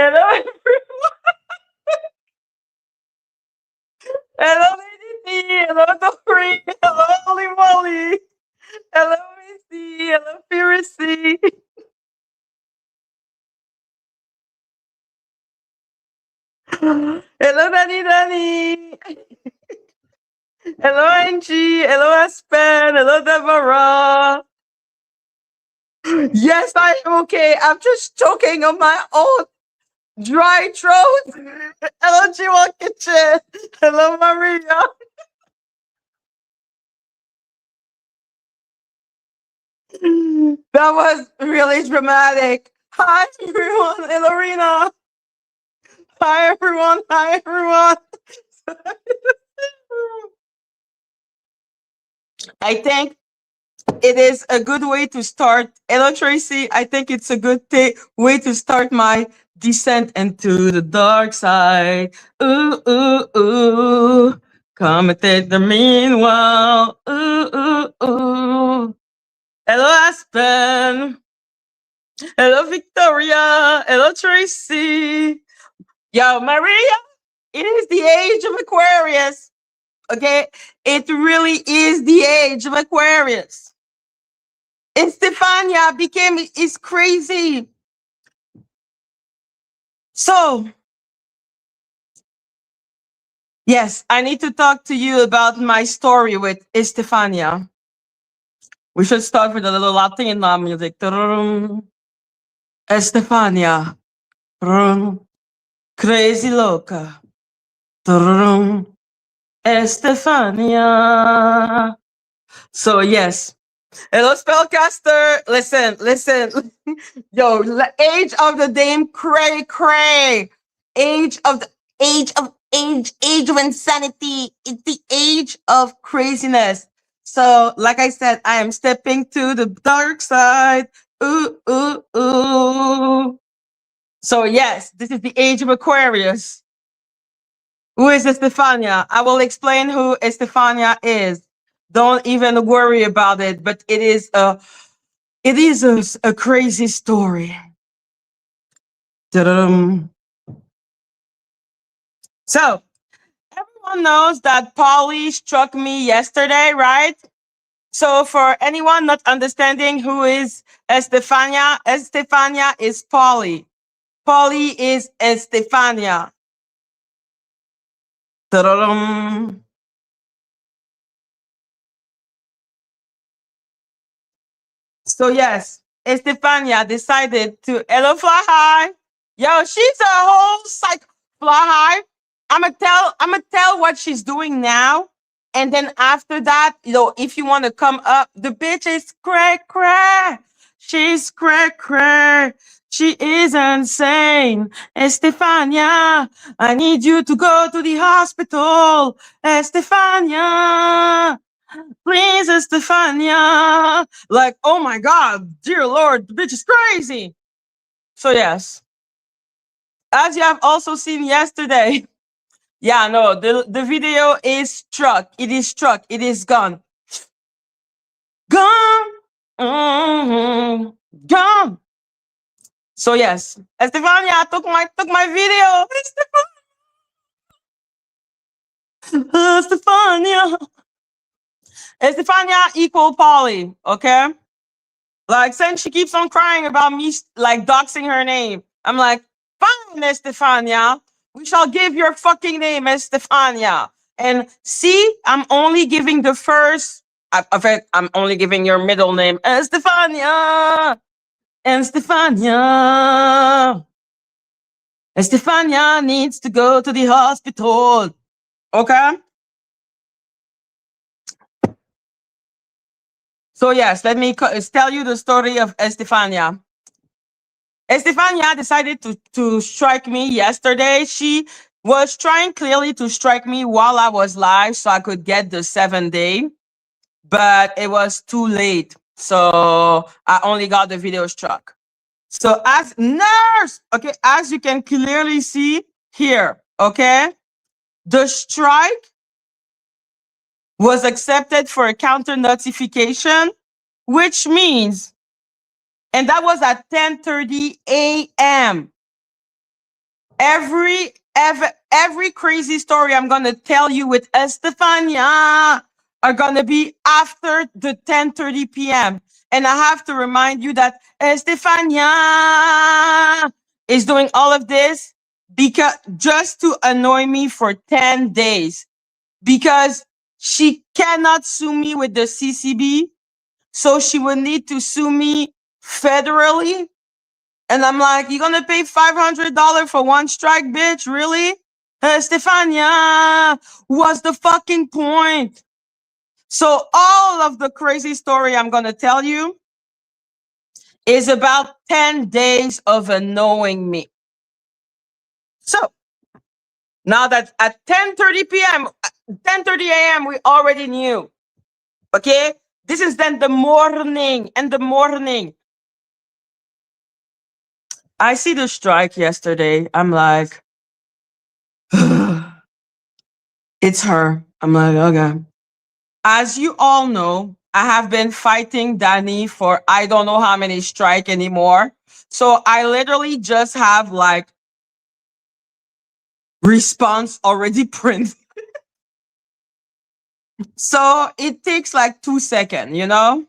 Hello, everyone. Hello, Lady D. Hello, Dory. Hello, Holy Molly. Hello, Missy. Hello, Piracy. Hello, Danny Danny. Hello, Angie. Hello, Aspen. Hello, Deborah. Yes, I am okay. I'm just choking on my own dry throat. Hello, Jiwa Kitchen. Hello, Maria. That was really dramatic. Hi, everyone. Hello, Rena. Hi, everyone. Hi, everyone. I think it is a good way to start. Hello, Tracy. I think it's a good way to start my descent into the dark side. Ooh, ooh, ooh. Come and take the meanwhile. Ooh, ooh, ooh. Hello, Aspen. Hello, Victoria. Hello, Tracy. Yo, Maria, it is the age of Aquarius. Okay? It really is the age of Aquarius. Estefania is crazy. So, yes, I need to talk to you about my story with Estefania. We should start with a little Latin music. Estefania. Crazy loca. Estefania. So, yes. Hello, spellcaster. Listen, listen. Yo, age of the dame cray cray. Age of insanity. It's the age of craziness. So, like I said, I am stepping to the dark side. Ooh, ooh, ooh. So, yes, this is the age of Aquarius. Who is Estefania? I will explain who Estefania is. Don't even worry about it, but it is a crazy story. Ta-dum. So, everyone knows that Polly struck me yesterday, right? So, for anyone not understanding who is Estefania is Polly. Polly is Estefania. Ta-dum. So, yes, Estefania decided to hello fly high. Yo, she's a whole psych fly high. I'm gonna tell what she's doing now. And then after that, if you want to come up, the bitch is crack crack. She's crack crack. She is insane. Estefania, I need you to go to the hospital. Estefania. Please, Estefania. Like, oh my God, dear Lord, the bitch is crazy. So, yes, as you have also seen yesterday, yeah, no, the video is struck. It is struck. It is gone. Gone. Mhm. Gone. So, yes, Estefania took my video. Estefania. Estefania equal Polly, okay? Like, since she keeps on crying about me, like, doxing her name, I'm like, fine, Estefania. We shall give your fucking name, Estefania. And see, I'm only giving the first, in fact, I'm only giving your middle name, Estefania. Estefania. Estefania needs to go to the hospital. Okay? So, yes, let me tell you the story of Estefania. Estefania decided to strike me yesterday. She was trying clearly to strike me while I was live so I could get the 7-day, but it was too late. So I only got the video struck. So as nurse, okay, as you can clearly see here, okay, the strike was accepted for a counter notification, which means, and that was at 10:30 a.m. Every crazy story I'm gonna tell you with Estefania are gonna be after the 10:30 p.m. And I have to remind you that Estefania is doing all of this because just to annoy me for 10 days because she cannot sue me with the CCB, so she will need to sue me federally. And I'm like, you gonna pay $500 for one strike, bitch? Really? Stefania, what's the fucking point? So all of the crazy story I'm gonna tell you is about 10 days of annoying me. So now that at 10:30 p.m., 10:30 a.m., we already knew. Okay? This is then the morning. And the morning. I see the strike yesterday. I'm like, it's her. I'm like, okay. As you all know, I have been fighting Danny for I don't know how many strike anymore. So I literally just have like response already printed. So it takes like 2 seconds, you know?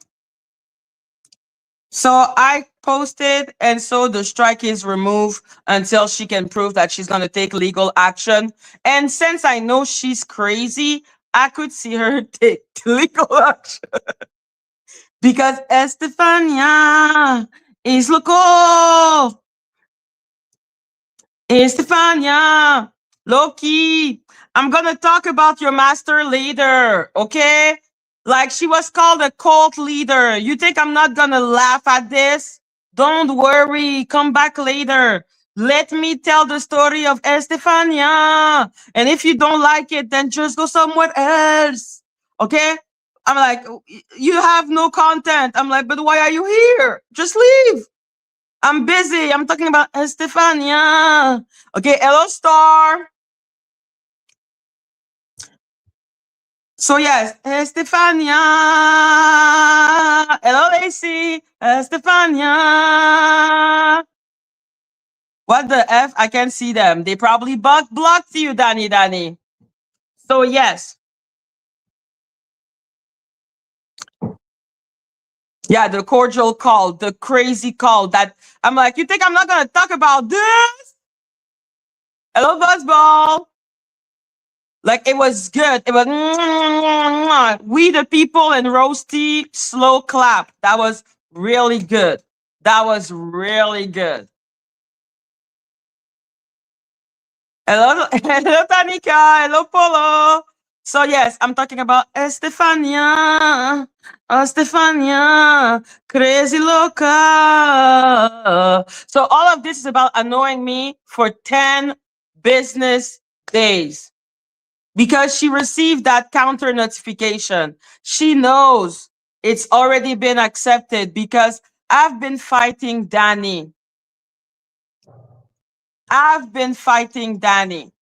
So I posted, and so the strike is removed until she can prove that she's going to take legal action. And since I know she's crazy, I could see her take legal action because Estefania is loco. Estefania, Loki, I'm gonna talk about your master leader, okay? Like she was called a cult leader. You think I'm not gonna laugh at this? Don't worry, come back later. Let me tell the story of Estefania. And if you don't like it, then just go somewhere else. Okay? I'm like, you have no content. I'm like, but why are you here? Just leave. I'm busy. I'm talking about Estefania. Okay, hello, Star. So, yes, Estefania. Hello, Lacey. Estefania. What the F? I can't see them. They probably blocked you, Danny. So, yes. Yeah, the cordial call, the crazy call that I'm like, you think I'm not going to talk about this? Hello, Buzzball. Like it was good. It was we the people and Roasty slow clap. That was really good. That was really good. Hello, hello, Tanika. Hello, Polo. So yes, I'm talking about Estefania. Estefania, crazy loca. So all of this is about annoying me for 10 business days. Because she received that counter notification. She knows it's already been accepted because I've been fighting Danny. I've been fighting Danny.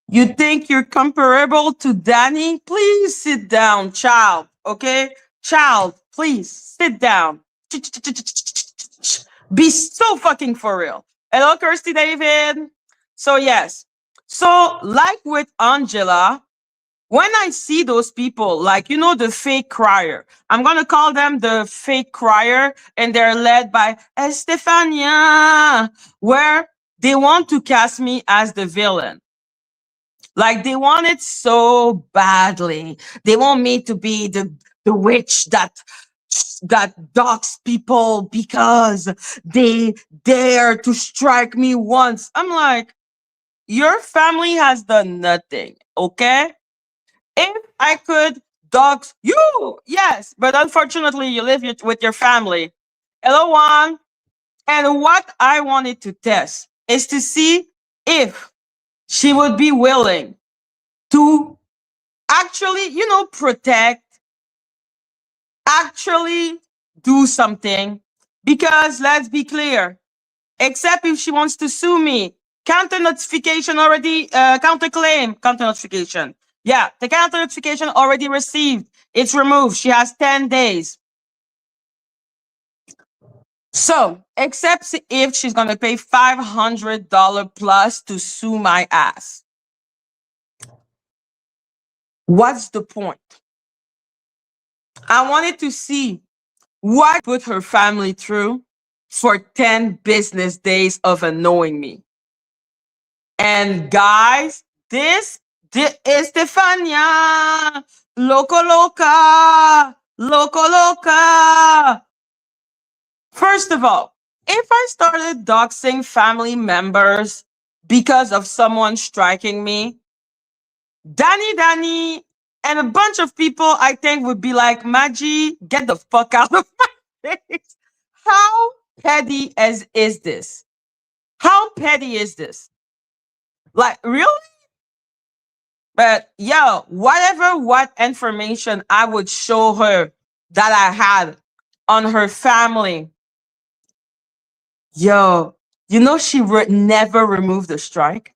You think you're comparable to Danny? Please sit down, child. Okay? Child, please sit down. Be so fucking for real. Hello, Kirsty David. So, yes. So, like with Angela, when I see those people, like, you know, the fake crier, I'm going to call them the fake crier, and they're led by Estefania, where they want to cast me as the villain. Like, they want it so badly. They want me to be the witch that dogs people because they dare to strike me once. I'm like, your family has done nothing, okay? If I could dox you, yes, but unfortunately, you live with your family. Hello, Juan. And what I wanted to test is to see if she would be willing to actually, you know, protect, actually do something. Because let's be clear, except if she wants to sue me, counter notification already, counter notification. Yeah, the counter notification already received. It's removed. She has 10 days. So, except if she's going to pay $500 plus to sue my ass. What's the point? I wanted to see what put her family through for 10 business days of annoying me. And guys, this is Stefania. Loco loca. Loco loca. First of all, if I started doxing family members because of someone striking me, Danny, and a bunch of people I think would be like, Madgie, get the fuck out of my face. How petty as is this? How petty is this? Like, really? But yo, what information I would show her that I had on her family. Yo, she never removed the strike.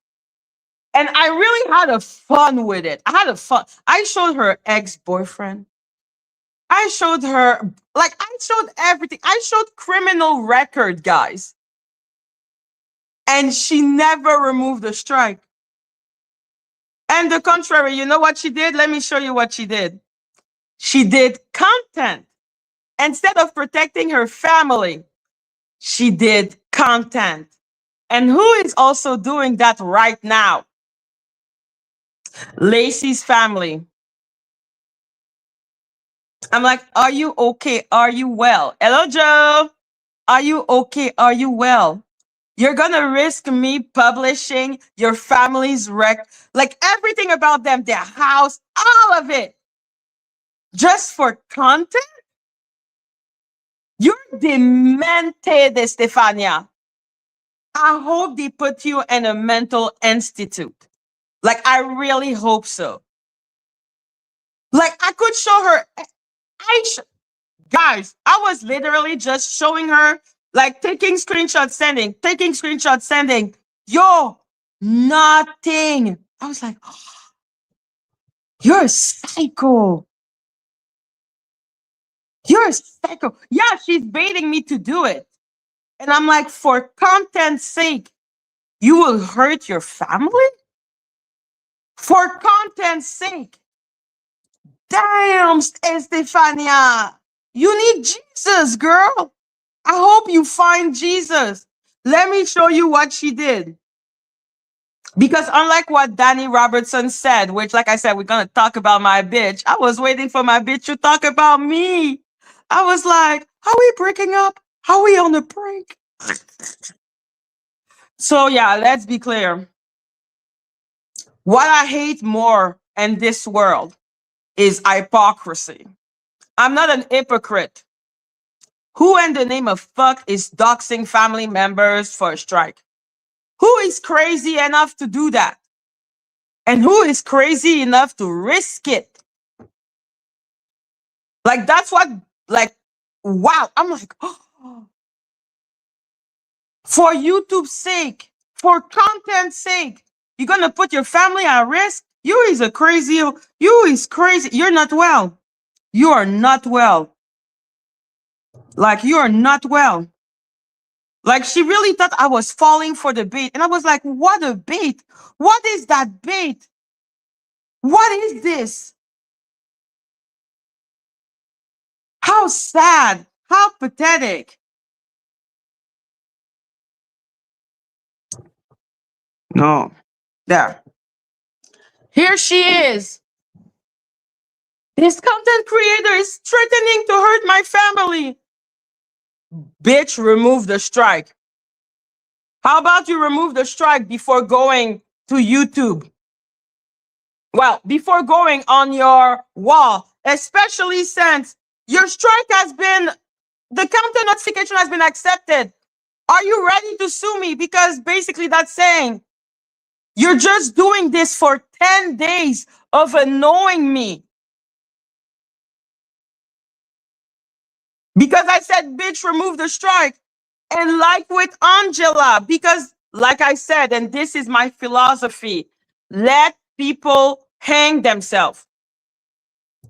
And I really had a fun with it. I had a fun. I showed her ex-boyfriend. I showed her, like, I showed everything. I showed criminal record, guys. And she never removed the strike. And the contrary, you know what she did? Let me show you what she did. She did content. Instead of protecting her family, she did content. And who is also doing that right now? Lacey's family. I'm like, are you okay? Are you well? Hello, Joe. Are you okay? Are you well? You're gonna risk me publishing your family's like everything about them, their house, all of it, just for content? You're demented, Stefania. I hope they put you in a mental institute. Like, I really hope so. Like, I could show her. Guys, I was literally just showing her, like, taking screenshots, sending. Yo, nothing. I was like, oh, you're a psycho. You're a psycho. Yeah, she's baiting me to do it. And I'm like, for content's sake, you will hurt your family? For content's sake. Damn, Estefania. You need Jesus, girl. I hope you find Jesus. Let me show you what she did. Because unlike what Danny Robertson said, which, like I said, we're going to talk about my bitch, I was waiting for my bitch to talk about me. I was like, are we breaking up? Are we on a break? So, yeah, let's be clear. What I hate more in this world is hypocrisy. I'm not an hypocrite. Who in the name of fuck is doxing family members for a strike? Who is crazy enough to do that? And who is crazy enough to risk it? Like, that's what, like, wow. I'm like, oh, for YouTube's sake, for content's sake, you're going to put your family at risk? You is crazy. You're not well. You are not well. Like, you are not well. Like, she really thought I was falling for the bait. And I was like, what a bait? What is that bait? What is this? How sad. How pathetic. No. There. Here she is. This content creator is threatening to hurt my family. Bitch, remove the strike. How about you remove the strike before going to YouTube? Well, before going on your wall, especially since your strike has been, the content notification has been accepted. Are you ready to sue me? Because basically that's saying you're just doing this for 10 days of annoying me. Because I said, bitch, remove the strike. And like with Angela, because like I said, and this is my philosophy, let people hang themselves.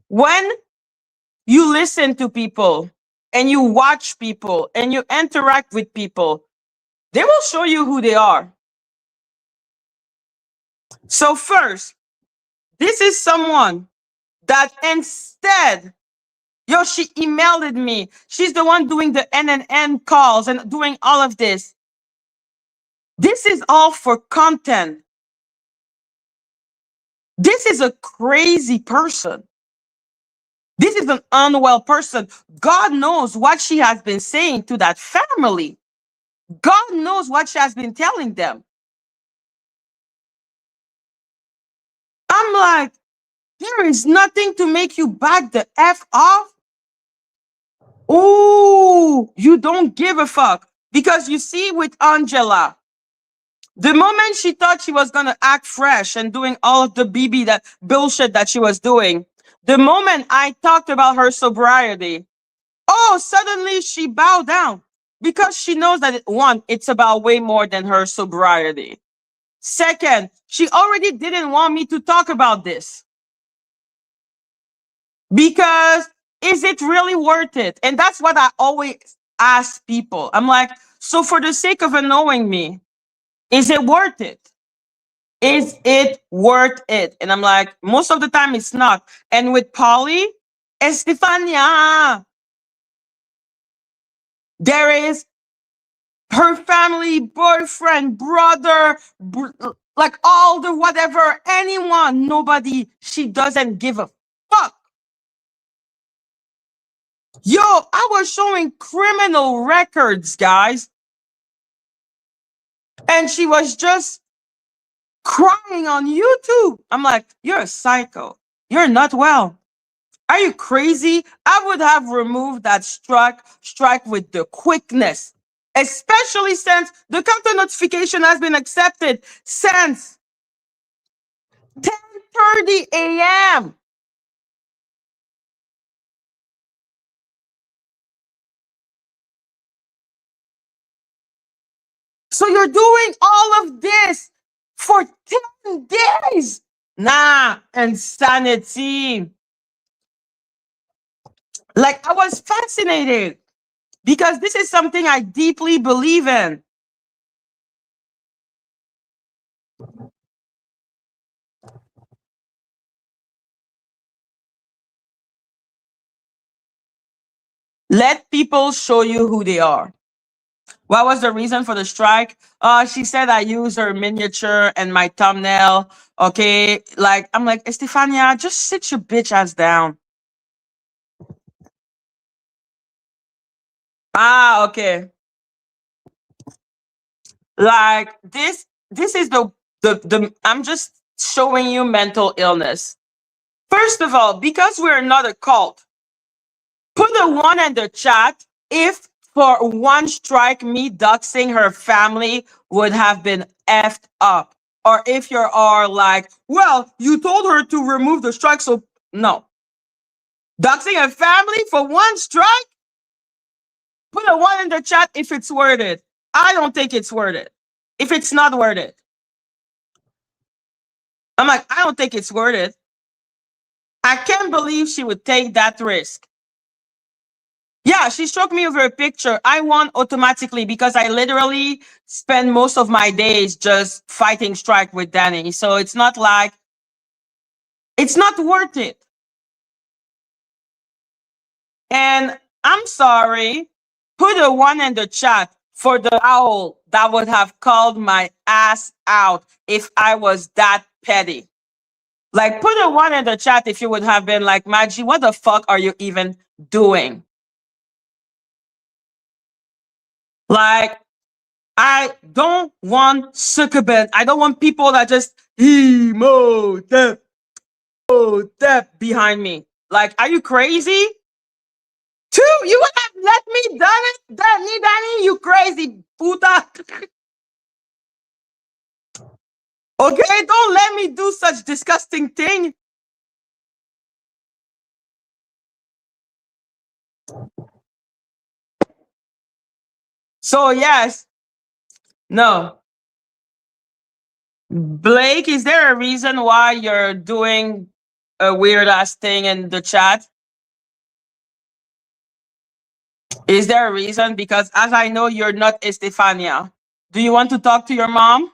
When you listen to people and you watch people and you interact with people, they will show you who they are. So first, this is someone that instead, yo, she emailed me. She's the one doing the N calls and doing all of this. This is all for content. This is a crazy person. This is an unwell person. God knows what she has been saying to that family. God knows what she has been telling them. I'm like, there is nothing to make you back the F off. Oh, you don't give a fuck. Because you see, with Angela, the moment she thought she was going to act fresh and doing all of the BB that bullshit that she was doing, the moment I talked about her sobriety, oh, suddenly she bowed down because she knows that one, it's about way more than her sobriety. Second, she already didn't want me to talk about this because is it really worth it? And that's what I always ask people. I'm like, so for the sake of knowing me, is it worth it? Is it worth it? And I'm like, most of the time it's not. And with Polly, Estefania, there is her family, boyfriend, brother, like all the whatever, anyone, nobody, she doesn't give a fuck. Yo, I was showing criminal records, guys. And she was just crying on YouTube. I'm like, you're a psycho. You're not well. Are you crazy? I would have removed that strike with the quickness, especially since the counter notification has been accepted since 10:30 a.m. So you're doing all of this for 10 days. Nah, insanity. Like, I was fascinated because this is something I deeply believe in. Let people show you who they are. What was the reason for the strike? She said I use her miniature and my thumbnail. Okay, like I'm like, Estefania, just sit your bitch ass down. Ah, okay. Like this is the I'm just showing you mental illness. First of all, because we're not a cult, put a one in the chat if for one strike me doxing her family would have been effed up. Or if you are like, well, you told her to remove the strike, so no. Doxing a family for one strike? Put a one in the chat if it's worth it. I don't think it's worth it. If it's not worth it. I'm like, I don't think it's worth it. I can't believe she would take that risk. Yeah, she struck me over a picture. I won automatically because I literally spend most of my days just fighting strike with Danny. So it's not like, it's not worth it. And I'm sorry, put a one in the chat for the owl that would have called my ass out if I was that petty. Like, put a one in the chat if you would have been like, Madgie, what the fuck are you even doing? Like, I don't want succubant. I don't want people that just step behind me. Like, are you crazy? Two, you would have let me done it, Danny, you crazy puta. Okay, don't let me do such disgusting thing. So yes, no. Blake, is there a reason why you're doing a weird ass thing in the chat? Is there a reason? Because as I know, you're not Estefania. Do you want to talk to your mom?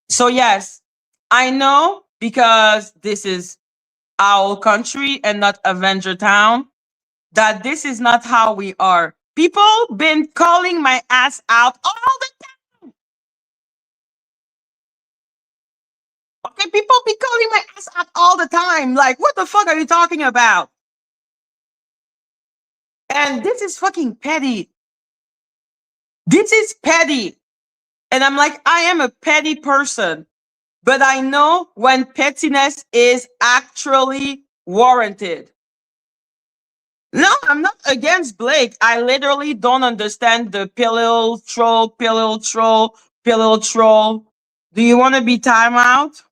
So, yes, I know because this is our country and not Avenger Town, that this is not how we are. People been calling my ass out all the time. Okay, people be calling my ass out all the time. Like, what the fuck are you talking about? And this is fucking petty. This is petty. And I'm like, I am a petty person, but I know when pettiness is actually warranted. No, I'm not against Blake. I literally don't understand the pillow troll, pillow troll, pillow troll. Do you want to be timeout?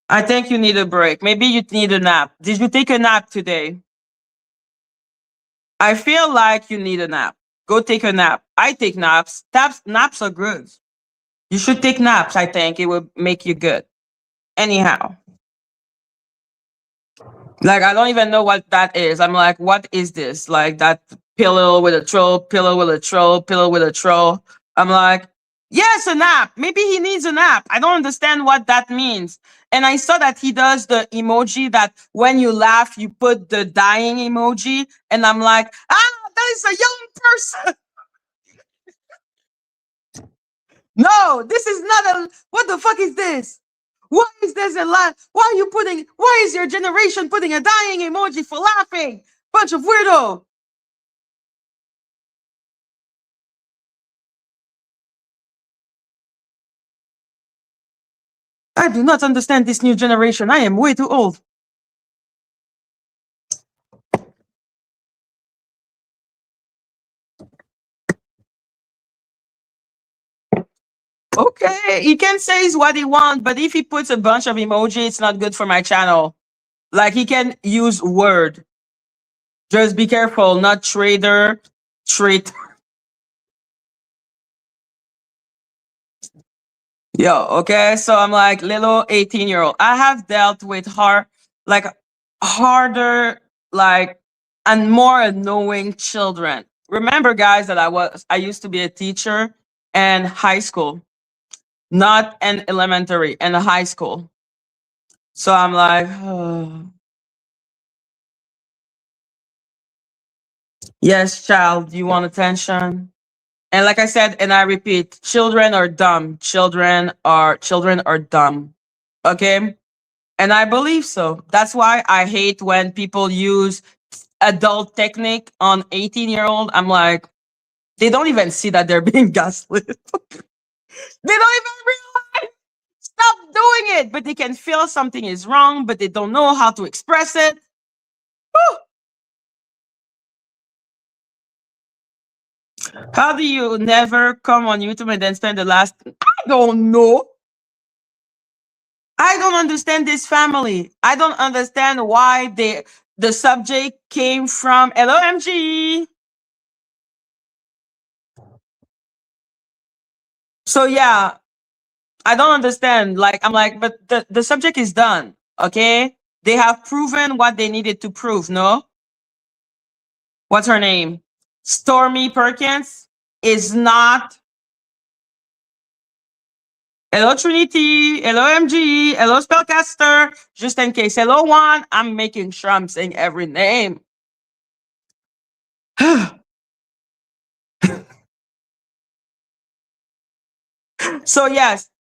I think you need a break. Maybe you need a nap. Did you take a nap today? I feel like you need a nap. Go take a nap. I take naps. Naps are good. You should take naps, I think. It will make you good. Anyhow. Like, I don't even know what that is. I'm like, what is this? Like that pillow with a troll, pillow with a troll, pillow with a troll. I'm like, yes, a nap. Maybe he needs a nap. I don't understand what that means. And I saw that he does the emoji that when you laugh, you put the dying emoji. And I'm like, that is a young person. No, this is not a. What the fuck is this? Why is this a lot? Why are you putting? Why is your generation putting a dying emoji for laughing? Bunch of weirdo. I do not understand this new generation. I am way too old. Okay, he can say what he wants, but if he puts a bunch of emoji, it's not good for my channel. Like he can use word. Just be careful, not trader, traitor. Yo, okay. So I'm like little 18-year-old. I have dealt with like harder, like and more annoying children. Remember, guys, that I used to be a teacher in high school, not in elementary, in high school. So I'm like, yes, child, you want attention? And like I said, and I repeat, children are dumb. Children are dumb. Okay? And I believe so. That's why I hate when people use adult technique on 18-year-old. I'm like, they don't even see that they're being gaslit. They don't even realize. Stop doing it. But they can feel something is wrong, but they don't know how to express it. Whew. How do you never come on YouTube and then spend the last? I don't know. I don't understand this family. I don't understand why the subject came from LOMG. So yeah, I don't understand. Like I'm like, but the subject is done. Okay, they have proven what they needed to prove. No, what's her name? Stormy Perkins is not. Hello Trinity, hello MG, hello Spellcaster. Just in case, hello one. I'm making sure I'm saying every name. So yes,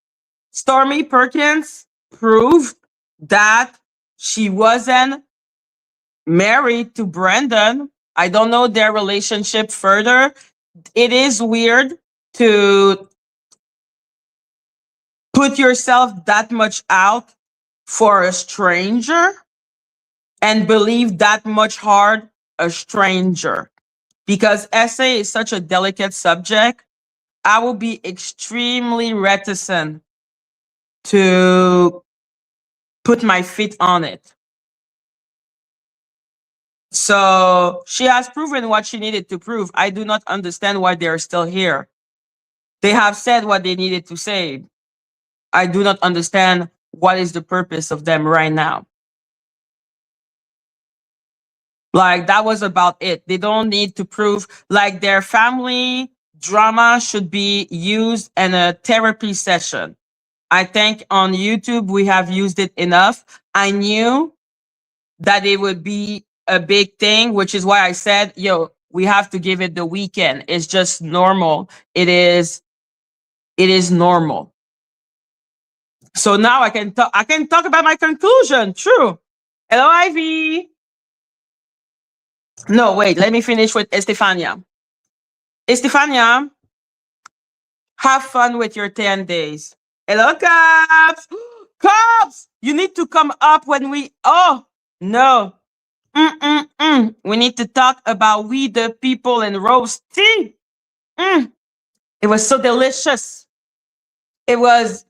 Stormy Perkins proved that she wasn't married to Brendan. I don't know their relationship further. It is weird to put yourself that much out for a stranger and believe that much hard a stranger. Because essay is such a delicate subject, I will be extremely reticent to put my feet on it. So she has proven what she needed to prove. I do not understand why they are still here. They have said what they needed to say. I do not understand what is the purpose of them right now. Like that was about it. They don't need to prove like their family drama should be used in a therapy session. I think on YouTube we have used it enough. I knew that it would be a big thing, which is why I said, yo, we have to give it the weekend. It's just normal. It is normal. So now I can talk about my conclusion. True. Hello, Ivy. No, wait, let me finish with Estefania. Estefania, have fun with your 10 days. Hello, cops. Cops, you need to come up when oh, no. We need to talk about we the people and roast tea. It was so delicious. It was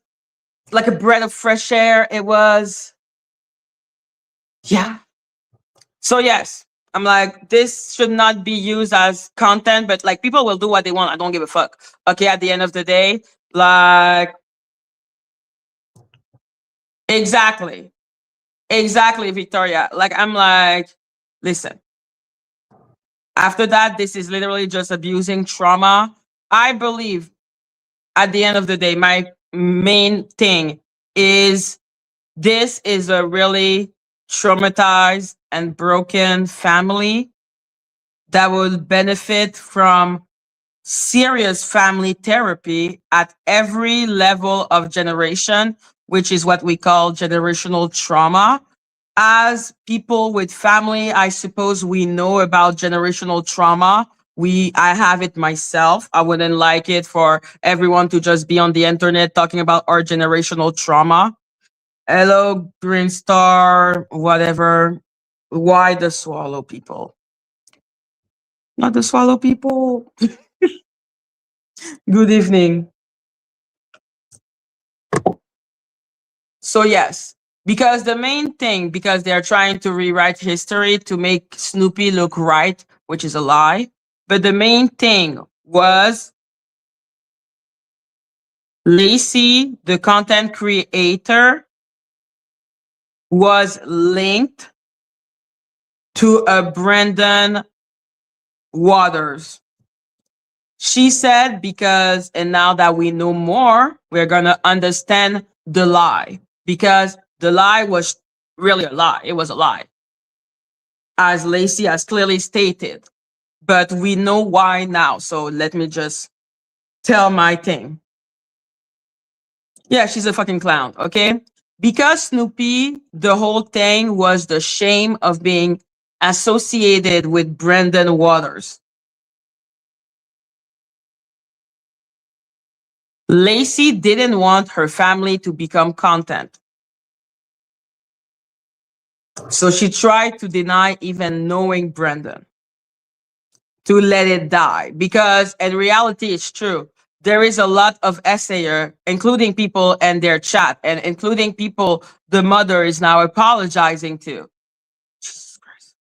like a breath of fresh air. It was, yeah. So yes, I'm like, this should not be used as content, but like people will do what they want. I don't give a fuck. Okay, at the end of the day, like exactly. Exactly, Victoria. Like I'm like, listen, after that, this is literally just abusing trauma. I believe at the end of the day, my main thing is this is a really traumatized and broken family that would benefit from serious family therapy at every level of generation, which is what we call generational trauma. As people with family, I suppose we know about generational trauma. I have it myself. I wouldn't like it for everyone to just be on the internet talking about our generational trauma. Hello, Green Star, whatever. Why the swallow people? Not the swallow people. Good evening. So yes, because the main thing, because they're trying to rewrite history to make Snoopy look right, which is a lie. But the main thing was Lacey, the content creator, was linked to a Brandon Waters. She said because, and now that we know more, we're going to understand the lie, because the lie was really a lie. It was a lie, as Lacey has clearly stated. But we know why now. So let me just tell my thing. Yeah, she's a fucking clown, okay? Because Snoopy, the whole thing was the shame of being associated with Brendan Waters. Lacey didn't want her family to become content. So she tried to deny even knowing Brendan, to let it die. Because in reality, it's true. There is a lot of essayer, including people and their chat, and including people the mother is now apologizing to. Jesus Christ.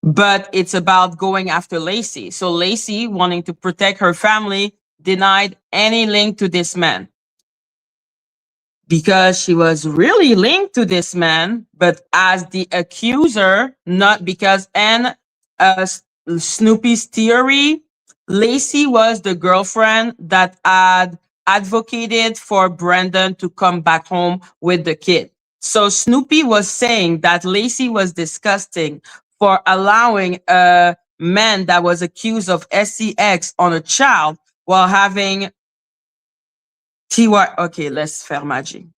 But it's about going after Lacey. So Lacey, wanting to protect her family, denied any link to this man, because she was really linked to this man, but as the accuser, not because. And Snoopy's theory, Lacey was the girlfriend that had advocated for Brandon to come back home with the kid. So Snoopy was saying that Lacey was disgusting for allowing a man that was accused of SEX on a child while having TY. Okay, let's faire Madgie.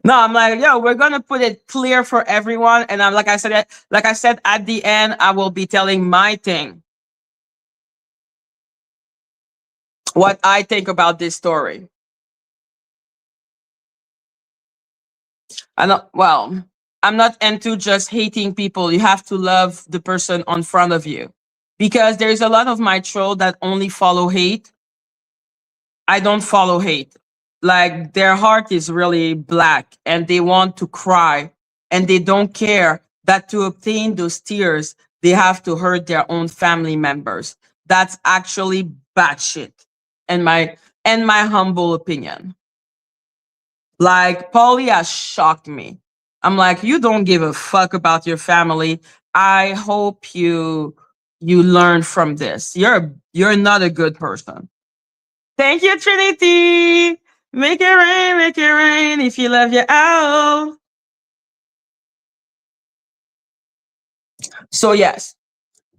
No, I'm like, yo, we're gonna put it clear for everyone. And I'm like I said, at the end, I will be telling my thing. What I think about this story. I'm not into just hating people. You have to love the person in front of you. Because there's a lot of my troll that only follow hate. I don't follow hate. Like their heart is really black and they want to cry and they don't care that to obtain those tears, they have to hurt their own family members. That's actually batshit in my humble opinion. Like, Paulie has shocked me. I'm like, you don't give a fuck about your family. I hope you learn from this. You're not a good person. Thank you, Trinity. Make it rain if you love your owl. So yes,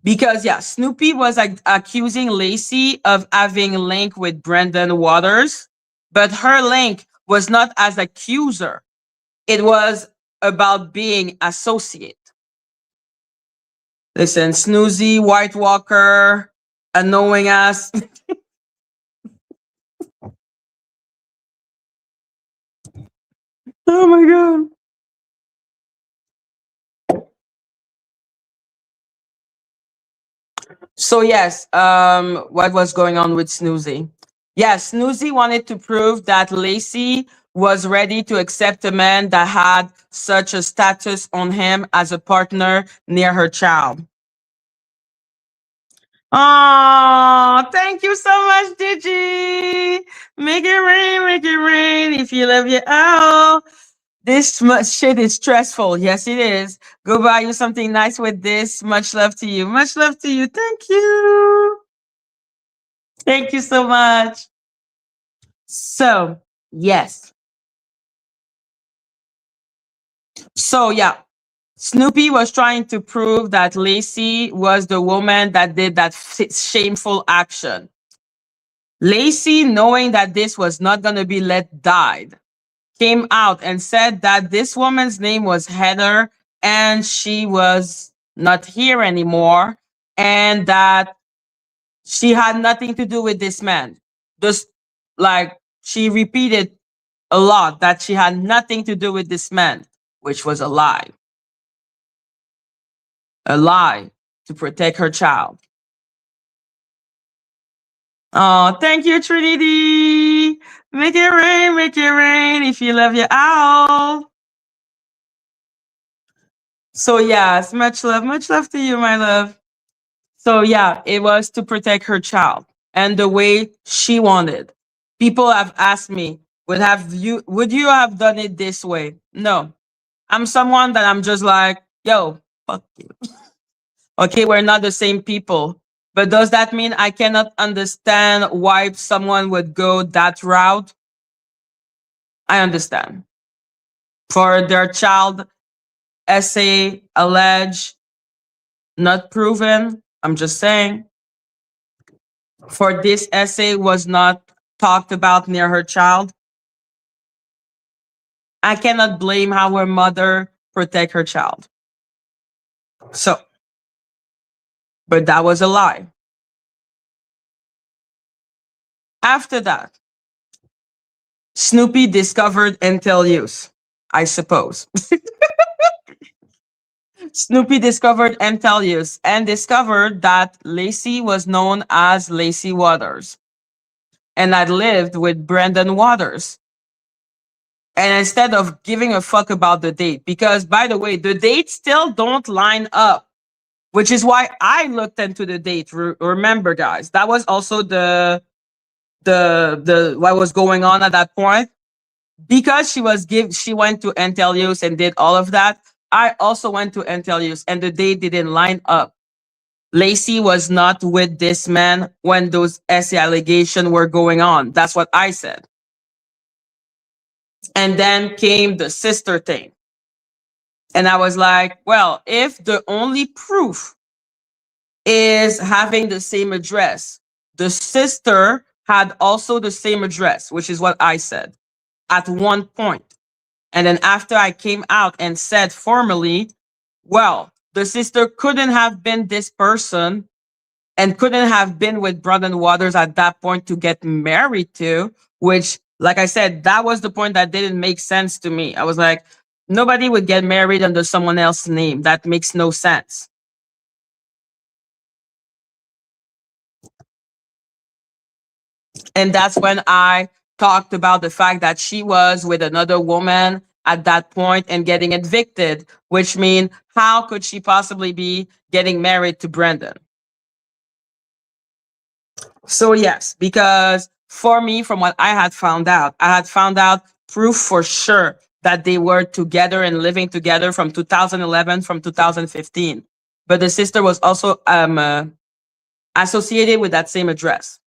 because yeah, Snoopy was like accusing Lacey of having a link with Brendan Waters, but her link was not as accuser. It was about being associate. Listen, snoozy, White Walker, annoying ass. Oh my god. So yes, what was going on with Snoozy? Yes, Snoozy wanted to prove that Lacey was ready to accept a man that had such a status on him as a partner near her child. Oh, thank you so much, Digi. Make it rain if you love your owl. This much shit is stressful. Yes, it is. Go buy you something nice with this. Much love to you. Much love to you. Thank you. Thank you so much. So, yes. So, yeah. Snoopy was trying to prove that Lacey was the woman that did that shameful action. Lacey, knowing that this was not going to be let died, came out and said that this woman's name was Heather and she was not here anymore and that she had nothing to do with this man. Just like she repeated a lot that she had nothing to do with this man, which was a lie. A lie to protect her child. Oh, thank you, Trinity. Make it rain if you love your owl. So yes, much love to you, my love. So yeah, it was to protect her child and the way she wanted. People have asked me, would you have done it this way? No. I'm someone that I'm just like, yo, fuck you. Okay, we're not the same people. But does that mean I cannot understand why someone would go that route? I understand. For their child essay alleged, not proven, I'm just saying. For this essay was not talked about near her child. I cannot blame how her mother protect her child. So, but that was a lie. After that, Snoopy discovered Intel use, I suppose. Snoopy discovered Intel use and discovered that Lacey was known as Lacey Waters and had lived with Brendan Waters. And instead of giving a fuck about the date, because by the way, the dates still don't line up, which is why I looked into the date. Remember, guys, that was also the what was going on at that point. Because she went to Entelius and did all of that. I also went to Entelius and the date didn't line up. Lacey was not with this man when those essay allegations were going on. That's what I said. And then came the sister thing. And I was like, well, if the only proof is having the same address, the sister had also the same address, which is what I said at one point. And then after I came out and said formally, well, the sister couldn't have been this person and couldn't have been with Brendan Waters at that point to get married to, which, like I said, that was the point that didn't make sense to me. I was like, nobody would get married under someone else's name. That makes no sense. And that's when I talked about the fact that she was with another woman at that point and getting evicted, which means how could she possibly be getting married to Brendan? So yes, because for me, from what I had found out proof for sure that they were together and living together from 2011, from 2015. But the sister was also associated with that same address.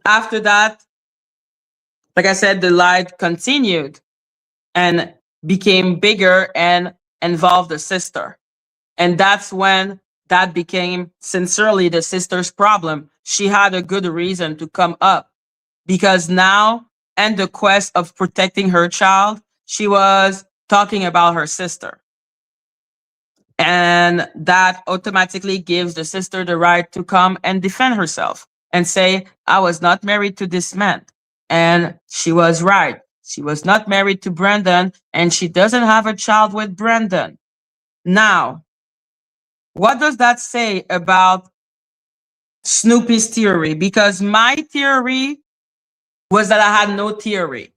After that, like I said, the lie continued and became bigger and involved the sister. And that's when that became sincerely the sister's problem. She had a good reason to come up because now, in the quest of protecting her child, she was talking about her sister. And that automatically gives the sister the right to come and defend herself and say, I was not married to this man. And she was right. She was not married to Brandon, and she doesn't have a child with Brandon. Now, what does that say about Snoopy's theory? Because my theory was that I had no theory.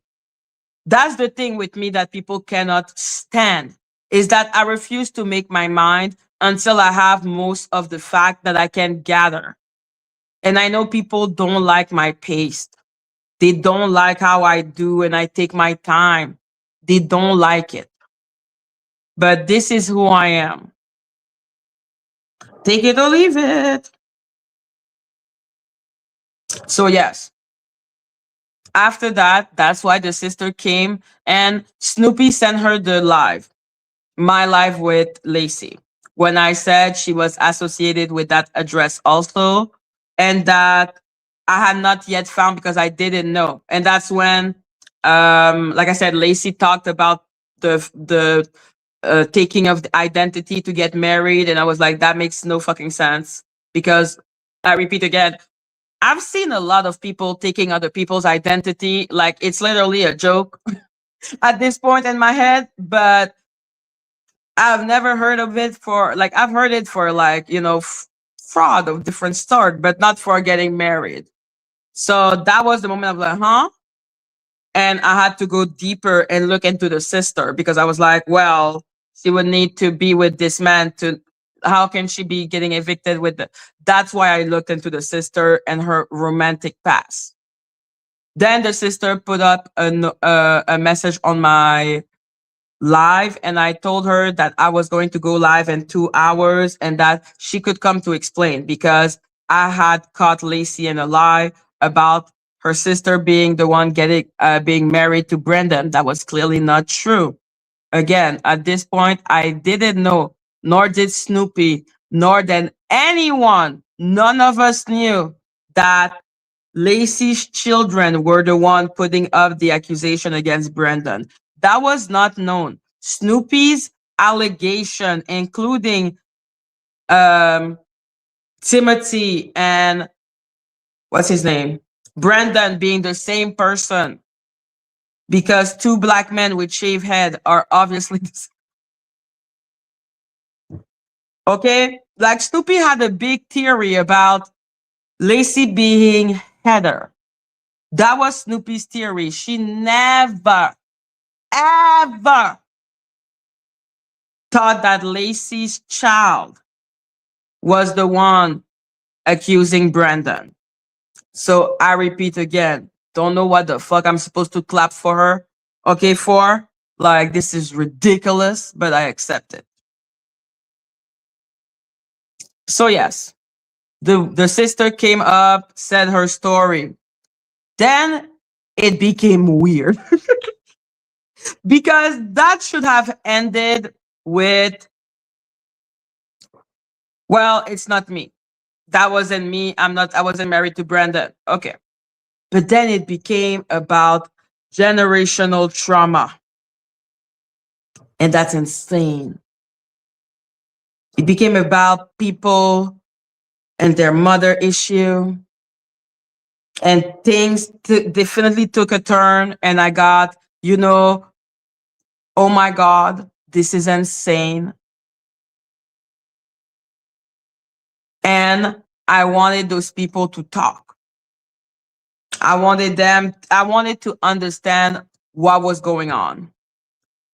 That's the thing with me that people cannot stand, is that I refuse to make my mind until I have most of the fact that I can gather. And I know people don't like my pace. They don't like how I do and I take my time. They don't like it. But this is who I am. Take it or leave it. So yes, after that, that's why the sister came and Snoopy sent her the live, my live with Lacey. When I said she was associated with that address also, and that I had not yet found because I didn't know. And that's when, like I said, Lacey talked about the taking of the identity to get married, and I was like, that makes no fucking sense because I repeat again, I've seen a lot of people taking other people's identity. Like it's literally a joke at this point in my head, but I've never heard of it for like, I've heard it for like, fraud of different sort, but not for getting married. So that was the moment of like, huh? And I had to go deeper and look into the sister because I was like, well, she would need to be with this man to, how can she be getting evicted with the, that's why I looked into the sister and her romantic past. Then the sister put up a message on my live and I told her that I was going to go live in 2 hours and that she could come to explain because I had caught Lacey in a lie about her sister being the one being married to Brendan. That was clearly not true. Again, at this point, I didn't know, nor did Snoopy, nor did anyone. None of us knew that Lacey's children were the one putting up the accusation against Brendan. That was not known. Snoopy's allegation, including Timothy and what's his name? Brendan being the same person, because two black men with shaved head are obviously okay. Like Snoopy had a big theory about Lacey being Heather. That was Snoopy's theory. She never, ever thought that Lacey's child was the one accusing Brandon. So I repeat again, don't know what the fuck I'm supposed to clap for her. Okay, for like this is ridiculous, but I accept it. So yes, the sister came up, said her story. Then it became weird because that should have ended with, well, it's not me. That wasn't me. I wasn't married to Brandon. Okay. But then it became about generational trauma. And that's insane. It became about people and their mother issue. And things definitely took a turn. And I got, oh my God, this is insane. And I wanted those people to talk. I wanted to understand what was going on.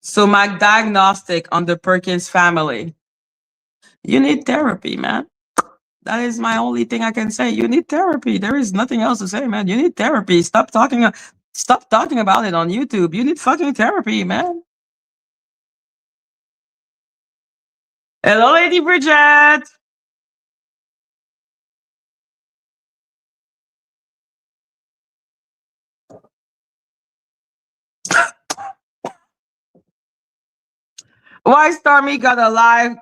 So my diagnostic on the Perkins family, you need therapy, man. That is my only thing I can say. You need therapy. There is nothing else to say, man. You need therapy. Stop talking. Stop talking about it on YouTube. You need fucking therapy, man. Hello, Lady Bridget. Why Stormy got a live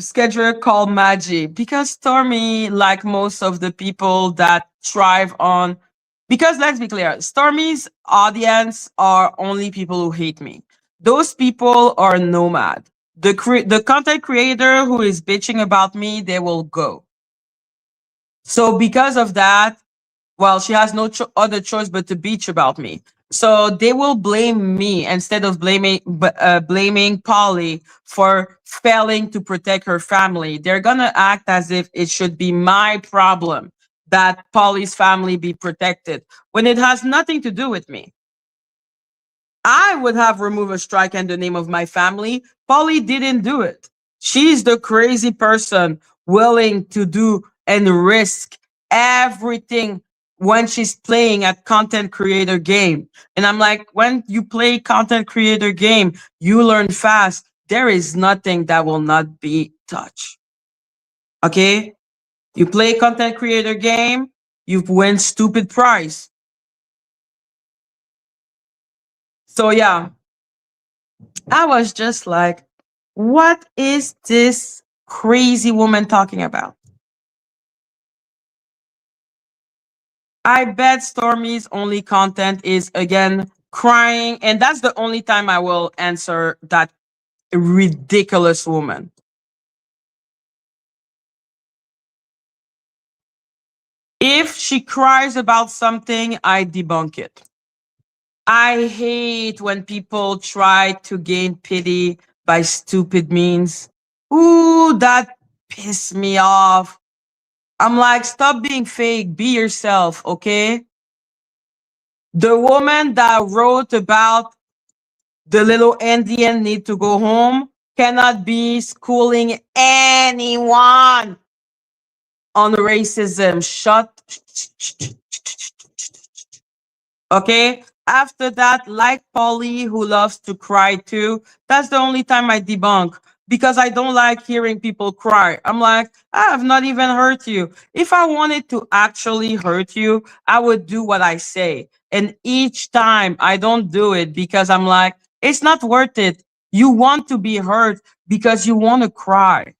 schedule called Madgie? Because Stormy, like most of the people that thrive on, because let's be clear, Stormy's audience are only people who hate me. Those people are nomad. The content creator who is bitching about me, they will go. So because of that, well, she has no other choice but to bitch about me. So they will blame me instead of blaming Polly for failing to protect her family. They're gonna act as if it should be my problem that Polly's family be protected when it has nothing to do with me. I would have removed a strike in the name of my family. Polly didn't do it. She's the crazy person willing to do and risk everything when she's playing at content creator game. And I'm like, when you play content creator game, you learn fast. There is nothing that will not be touched. Okay? You play content creator game, you win stupid prize. So yeah, I was just like, what is this crazy woman talking about? I bet Stormy's only content is again crying, and that's the only time I will answer that ridiculous woman. If she cries about something, I debunk it. I hate when people try to gain pity by stupid means. Ooh, that pisses me off. I'm like, stop being fake, be yourself, okay? The woman that wrote about the little Indian need to go home cannot be schooling anyone on racism. Okay. After that, like Polly, who loves to cry too, that's the only time I debunk because I don't like hearing people cry. I'm like, I have not even hurt you. If I wanted to actually hurt you, I would do what I say. And each time I don't do it because I'm like, it's not worth it. You want to be hurt because you want to cry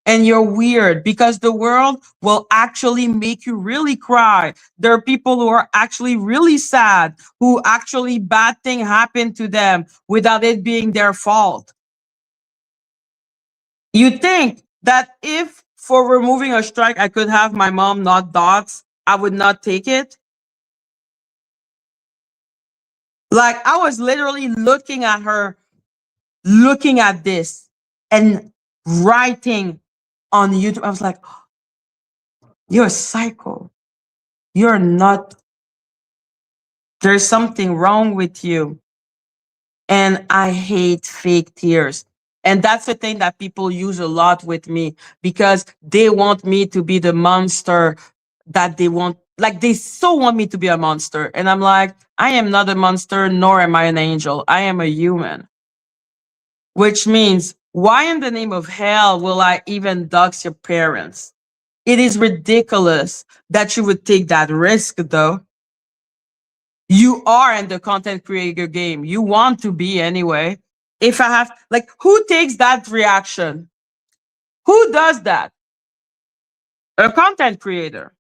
and you're weird because the world will actually make you really cry. There are people who are actually really sad, who actually bad thing happened to them without it being their fault. You think that if for removing a strike, I could have my mom not dots, I would not take it? Like I was literally looking at her, looking at this and writing on YouTube. I was like, you're a psycho. You're not, there's something wrong with you. And I hate fake tears. And that's the thing that people use a lot with me because they want me to be the monster that they want. Like they so want me to be a monster. And I'm like, I am not a monster, nor am I an angel. I am a human. Which means, why in the name of hell will I even dox your parents? It is ridiculous that you would take that risk, though. You are in the content creator game. You want to be anyway. If I have, like, who takes that reaction? Who does that? A content creator.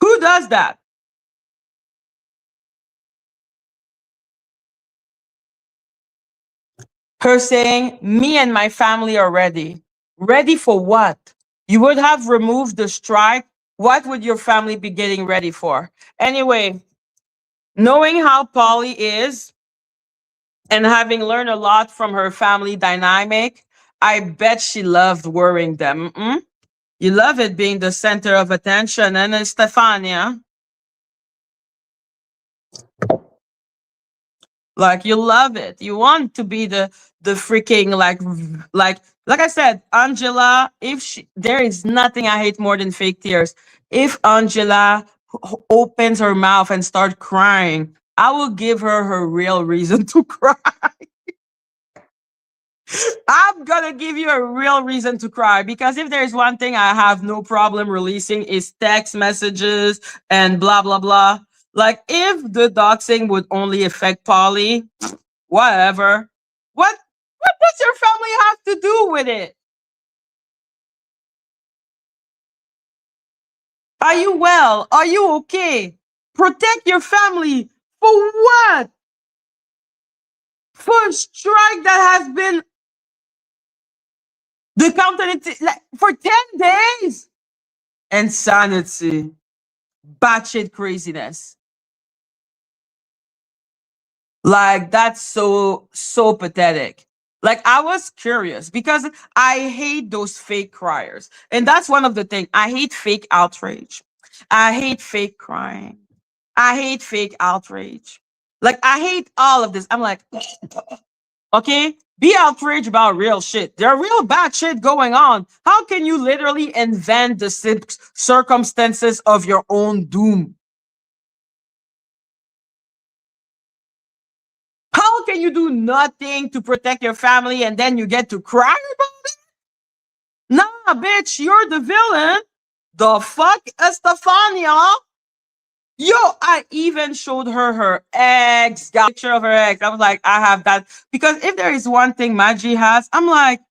Who does that? Her saying, me and my family are ready. Ready for what? You would have removed the strike. What would your family be getting ready for? Anyway, knowing how Polly is and having learned a lot from her family dynamic, I bet she loved worrying them. You love it being the center of attention, and Stefania, like you love it. You want to be the freaking like I said, Angela. If she, there is nothing I hate more than fake tears. If Angela, opens her mouth and start crying, I will give her her real reason to cry. I'm gonna give you a real reason to cry, because if there's one thing I have no problem releasing is text messages and blah blah blah. Like, if the doxing would only affect Polly, whatever. What does your family have to do with it? Are you well? Are you okay? Protect your family for what? For a strike that has been the counter like, for 10 days. Insanity. Batshit craziness. Like, that's so pathetic. Like, I was curious because I hate those fake criers. And that's one of the things. I hate fake outrage. I hate fake crying. I hate fake outrage. Like, I hate all of this. I'm like, okay, be outraged about real shit. There are real bad shit going on. How can you literally invent the circumstances of your own doom? How can you do nothing to protect your family and then you get to cry about it? Nah, bitch, you're the villain. The fuck, Estefania? Yo, I even showed her her eggs, got a picture of her eggs. I was like, I have that. Because if there is one thing Madgie has, I'm like,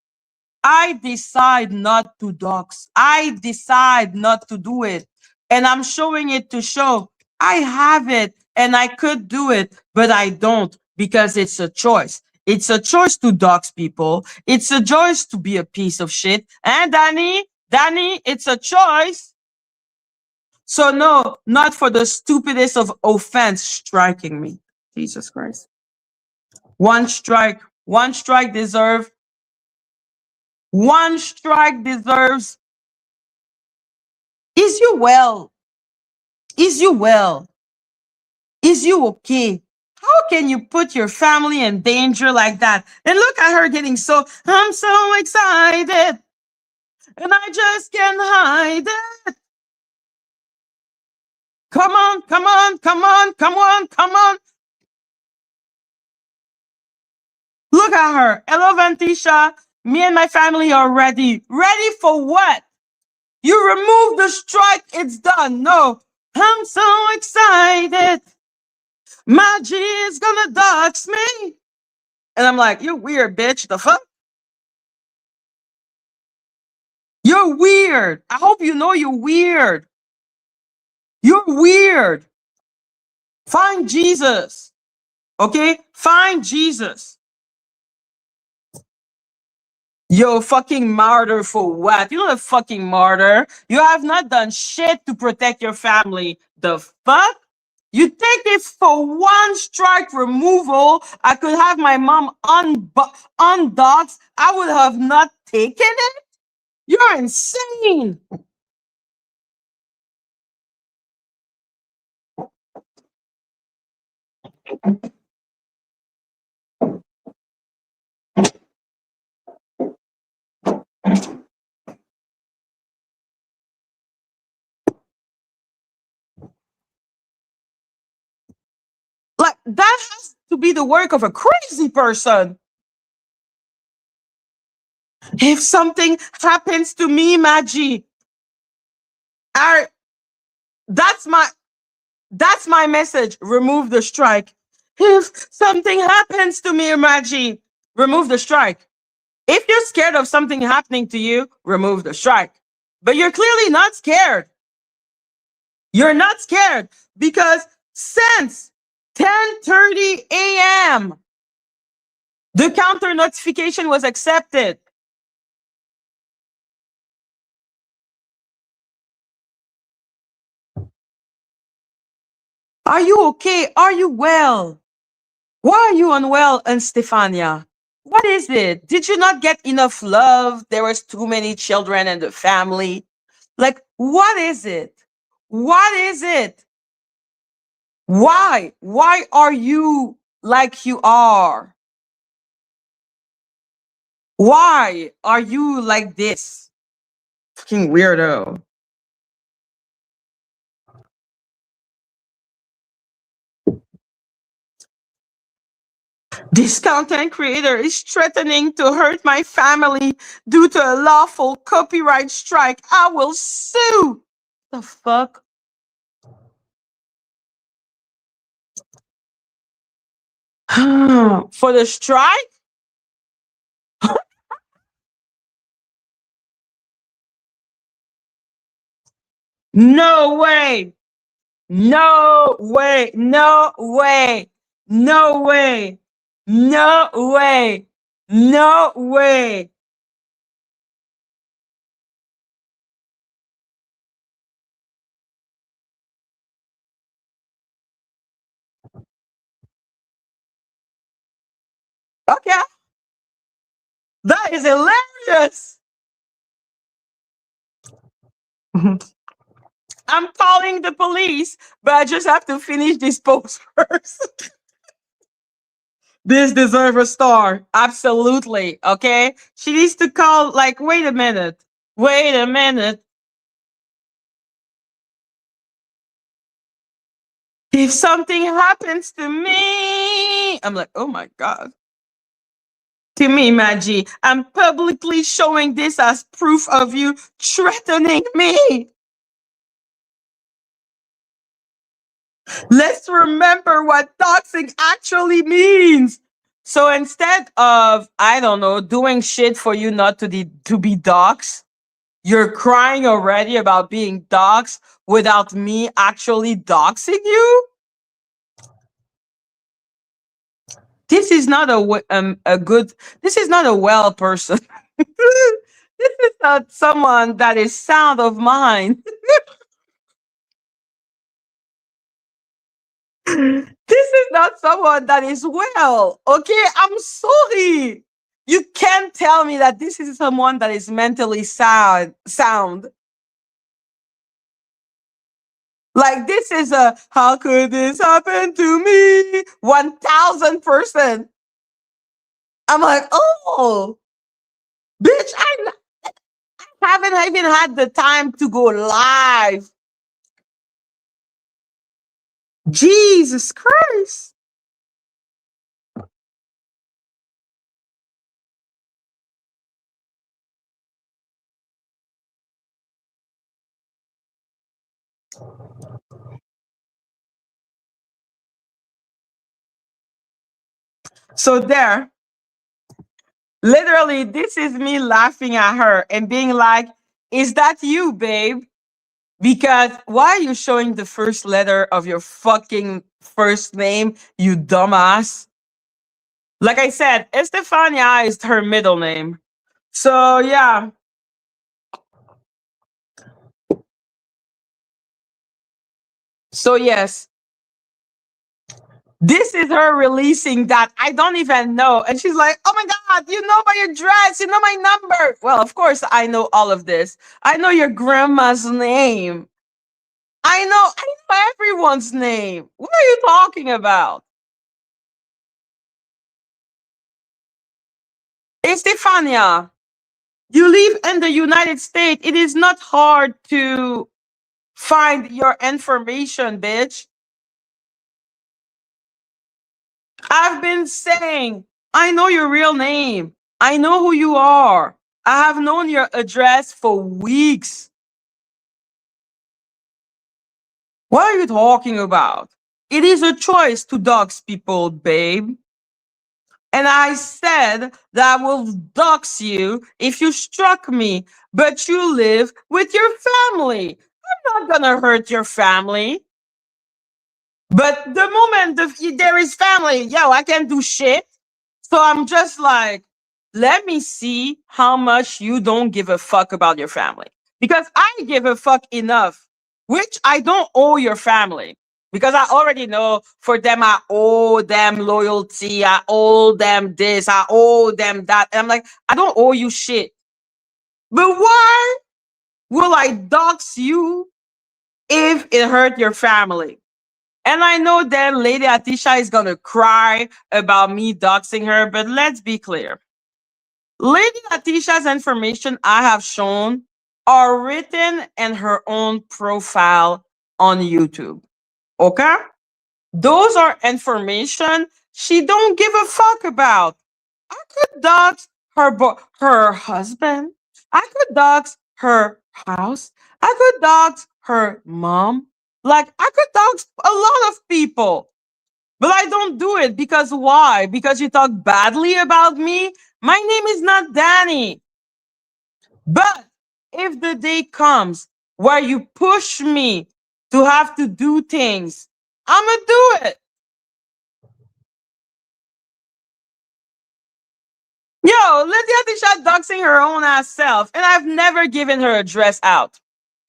I decide not to dox. I decide not to do it. And I'm showing it to show I have it and I could do it, but I don't, because it's a choice. It's a choice to dox people. It's a choice to be a piece of shit. And Danny, it's a choice. So no, not for the stupidest of offense striking me. Jesus Christ. One strike deserve, one strike deserves. Is you well? Is you well? Is you okay? How can you put your family in danger like that? And look at her getting so, I'm so excited. And I just can't hide it. Come on, come on, come on, come on, come on. Look at her. Hello, Vantisha. Me and my family are ready. Ready for what? You remove the strike, it's done. No. I'm so excited. Madgie is gonna dox me. And I'm like, you're weird, bitch. The fuck? You're weird. I hope you know you're weird. You're weird. Find Jesus. Okay? Find Jesus. Yo, fucking martyr for what? You're not a fucking martyr. You have not done shit to protect your family. The fuck? You think if for one strike removal, I could have my mom undoxed, I would have not taken it? You're insane. Like, that has to be the work of a crazy person. If something happens to me, Madgie, I that's my that's my message. Remove the strike. If something happens to me, Madgie, remove the strike. If you're scared of something happening to you, remove the strike. But you're clearly not scared. You're not scared because since 10:30 a.m., the counter notification was accepted. Are you okay? Are you well? Why are you unwell, and Stefania? What is it? Did you not get enough love? There was too many children in the family. Like, what is it? What is it? Why? Why are you like you are? Why are you like this? Fucking weirdo. This content creator is threatening to hurt my family due to a lawful copyright strike. I will sue. The fuck? For the strike? No way. No way. No way. No way. No way. No way. Okay. That is hilarious. I'm calling the police, but I just have to finish this post first. This deserves a star. Absolutely. Okay. She needs to call, like, wait a minute. Wait a minute. If something happens to me, I'm like, oh my God. To me, Madgie, I'm publicly showing this as proof of you threatening me. Let's remember what toxic actually means. So instead of, I don't know, doing shit for you not to be doxxed, you're crying already about being doxxed without me actually doxing you? This is not a good, this is not a well person. This is not someone that is sound of mind. This is not someone that is well. Okay, I'm sorry. You can't tell me that this is someone that is mentally sound. Like this is a how could this happen to me? 1000%. I'm like, oh, bitch, haven't even had the time to go live. Jesus Christ. So there, literally, this is me laughing at her and being like, is that you, babe? Because why are you showing the first letter of your fucking first name, you dumbass? Like I said, Estefania is her middle name. So yeah. So yes, this is her releasing that I don't even know. And she's like, oh my God, you know my address, you know my number. Well, of course, I know all of this. I know your grandma's name. I know everyone's name. What are you talking about? Estefania, you live in the United States. It is not hard to find your information, bitch. I've been saying, I know your real name. I know who you are. I have known your address for weeks. What are you talking about? It is a choice to dox people, babe. And I said that I will dox you if you struck me, but you live with your family. I'm not gonna hurt your family. But the moment there is family, yo, I can't do shit. So I'm just like, let me see how much you don't give a fuck about your family. Because I give a fuck enough, which I don't owe your family. Because I already know for them, I owe them loyalty. I owe them this. I owe them that. And I'm like, I don't owe you shit. But why will I dox you if it hurt your family? And I know then Lady Atisha is going to cry about me doxing her, but let's be clear. Lady Atisha's information I have shown are written in her own profile on YouTube. Okay? Those are information she don't give a fuck about. I could dox her husband. I could dox her house. I could dox her mom. Like I could dox a lot of people. But I don't do it because why? Because you talk badly about me? My name is not Danny. But if the day comes where you push me to have to do things, I'm going to do it. Yo, Lydia Tisha doxing her own ass self, and I've never given her address out.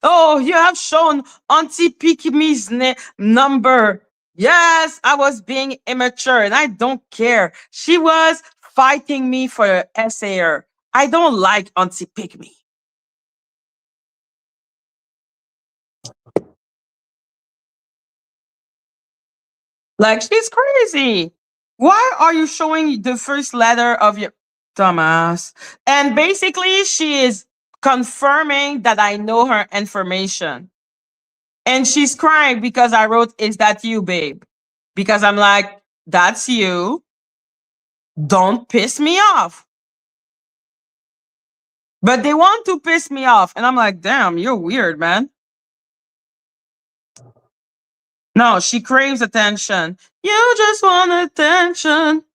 Oh, you have shown Auntie Pikimi's number. Yes, I was being immature, and I don't care. She was fighting me for an SAR. I don't like Auntie Pygmy. Like, she's crazy. Why are you showing the first letter of your dumbass? And basically, she is confirming that I know her information. And she's crying because I wrote, "Is that you, babe?" Because I'm like, that's you. Don't piss me off. But they want to piss me off. And I'm like, damn, you're weird, man. No, she craves attention. You just want attention.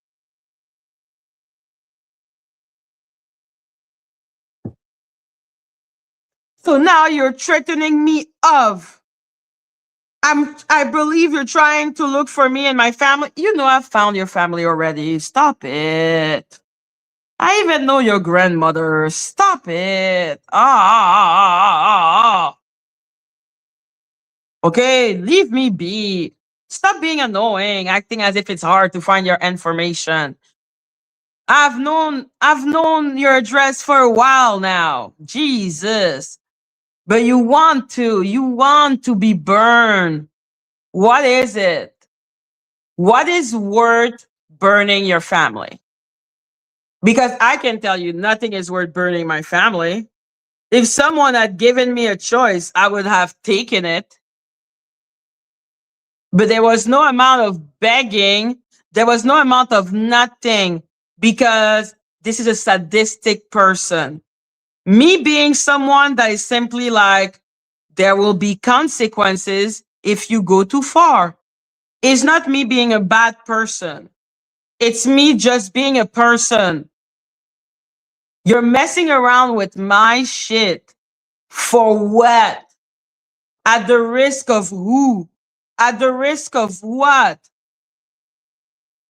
So now you're threatening me of. I believe you're trying to look for me and my family. You know I've found your family already. Stop it. I even know your grandmother. Stop it. Ah. Okay, leave me be. Stop being annoying, acting as if it's hard to find your information. I've known your address for a while now. Jesus. But you want to be burned. What is it? What is worth burning your family? Because I can tell you nothing is worth burning my family. If someone had given me a choice, I would have taken it. But there was no amount of begging. There was no amount of nothing because this is a sadistic person. Me being someone that is simply like, there will be consequences if you go too far. It's not me being a bad person. It's me just being a person. You're messing around with my shit. For what? At the risk of who? At the risk of what?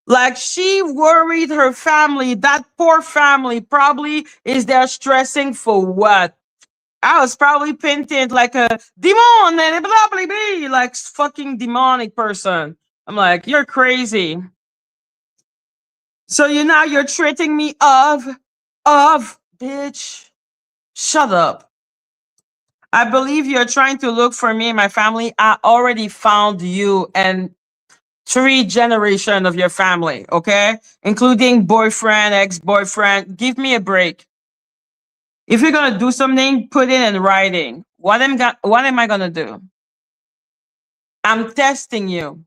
Like she worried her family. That poor family probably is there stressing for what? I was probably painted like a demon and blah blah blah, like fucking demonic person. I'm like, you're crazy. So you're treating me of bitch. Shut up. I believe you're trying to look for me and my family. I already found you and three generation of your family, okay? Including boyfriend, ex-boyfriend. Give me a break. If you're gonna do something, put it in writing. What am I gonna do? I'm testing you.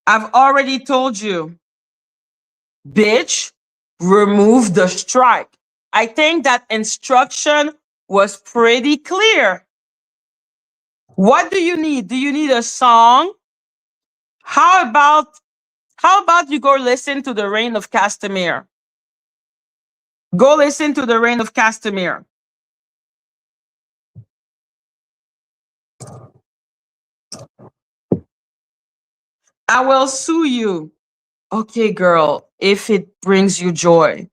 I've already told you, bitch, remove the strike. I think that instruction was pretty clear. What do you need? Do you need a song? How about you go listen to the Reign of Castamere? Go listen to the Reign of Castamere. I will sue you. Okay, girl, if it brings you joy.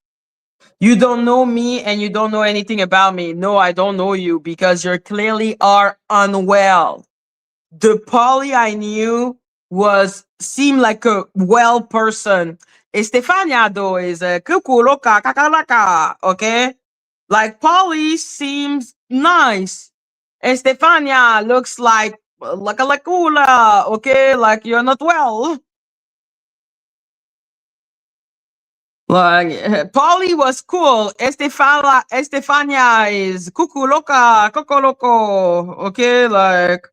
You don't know me and you don't know anything about me. No, I don't know you because you clearly are unwell. The Polly I knew seemed like a well person. Estefania though is a cuckoo loca kakalaka, okay? Like Polly seems nice. Estefania looks like a lacula, okay? Like you're not well. Like Polly was cool. Estefania is cuckoo loca, coco loco. Okay, like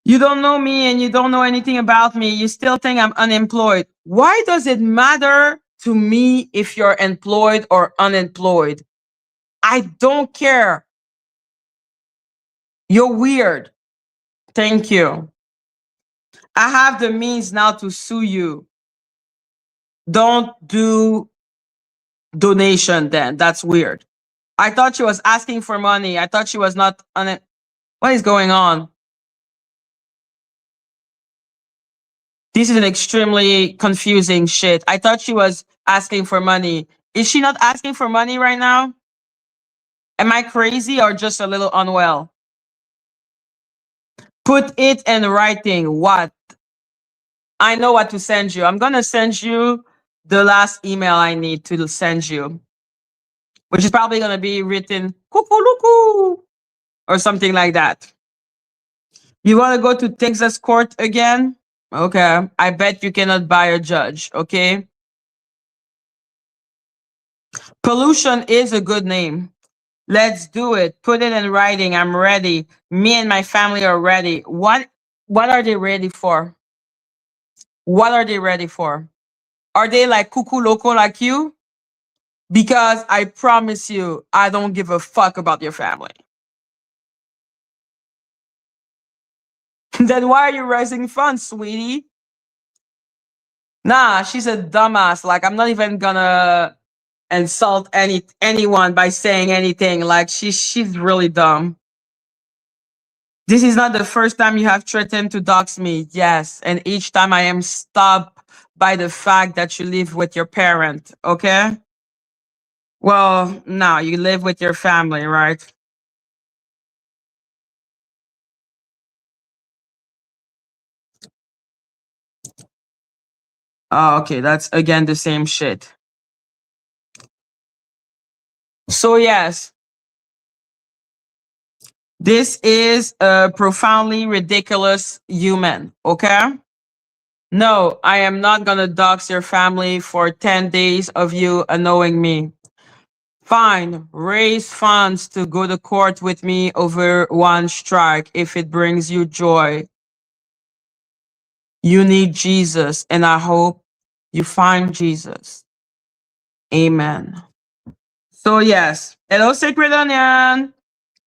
You don't know me and you don't know anything about me. You still think I'm unemployed. Why does it matter to me if you're employed or unemployed? I don't care. You're weird. Thank you. I have the means now to sue you. Don't do donation then. That's weird. I thought she was asking for money. I thought she was not what is going on? This is an extremely confusing shit. I thought she was asking for money. Is she not asking for money right now? Am I crazy or just a little unwell? Put it in writing. What? I know what to send you. I'm going to send you the last email I need to send you, which is probably going to be written cuckoo or something like that. You want to go to Texas court again? Okay. I bet you cannot buy a judge. Okay. Pollution is a good name. Let's do it. Put it in writing. I'm ready. Me and my family are ready. What are they ready for? What are they ready for? Are they like cuckoo loco like you? Because I promise you, I don't give a fuck about your family. Then why are you raising funds, sweetie? Nah, she's a dumbass. Like I'm not even gonna insult anyone by saying anything. Like she's really dumb. This is not the first time you have threatened to dox me. Yes, and each time I am stopped by the fact that you live with your parent. Okay. Well, no, you live with your family, right? Oh, okay. That's again the same shit. So yes, this is a profoundly ridiculous human. Okay. No, I am not gonna dox your family for 10 days of you knowing me. Fine, raise funds to go to court with me over one strike if it brings you joy. You need Jesus, and I hope you find Jesus. Amen. So, yes, hello, Sacred Onion.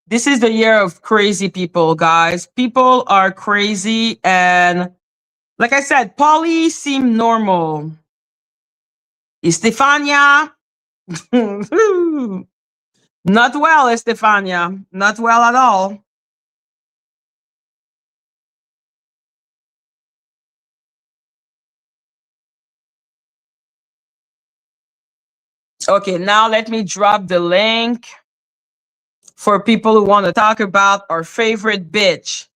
This is the year of crazy people, guys. People are crazy, and like I said, Polly seemed normal. Estefania, not well, Estefania, not well at all. Okay, now let me drop the link for people who want to talk about our favorite bitch.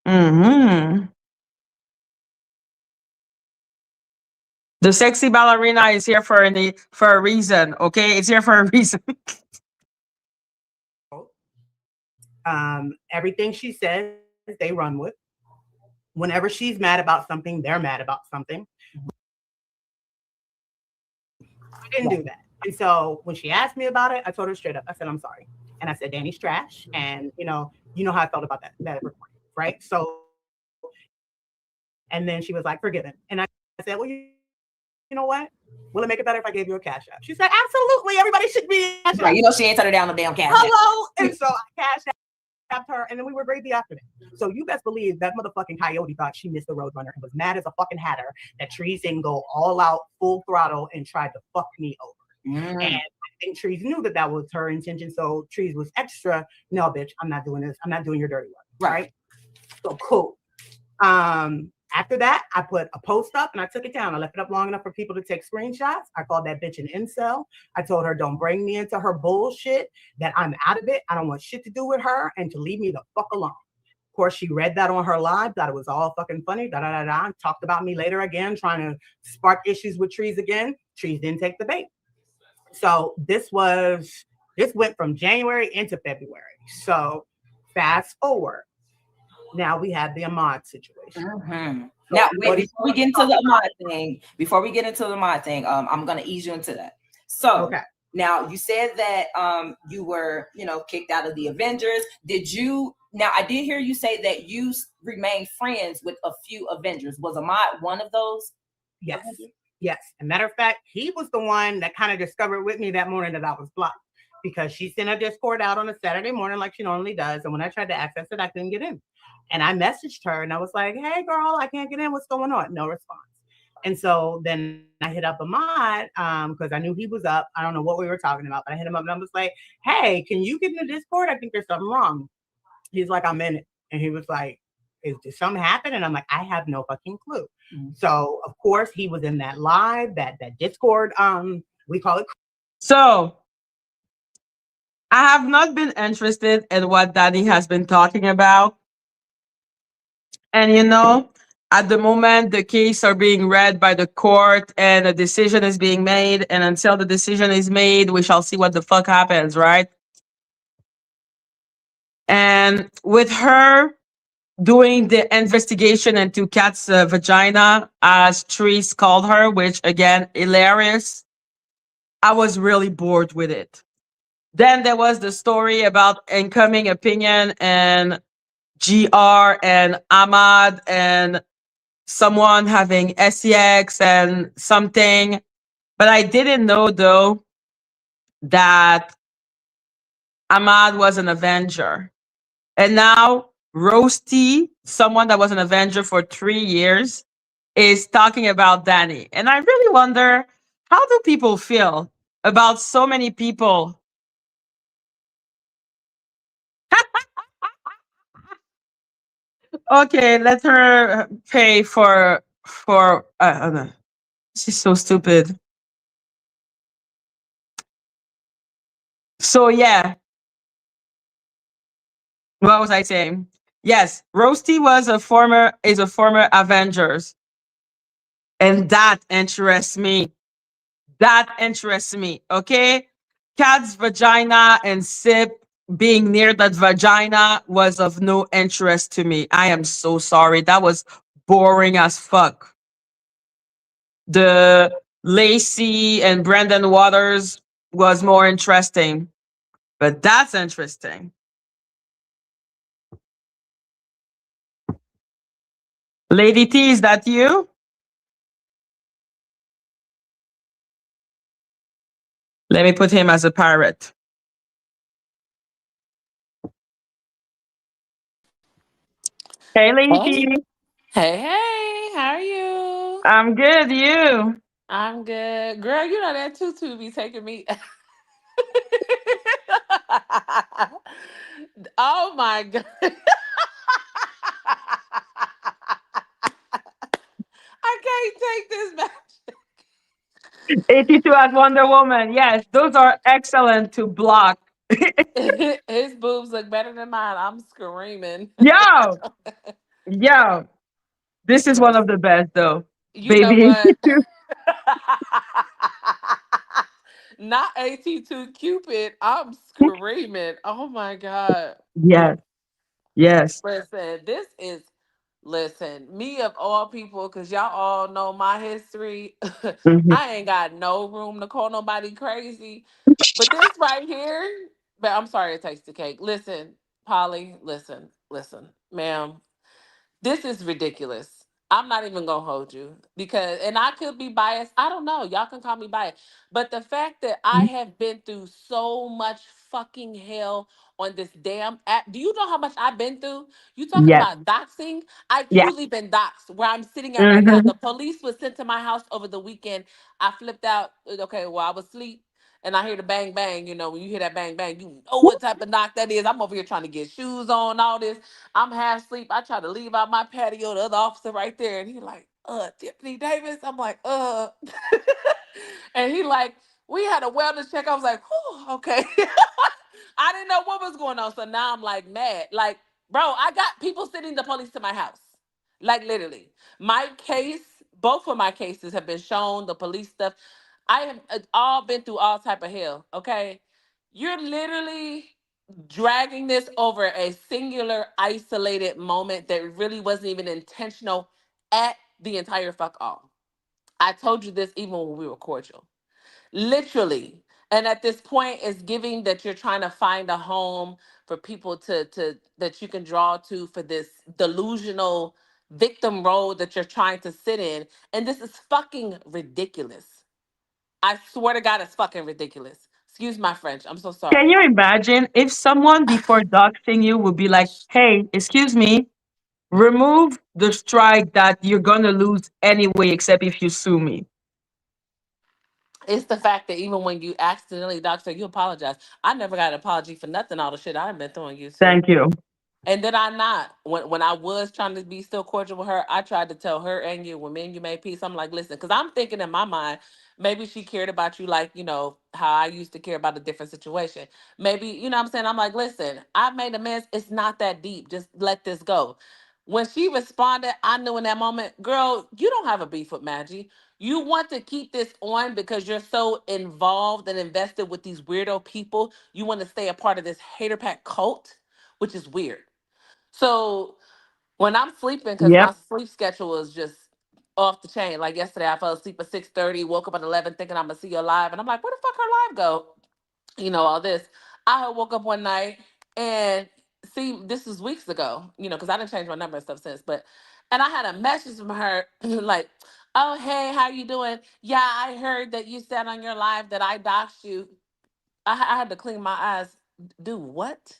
Hmm. The sexy ballerina is here for a reason. Okay, it's here for a reason. Everything she says, they run with. Whenever she's mad about something, they're mad about something. I didn't do that. And so when she asked me about it, I told her straight up. I said, I'm sorry. And I said, Danny's trash. And you know how I felt about that recording, right? So, and then she was like, forgiven. And I said, well, you know what? Will it make it better if I gave you a cash app? She said, absolutely. Everybody should be. Right, you know she ain't turned down the damn cash app. Hello. And so I cash apped her, and then we were gravy after that. So you best believe that motherfucking coyote thought she missed the Roadrunner and was mad as a fucking hatter that Trees didn't go all out, full throttle, and tried to fuck me over. And I think Trees knew that was her intention. So Trees was extra. No, bitch, I'm not doing this. I'm not doing your dirty work. Right? So cool. After that, I put a post up and I took it down. I left it up long enough for people to take screenshots. I called that bitch an incel. I told her, don't bring me into her bullshit, that I'm out of it. I don't want shit to do with her and to leave me the fuck alone. Of course, she read that on her live, thought it was all fucking funny, talked about me later again, trying to spark issues with Trees again. Trees didn't take the bait. So this went from January into February. So fast forward. Now we have the Ahmad situation. Mm-hmm. So Now, wait, what do you before we get into the mod thing, I'm gonna ease you into that. So Okay. now you said that you were, kicked out of the Avengers. Did you now I did hear you say that you remained friends with a few Avengers. Was Ahmad one of those Yes. Avengers? Yes. And matter of fact, he was the one that kind of discovered with me that morning that I was blocked because she sent a Discord out on a Saturday morning like she normally does. And when I tried to access it, I couldn't get in. And I messaged her and I was like, hey, girl, I can't get in. What's going on? No response. And so then I hit up Ahmad because I knew he was up. I don't know what we were talking about, but I hit him up and I was like, hey, can you get in the Discord? I think there's something wrong. He's like, I'm in it. And he was like, did something happen? And I'm like, I have no fucking clue. Mm-hmm. So of course he was in that live, that Discord, we call it. So I have not been interested in what Danny has been talking about. And at the moment, the case are being read by the court and a decision is being made. And until the decision is made, we shall see what the fuck happens, right? And with her doing the investigation into Kat's vagina, as Therese called her, which again, hilarious, I was really bored with it. Then there was the story about incoming opinion and GR and Ahmad and someone having SEX and something. But I didn't know though that Ahmad was an Avenger. And now Roasty, someone that was an Avenger for 3 years, is talking about Danny. And I really wonder, how do people feel about so many people? Okay, let her pay for no. She's so stupid. So yeah, what was I saying? Yes, Roasty is a former Avengers, and that interests me. That interests me. Okay, Cat's vagina and Sip being near that vagina was of no interest to me. I am so sorry. That was boring as fuck. The Lacey and Brandon Waters was more interesting, but that's interesting. Lady T, is that you? Let me put him as a pirate. Hey, Lady Hey, T. hey, how are you? I'm good. You? I'm good. Girl, you know that tutu be taking me. Oh my God. I can't take this back. 82 as Wonder Woman. Yes, those are excellent to block. His boobs look better than mine. I'm screaming. Yo, yo. This is one of Listen, the best, though. you know Baby what? 82. Not AT2 Cupid. I'm screaming. Oh my God. Yes, yes. Listen, listen, me of all people, because y'all all know my history. Mhm. I ain't got no room to call nobody crazy. But this right here, but I'm sorry it takes the cake. Listen, Polly, listen, ma'am. This is ridiculous. I'm not even gonna hold you because, and I could be biased. I don't know. Y'all can call me biased, but the fact that I have been through so much fucking hell on this damn app. Do you know how much I've been through? You talking Yes, about doxing? I yeah. truly been doxed. Where I'm sitting at right now, Hmm. the police was sent to my house over the weekend. I flipped out. Okay, well I was asleep. And I hear the bang bang, when you hear that bang bang, you know what type of knock that is. I'm over here trying to get shoes on, all this. I'm half asleep. I try to leave out my patio, the other officer right there, and he like, Tiffany Davis. I'm like, and he like, we had a wellness check. I was like, whew, okay. I didn't know what was going on. So now I'm like mad. Like, bro, I got people sending the police to my house. Like literally. My case, both of my cases have been shown, the police stuff. I have all been through all type of hell. Okay, you're literally dragging this over a singular, isolated moment that really wasn't even intentional at the entire fuck all. I told you this even when we were cordial. Literally. And at this point, it's giving that you're trying to find a home for people to that you can draw to for this delusional victim role that you're trying to sit in. And this is fucking ridiculous. I swear to God, it's fucking ridiculous. Excuse my French. I'm so Can sorry. you imagine if someone before doxing you would be like, hey, excuse me, remove the strike that you're gonna lose anyway, except if you sue me. It's the fact that even when you accidentally doctor, you apologize. I never got an apology for nothing, all the shit I've been throwing you to. Thank you. And then I not when I was trying to be still cordial with her, I tried to tell her and you when me and you made peace. I'm like, listen, because I'm thinking in my mind, maybe she cared about you like how I used to care about a different situation. Maybe what I'm saying. I'm like, listen, I made amends. It's not that deep. Just let this go. When she responded, I knew in that moment, girl, you don't have a beef with Maggie. You want to keep this on because you're so involved and invested with these weirdo people. You want to stay a part of this hater pack cult, which is weird. So when I'm sleeping, because my Yep. sleep schedule is just off the chain. Like yesterday, I fell asleep at 6:30, woke up at 11, thinking I'm gonna see you live, and I'm like, where the fuck her live go? All this. I woke up one night and see, this is weeks ago. Because I didn't change my number and stuff since, and I had a message from her like, oh hey, how you doing? Yeah, I heard that you said on your live that I doxed you. I had to clean my eyes. Do what?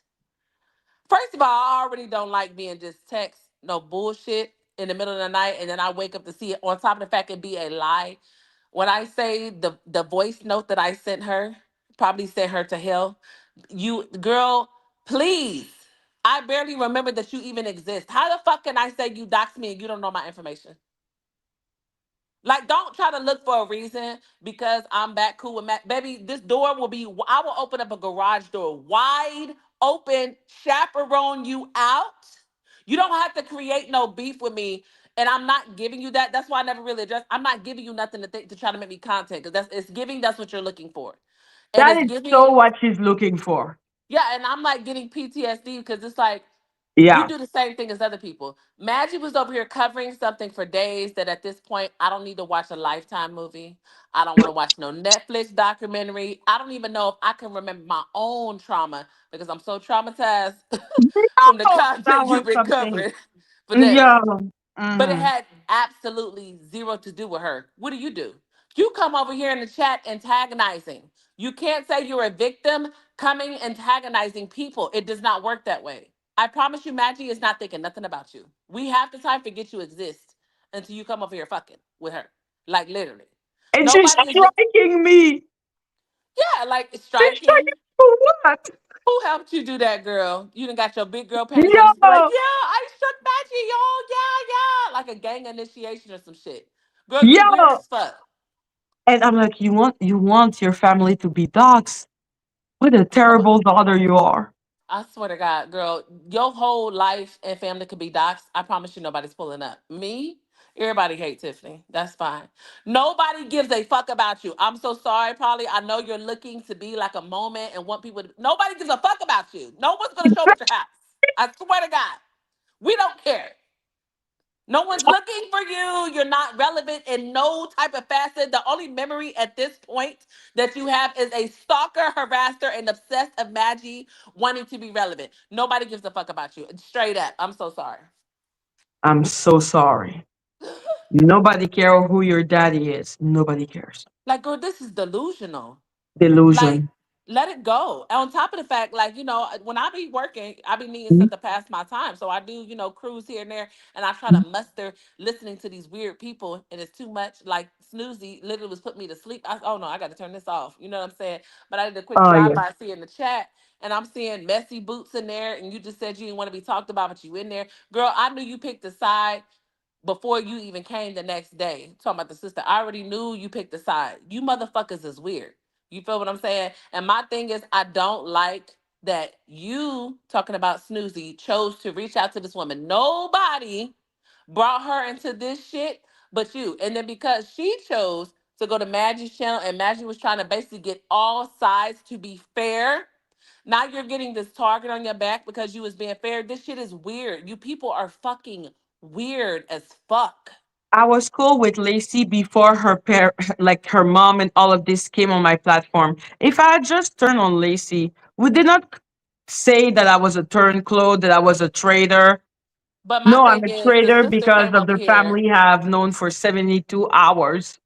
First of all, I already don't like being just text no bullshit in the middle of the night, and then I wake up to see it. On top of the fact it be a lie. When I say the voice note that I sent her, probably sent her to hell. You girl, please. I barely remember that you even exist. How the fuck can I say you doxed me and you don't know my information? Like, don't try to look for a reason because I'm back cool with Matt. Baby, this door will be, I will open up a garage door wide open, chaperone you out. You don't have to create no beef with me. And I'm not giving you that. That's why I never really address. I'm not giving you nothing to think to try to make me content because it's giving. That's what you're looking for, and That it's is so giving. what she's looking for. Yeah, and I'm like getting PTSD because it's like you Yeah. do the same thing as other people. Maggie was over here covering something for days that at this point I don't need to watch a Lifetime movie. I don't want to watch no Netflix documentary. I don't even know if I can remember my own trauma because I'm so traumatized from the Oh, that content was you've been something. covering for days. Yeah. But it Hmm. had absolutely zero to do with her. What do? You come over here in the chat antagonizing. You can't say you're a victim coming antagonizing people. It does not work that way. I promise you, Maggie is not thinking nothing about you. We have the time forget you exist until you come over here fucking with her. Like literally. And she's Nobody is striking me. yeah, like She's striking. striking for what? Who helped you do that, girl? You done got your big girl panties on. Just be like, Yo, yeah, I shook Maggie, y'all. Yeah, yeah. Like a gang initiation or some shit. Girl, you weird yo. as fuck. And I'm like, you want your family to be dogs? What a terrible daughter you are. I swear to God, girl, your whole life and family could be doxxed. I promise you nobody's pulling up. Me? Everybody hates Tiffany. That's fine. Nobody gives a fuck about you. I'm so sorry, Polly. I know you're looking to be like a moment and want people to. Nobody gives a fuck about you. No one's going to show up at your house. I swear to God. We don't care. No one's looking for you. You're not relevant in no type of facet. The only memory at this point that you have is a stalker, harasser, and obsessed of Maggie wanting to be relevant. Nobody gives a fuck about you. Straight up. I'm so sorry. I'm so sorry. Nobody care who your daddy is. Nobody cares. Like, girl, this is delusional. Like, Delusion. let it go. On top of the fact, like, when I be working, I be needing Mhm. stuff to pass my time. So I do, cruise here and there, and I try to muster listening to these weird people, and it's too much. Like Snoozy literally was putting me to sleep. Oh no, I got to turn this off. You know what I'm saying? But I did a quick Oh drive yeah. by, see in the chat, and I'm seeing messy boots in there, and you just said you didn't want to be talked about, but you in there, girl. I knew you picked a side before you even came the next day. Talking about the sister, I already knew you picked a side. You motherfuckers is weird. You feel what I'm saying? And my thing is, I don't like that you talking about Snoozy chose to reach out to this woman. Nobody brought her into this shit but you. And then because she chose to go to Maggie's channel, and Maggie was trying to basically get all sides to be fair. Now you're getting this target on your back because you was being fair. This shit is weird. You people are fucking weird as fuck. I was cool with Lacey before like her mom and all of this came on my platform. If I had just turned on Lacey, we did not say that I was a turncoat, that I was a traitor. But my No, I'm thing a is, the traitor sister because came of over the here. family have known for 72 hours.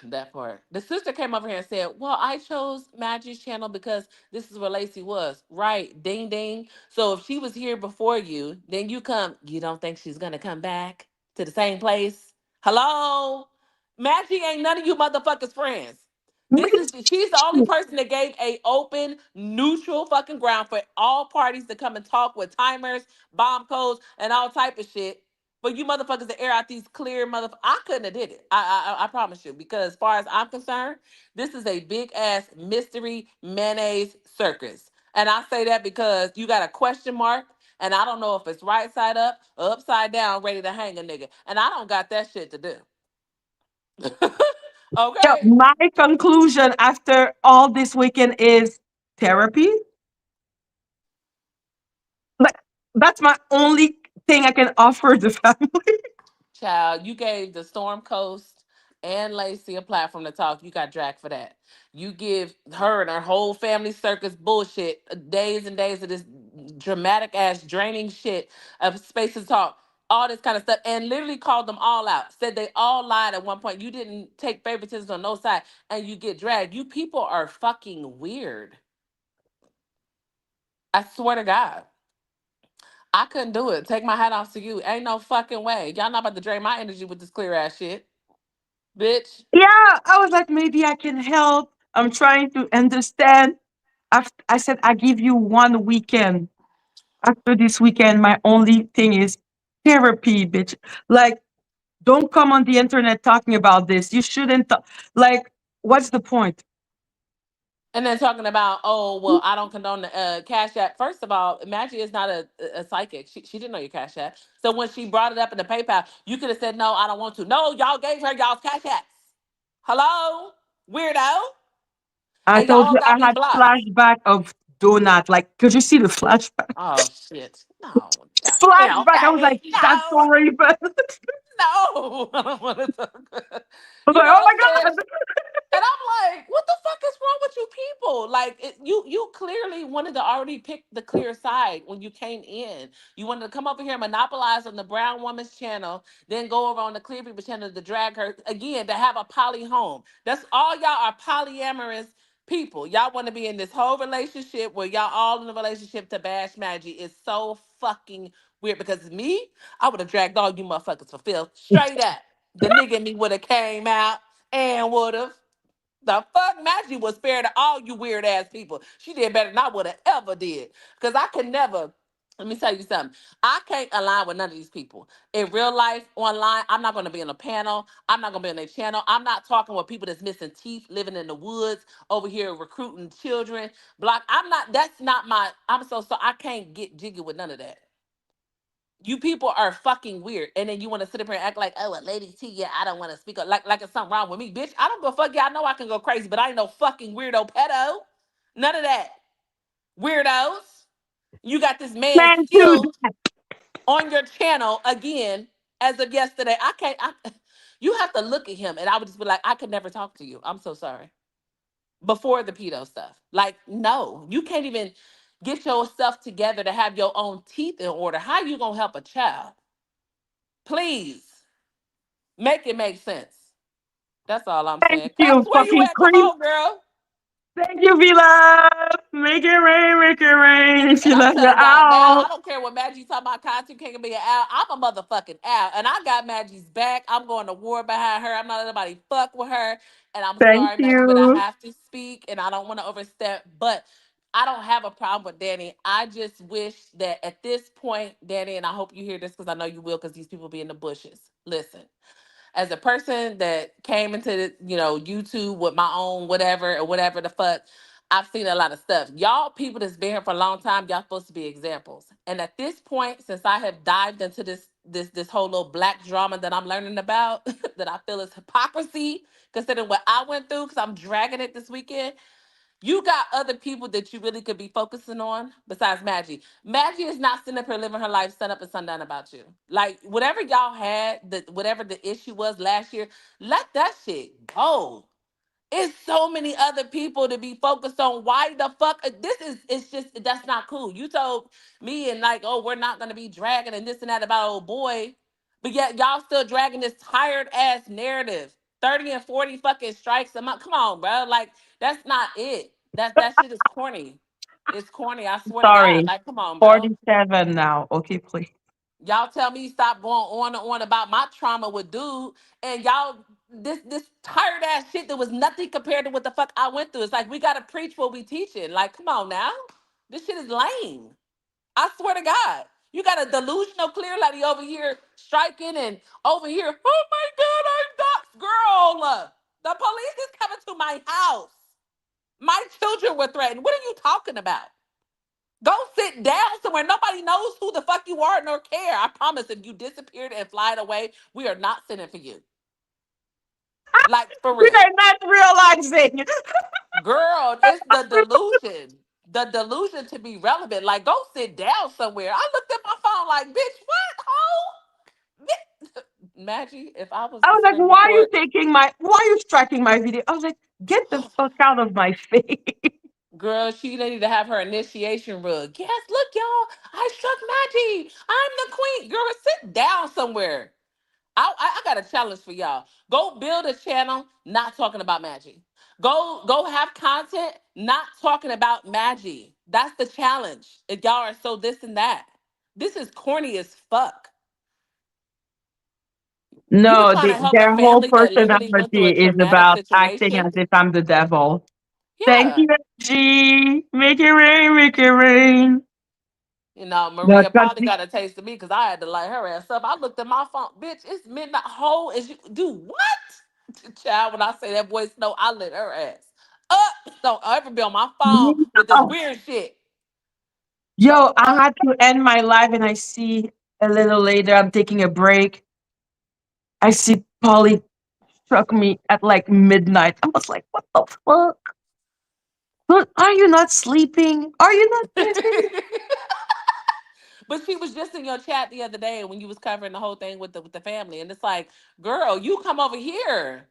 That part. The sister came over here and said, "Well, I chose Maggie's channel because this is where Lacey was." Right? Ding ding. So if she was here before you, then you come. You don't think she's gonna come back to the same place? Hello, Maggie ain't none of you motherfuckers friends. She's the only person that gave a open, neutral fucking ground for all parties to come and talk with timers, bomb codes, and all type of shit. But you motherfuckers that air out these clear motherfuckers, I couldn't have did it. I promise you, because as far as I'm concerned, this is a big ass mystery mayonnaise circus, and I say that because you got a question mark, and I don't know if it's right side up or upside down, ready to hang a nigga, and I don't got that shit to do. Yeah, Okay, my conclusion after all this weekend is therapy. Like, that's my only thing I can offer the family. child, you gave the Storm Coast and Lacey a platform to talk. You got dragged for that. You give her and her whole family circus bullshit days and days of this dramatic ass draining shit of space to talk. All this kind of stuff, and literally called them all out. Said they all lied at one point. You didn't take favoritism on no side, and you get dragged. You people are fucking weird. I swear to God. I couldn't do it. Take my hat off to you. Ain't no fucking way. Y'all not about to drain my energy with this clear ass shit. Bitch. Yeah, I was like, maybe I can help. I'm trying to understand. I said, I give you one weekend. After this weekend, my only thing is therapy, bitch. Like, don't come on the internet talking about this. You shouldn't. Like, what's the point? And then talking about, oh, well, I don't condone the Cash App. First of all, Maggie is not a psychic. She didn't know your Cash App. So when she brought it up in the PayPal, you could have said, no, I don't want to. No, y'all gave her y'all's Cash Apps. Hello? Weirdo. I And y'all told all you I got me had blocked. flashback of donut. Like, could you see the flashback? Oh, shit. No. God damn, Flashback. I was Maggie. like, that's No. so Raven. No. I don't want to talk. I was You like, know oh what my I'm saying? god. And I'm like, what the fuck is wrong with you people? Like, you clearly wanted to already pick the clear side when you came in. You wanted to come over here and monopolize on the brown woman's channel, then go over on the clear people channel to drag her again to have a poly home. That's all y'all are polyamorous people. Y'all want to be in this whole relationship where y'all all in a relationship to bash Maggie. It's so fucking weird because me, I would have dragged all you motherfuckers for filth straight up. The nigga in me would have came out and would have. The fuck, Maggie was fair to all you weird ass people. She did better than I would have ever did. Cause I could never. Let me tell you something. I can't align with none of these people. In real life, online, I'm not gonna be on a panel. I'm not gonna be on their channel. I'm not talking with people that's missing teeth, living in the woods, over here recruiting children. Block. I'm not, that's not my, so I can't get jiggy with none of that. You people are fucking weird. And then you want to sit up here and act like, oh, a lady T, yeah, I don't want to speak up. Like it's something wrong with me. Bitch, I don't go fuck. Yeah, I know I can go crazy, but I ain't no fucking weirdo pedo. None of that. Weirdos. You got this man Man, dude. still on your channel again as of yesterday. You have to look at him and I would just be like, I could never talk to you. I'm so sorry. Before the pedo stuff. Like, no, you can't even get yourself together to have your own teeth in order. How you gonna help a child? Please make it make sense. That's all I'm Thank saying. you, Caps, where you fucking at? Come creep. on, girl. Thank you, Vila. Make it rain, make it rain. If And you I'm let it telling y'all now, I out. don't care what Maggie talking about content can't be an owl. I'm a motherfucking owl. And I got Maggie's back. I'm going to war behind her. I'm not letting anybody fuck with her. And I'm Thank sorry, Maggie, but I you. have to speak and I don't want to overstep. But I don't have a problem with Danny. I just wish that at this point, Danny, and I hope you hear this because I know you will, because these people be in the bushes. Listen, as a person that came into YouTube with my own whatever or whatever the fuck, I've seen a lot of stuff. Y'all people that's been here for a long time, y'all supposed to be examples. And at this point, since I have dived into this this whole little black drama that I'm learning about that I feel is hypocrisy considering what I went through because I'm dragging it this weekend. You got other people that you really could be focusing on besides Maggie. Maggie is not sitting up here living her life sun up and sundown about you. Like whatever y'all had, whatever the issue was last year, let that shit go. It's so many other people to be focused on. Why the fuck? This is, it's just, that's not cool. You told me and like, oh, we're not gonna be dragging and this and that about old boy, but yet y'all still dragging this tired ass narrative. 30 and 40 fucking strikes a month. Come on, bro. Like, that's not it. That shit is corny. It's corny. I swear to God. Sorry. Like, come on, bro. 47 now. Okay, please. Y'all tell me stop going on and on about my trauma with dude, and y'all this tired ass shit that was nothing compared to what the fuck I went through. It's like we gotta preach what we teaching. Like, come on now, this shit is lame. I swear to God, you got a delusional clear lady over here striking, and over here, oh my God, I'm doxxed, girl. The police is coming to my house. My children were threatened. What are you talking about? Go sit down somewhere. Nobody knows who the fuck you are nor care. I promise if you disappeared and flied away, we are not sending for you. Like for We real. are not realizing. Girl, it's the delusion. The delusion to be relevant. Like go sit down somewhere. I looked at my phone like, bitch, what? Ho? Maggie, if I was I to was like, screen why are you record, taking my, why are you striking my video? I was like, get the fuck out of my face. girl, she needed to have her initiation rug. Yes, look, y'all. I struck Maggie. I'm the queen. Girl, sit down somewhere. I got a challenge for y'all. Go build a channel not talking about Maggie. Go have content not talking about Maggie. That's the challenge. If y'all are so this and that. This is corny as fuck. You No, trying to help a their whole family that literally went through personality a is traumatic about acting situation. as if I'm the devil. Thank Yeah. you, G. Make it rain, make it rain. You know, The Maria probably country. got a taste of me because I had to light her ass up. I looked at my phone, bitch. It's midnight. Whole is you do what? Child, when I say that voice, no, I lit her ass up. Don't ever be on my phone with this Oh, weird shit. The yo, I fuck? had to end my live and I see a little later, I'm taking a break. I see Polly struck me at like midnight. I was like, what the fuck? But are you not sleeping? Are you not missing? But she was just in your chat the other day when you was covering the whole thing with the family, and it's like, girl, you come over here.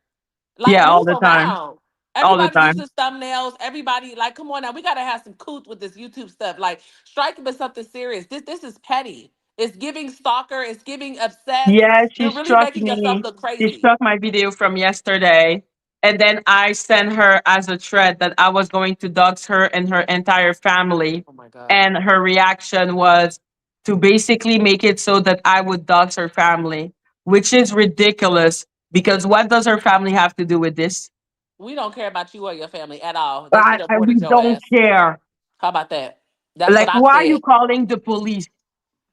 Like, Yeah, all move the time. around. All the Everybody time. uses thumbnails. Everybody, like, come on now. We gotta have some coots with this YouTube stuff. Like, strike it with something serious. This is petty. It's giving stalker. It's giving obsessed. Yeah, she You're really struck making yourself me. look She crazy. struck my video from yesterday. And then I sent her as a threat that I was going to dox her and her entire family. Oh my god. And her reaction was to basically make it so that I would dox her family, which is ridiculous because what does her family have to do with this? We don't care about you or your family at all. They should have We aborted your don't ass. care. How about that? That's what Like, I why are you said. calling the police?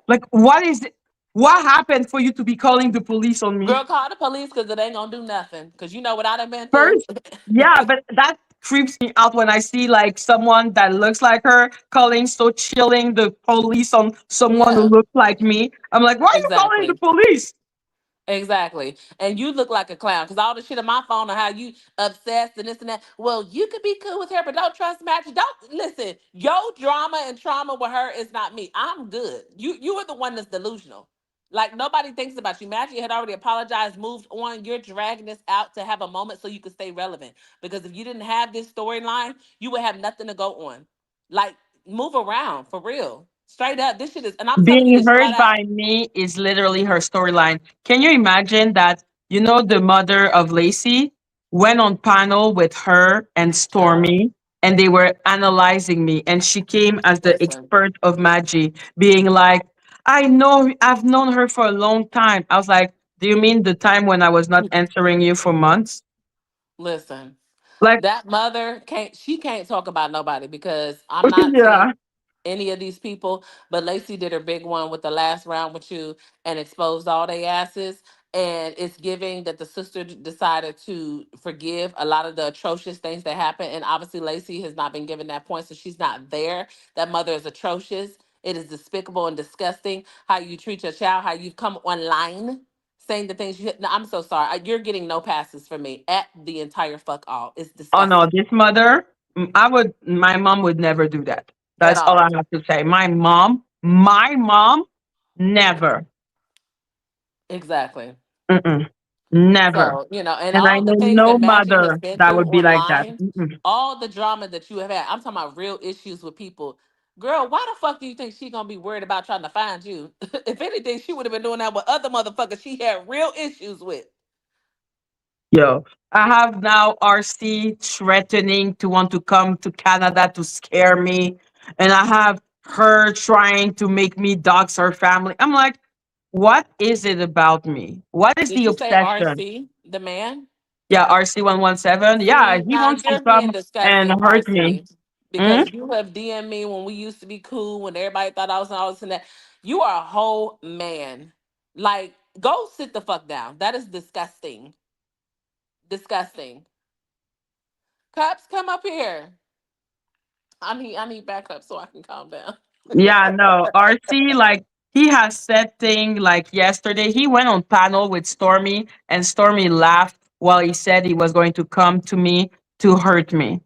Like, what is it? What happened for you to be calling the police on me? Girl, call the police because it ain't gonna do nothing. Because you know what I done been through. First, yeah, but that creeps me out when I see like someone that looks like her calling, so chilling the police on someone who Yeah, looks like me. I'm like, why are you calling the exactly. police? Exactly. And you look like a clown because all the shit on my phone on how you obsessed and this and that. Well, you could be cool with her, but don't trust Matthew. Don't listen. Your drama and trauma with her is not me. I'm good. You are the one that's delusional. Like nobody thinks about you. Matthew had already apologized, moved on. You're dragging this out to have a moment so you could stay relevant. Because if you didn't have this storyline, you would have nothing to go on. Like move around for real. Straight up. This shit is, and I'm telling you Being this flat heard out. by me is literally her storyline. Can you imagine that? You know, the mother of Lacey went on panel with her and Child, Stormy, and they were analyzing me. And she came as the listen. expert of Madgie, being like, I know, I've known her for a long time. I was like, do you mean the time when I was not answering you for months? Listen. Like, That mother can't talk about nobody because I'm not seeing yeah. any of these people. But Lacey did her big one with the last round with you and exposed all their asses. And it's giving that the sister decided to forgive a lot of the atrocious things that happened. And obviously Lacey has not been given that point, so she's not there. That mother is atrocious. It is despicable and disgusting how you treat your child, how you've come online saying the things you. No, I'm so sorry. You're getting no passes from me at the entire fuck all. It's Oh no, disgusting this mother, my mom would never do that. at That's all I all. have to say. My mom, never. Exactly. Mm-mm, never. So, and And I all the know things that no Maggie has mother been that through would be like that. online, Mm-mm. all the drama that you have had, I'm talking about real issues with people. Girl, why the fuck do you think she gonna be worried about trying to find you? If anything, she would have been doing that with other motherfuckers she had real issues with. Yo, I have now RC threatening to want to come to Canada to scare me. And I have her trying to make me dox her family. I'm like, what is it about me? What is Did the you say obsession? RC, the man? Yeah, RC117. Yeah, See, he now wants to you're being come and disgusting, hurt me. RC, Mm? because you have DM'd me when we used to be cool, when everybody thought I was all this and that. You are a whole man. Like, go sit the fuck down. That is disgusting. Disgusting. Cups, come up here. I need backup so I can calm down. Yeah, no. RC, like, he has said thing like yesterday. He went on panel with Stormy, and Stormy laughed while he said he was going to come to me to hurt me.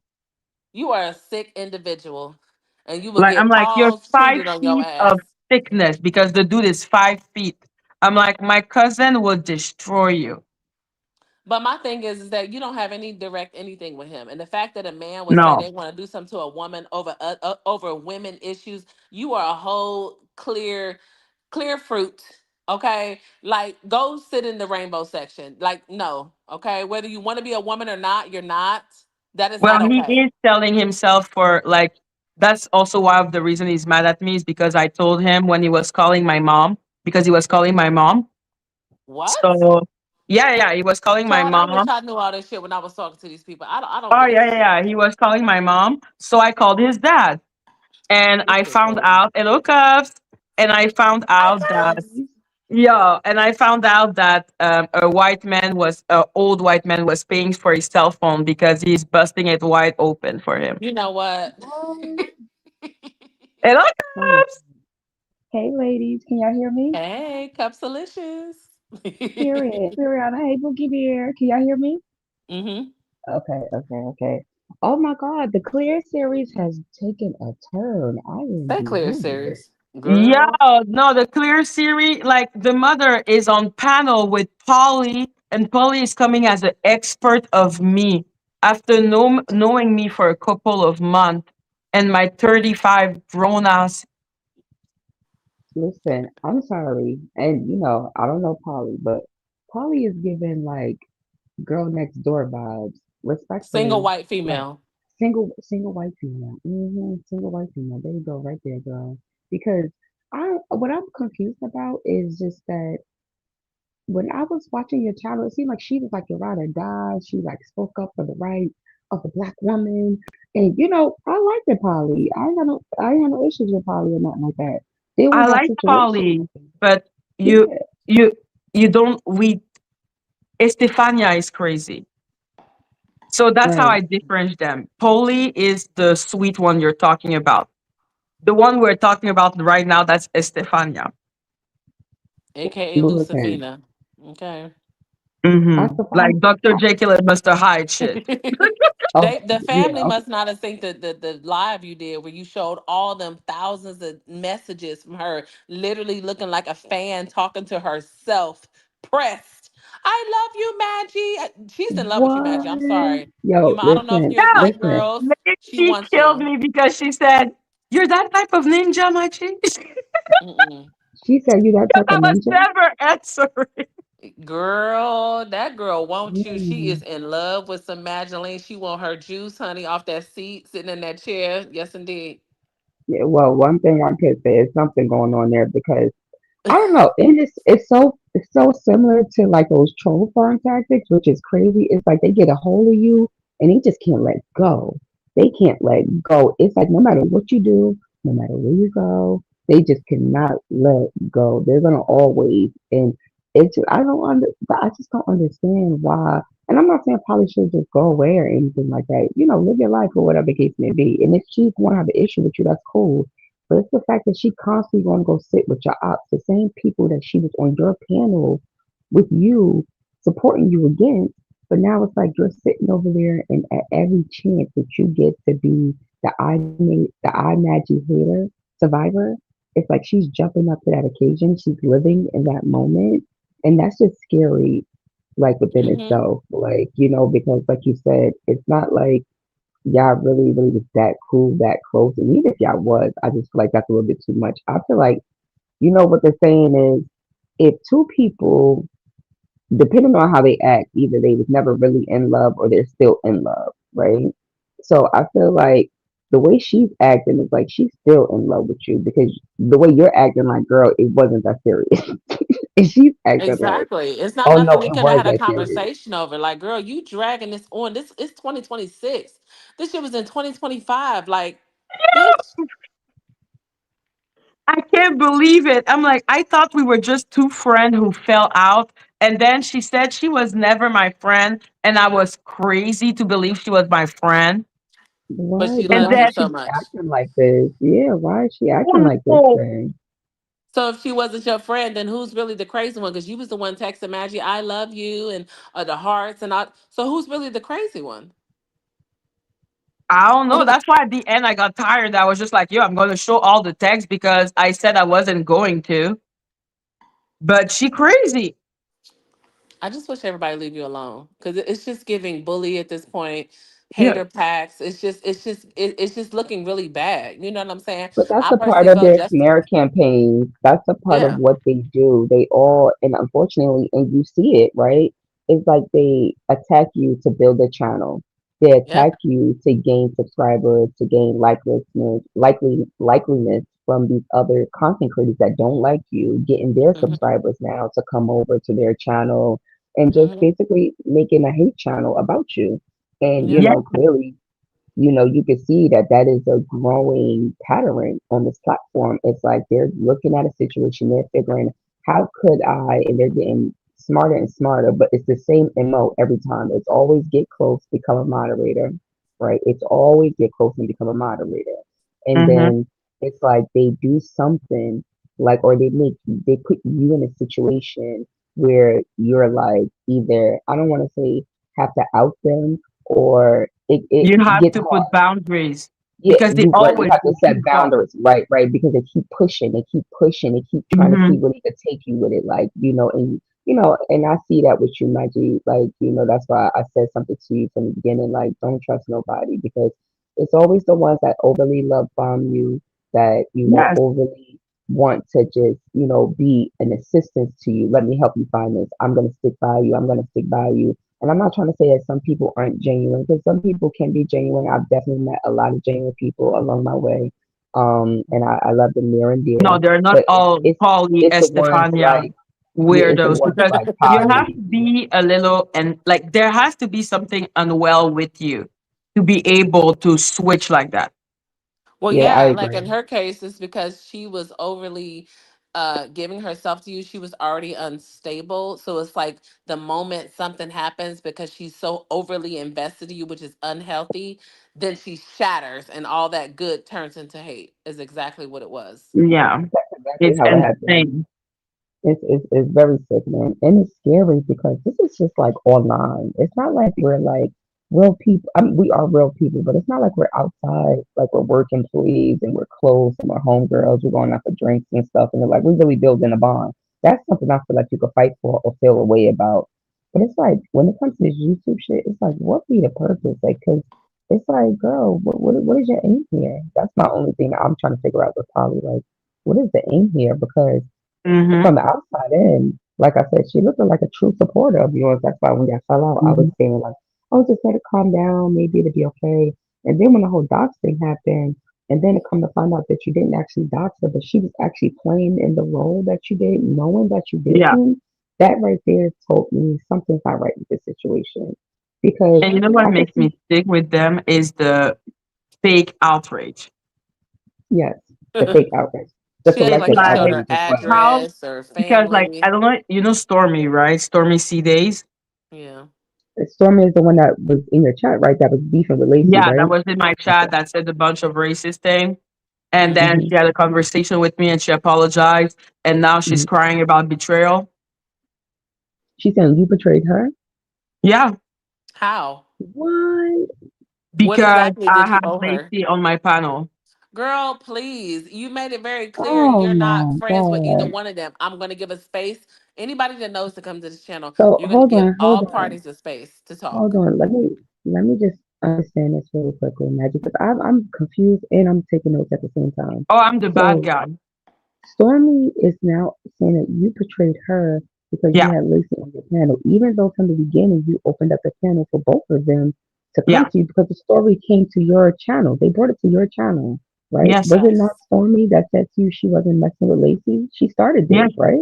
You are a sick individual, and you will Like, I'm get like, you're calls five treated on your feet of ass. thickness because the dude is 5 feet. I'm like, my cousin will destroy you. But my thing is that you don't have any direct anything with him, and the fact that a man would say No. they want to do something to a woman over women issues, you are a whole clear fruit. Okay, like go sit in the rainbow section. Like no, okay, whether you want to be a woman or not, you're not. That is Well, not he okay. is telling himself for like, that's also one of the reason he's mad at me is because I told him when he was calling my mom, because he was calling my mom. What? So yeah, yeah, he was calling my Child, I wish mom. I knew all this shit when I was talking to these people. I don't Oh give a yeah, yeah, shit. yeah. He was calling my mom. So I called his dad and This I is found crazy. out, hello cuffs. And I found Hi, out that Cubs. yeah, and I found out that a old white man was paying for his cell phone because he's busting it wide open for him. You know what? What? Hello Oh, cuffs. hey, ladies, can y'all hear me? Hey, Cupsalicious. Period. Hey, Boogie Bear, can y'all hear me? Mm-hmm. Okay. Oh my God, the Clear series has taken a turn. I am Stay clear, bewildered. series. Yeah, Girl. no, the Clear series, like the mother is on panel with Polly, and Polly is coming as an expert of me after knowing me for a couple of months and my 35 grown ass. Listen, I'm sorry, and I don't know Polly, but Polly is giving like girl next door vibes, Single respectfully. white Like female. single white female. Single white female. There you go, right there, girl. Because what I'm confused about is just that when I was watching your channel, it seemed like she was like your ride or die. She like spoke up for the right of the black woman, and I liked it, Polly. I ain't got no issues with Polly or nothing like that. There was I that like situation. Polly, but you, Yeah, you, you don't. Estefania is crazy. So that's how right. I differentiate them. Polly is the sweet one you're talking about. The one we're talking about right now, that's Estefania. AKA Listen, Lucifina. Okay. I Like Stefan. Dr. I, Jekyll and Mr. Hyde shit. oh The yeah, family must not have seen the live you did where you showed all them thousands of messages from her literally looking like a fan talking to herself pressed. I love you, Maggie. She's in love with you, Maggie. I'm what? sorry. Yo, I don't know if listen, you're like listen. girls. She She wants killed you. me because she said, "You're that type of ninja, Machi." She said you that type of I ninja. was never answering. Girl, that girl wants you. She Mm. is in love with some Magdalene. She want her juice, honey, off that seat, sitting in that chair. Yes, indeed. Yeah, well, one thing I could say is something going on there because I don't know, and it's so similar to like those troll farm tactics, which is crazy. It's like they get a hold of you and they just can't let go. They can't let go. It's like no matter what you do, no matter where you go, they just cannot let go. They're gonna always, and I don't I just don't understand why. And I'm not saying probably should just go away or anything like that. Live your life or whatever the case may be. And if she's going to have an issue with you, that's cool. But it's the fact that she constantly gonna go sit with your ops, the same people that she was on your panel with you, supporting you against. But now it's like you're sitting over there, and at every chance that you get to be the I Maggie hater survivor, it's like she's jumping up to that occasion. She's living in that moment, and that's just scary, like within Hmm. itself. Like because like you said, it's not like y'all really, really was that cool, that close. And even if y'all was, I just feel like that's a little bit too much. I feel like, what the saying is, if two people, depending on how they act, either they was never really in love or they're still in love, right? So I feel like the way she's acting is like she's still in love with you because the way you're acting, like, girl, it wasn't that serious. And she's acting like, Exactly. It's not oh no, nothing we it could have was had a that serious. conversation over. Like, girl, you dragging this on. This it's 2026. This shit was in 2025. Like, bitch. I can't believe it. I'm like, I thought we were just two friends who fell out. And then she said she was never my friend. And I was crazy to believe she was my friend. But Right, she but And loves why you then, is so she much. acting like this? Yeah, why is she acting oh like this no, then? So if she wasn't your friend, then who's really the crazy one? Because you was the one texting Maggie, "I love you," and the hearts and all. So who's really the crazy one? I don't know. That's why at the end I got tired. I was just like, yo, I'm going to show all the text because I said I wasn't going to. But she crazy. I just wish everybody leave you alone because it's just giving bully at this point, Yeah. hater packs. It's just looking really bad. You know what I'm saying? But that's I a part personally of felt their just smear campaigns. That's a part of yeah, what they do. They all, and unfortunately, and you see it, right? It's like they attack you to build a channel. They yep, attack you to gain subscribers, to gain likeliness from these other content creators that don't like you, getting their hmm, subscribers now to come over to their channel and just hmm, basically making a hate channel about you. And yeah, Yeah. clearly you can see that that is a growing pattern on this platform. It's like they're looking at a situation, they're figuring, how could I, and they're getting smarter and smarter, but it's the same MO every time. It's always get close, become a moderator, right? It's always get close and become a moderator. And Mm-hmm. then it's like they do something like, or they put you in a situation where you're like either, I don't want to say have to out them, or it You have gets to hard. put boundaries Yeah, because they you always have to will set keep up. boundaries, right, right, because they keep pushing, they keep trying to see Hmm. where they can take you with it, like and and I see that with you, Maggie. Like that's why I said something to you from the beginning, like don't trust nobody because it's always the ones that overly love bomb you, that Yes. overly want to just be an assistance to you. Let me help you find this. I'm gonna stick by you. I'm gonna stick by you. And I'm not trying to say that some people aren't genuine because some people can be genuine. I've definitely met a lot of genuine people along my way. And I love them near and dear. No, they're not But all Polly it's the ones Estefania like, yeah, it's the weirdos ones because like you have Polly. to be a little and like there has to be something unwell with you to be able to switch like that. well, Yeah, I yeah. Like in agree. her case, it's because she was overly giving herself to you. She was already unstable, so it's like the moment something happens because she's so overly invested in you, which is unhealthy, then she shatters, and all that good turns into hate. Is exactly what it was. Yeah, That's exactly it's how it happened. insane. It's very sickening and it's scary because this is just like online. It's not like we're like real people. I mean, we are real people, but it's not like we're outside, like we're work employees and we're close and we're homegirls. We're going out for drinks and stuff, and they're like we're really building a bond. That's something I feel like you could fight for or feel a way about. But it's like when it comes to this YouTube shit, it's like what be the purpose? Like, cause it's like, girl, what is your aim here? That's my only thing that I'm trying to figure out with Polly. Like, what is the aim here? Because Mm-hmm. from the outside in, like I said, she looked like a true supporter of yours. That's why when y'all fell out, I was Hmm. saying like, "Oh, just let it calm down. Maybe it'll be okay." And then when the whole dox thing happened, and then it come to find out that you didn't actually dox her, but she was actually playing in the role that you did, knowing that you Yeah, didn't. That right there told me something's not right with this situation, because and you Yeah. know what I could makes see, me stick with them is the fake outrage. yes, the fake outrage, the She acted It's like selective you showed like her outrage as well. how address or because like I family. don't know, you know Stormy, right? Stormy C Days. Yeah. Stormy is the one that was in your chat, right? That was beefing with Lacey, Yeah, that right? was in my chat Okay. that said a bunch of racist thing. And then Mm-hmm. Hmm. she had a conversation with me and she apologized. And now she's Hmm. crying about betrayal. She's saying you betrayed her. Yeah, How? What? What because exactly I did you have owe her? Lacey on my panel. Girl, please. You made it very clear Oh you're not my friends with either God. one of them. I'm going to give a space. Anybody that knows to come to this channel, So you're going to give hold all on, parties a space to hold talk. on. Let me just understand this really quickly, Magic, because I'm confused and I'm taking notes at the same time. Oh, I'm the bad So guy. Stormy is now saying that you portrayed her because you Yeah, had Lacey on your panel, even though from the beginning you opened up the panel for both of them to come yeah, to you because the story came to your channel. They brought it to your channel, right? yes, Was it not Facts. Stormy that said to you she wasn't messing with Lacey? She started yes, this, right?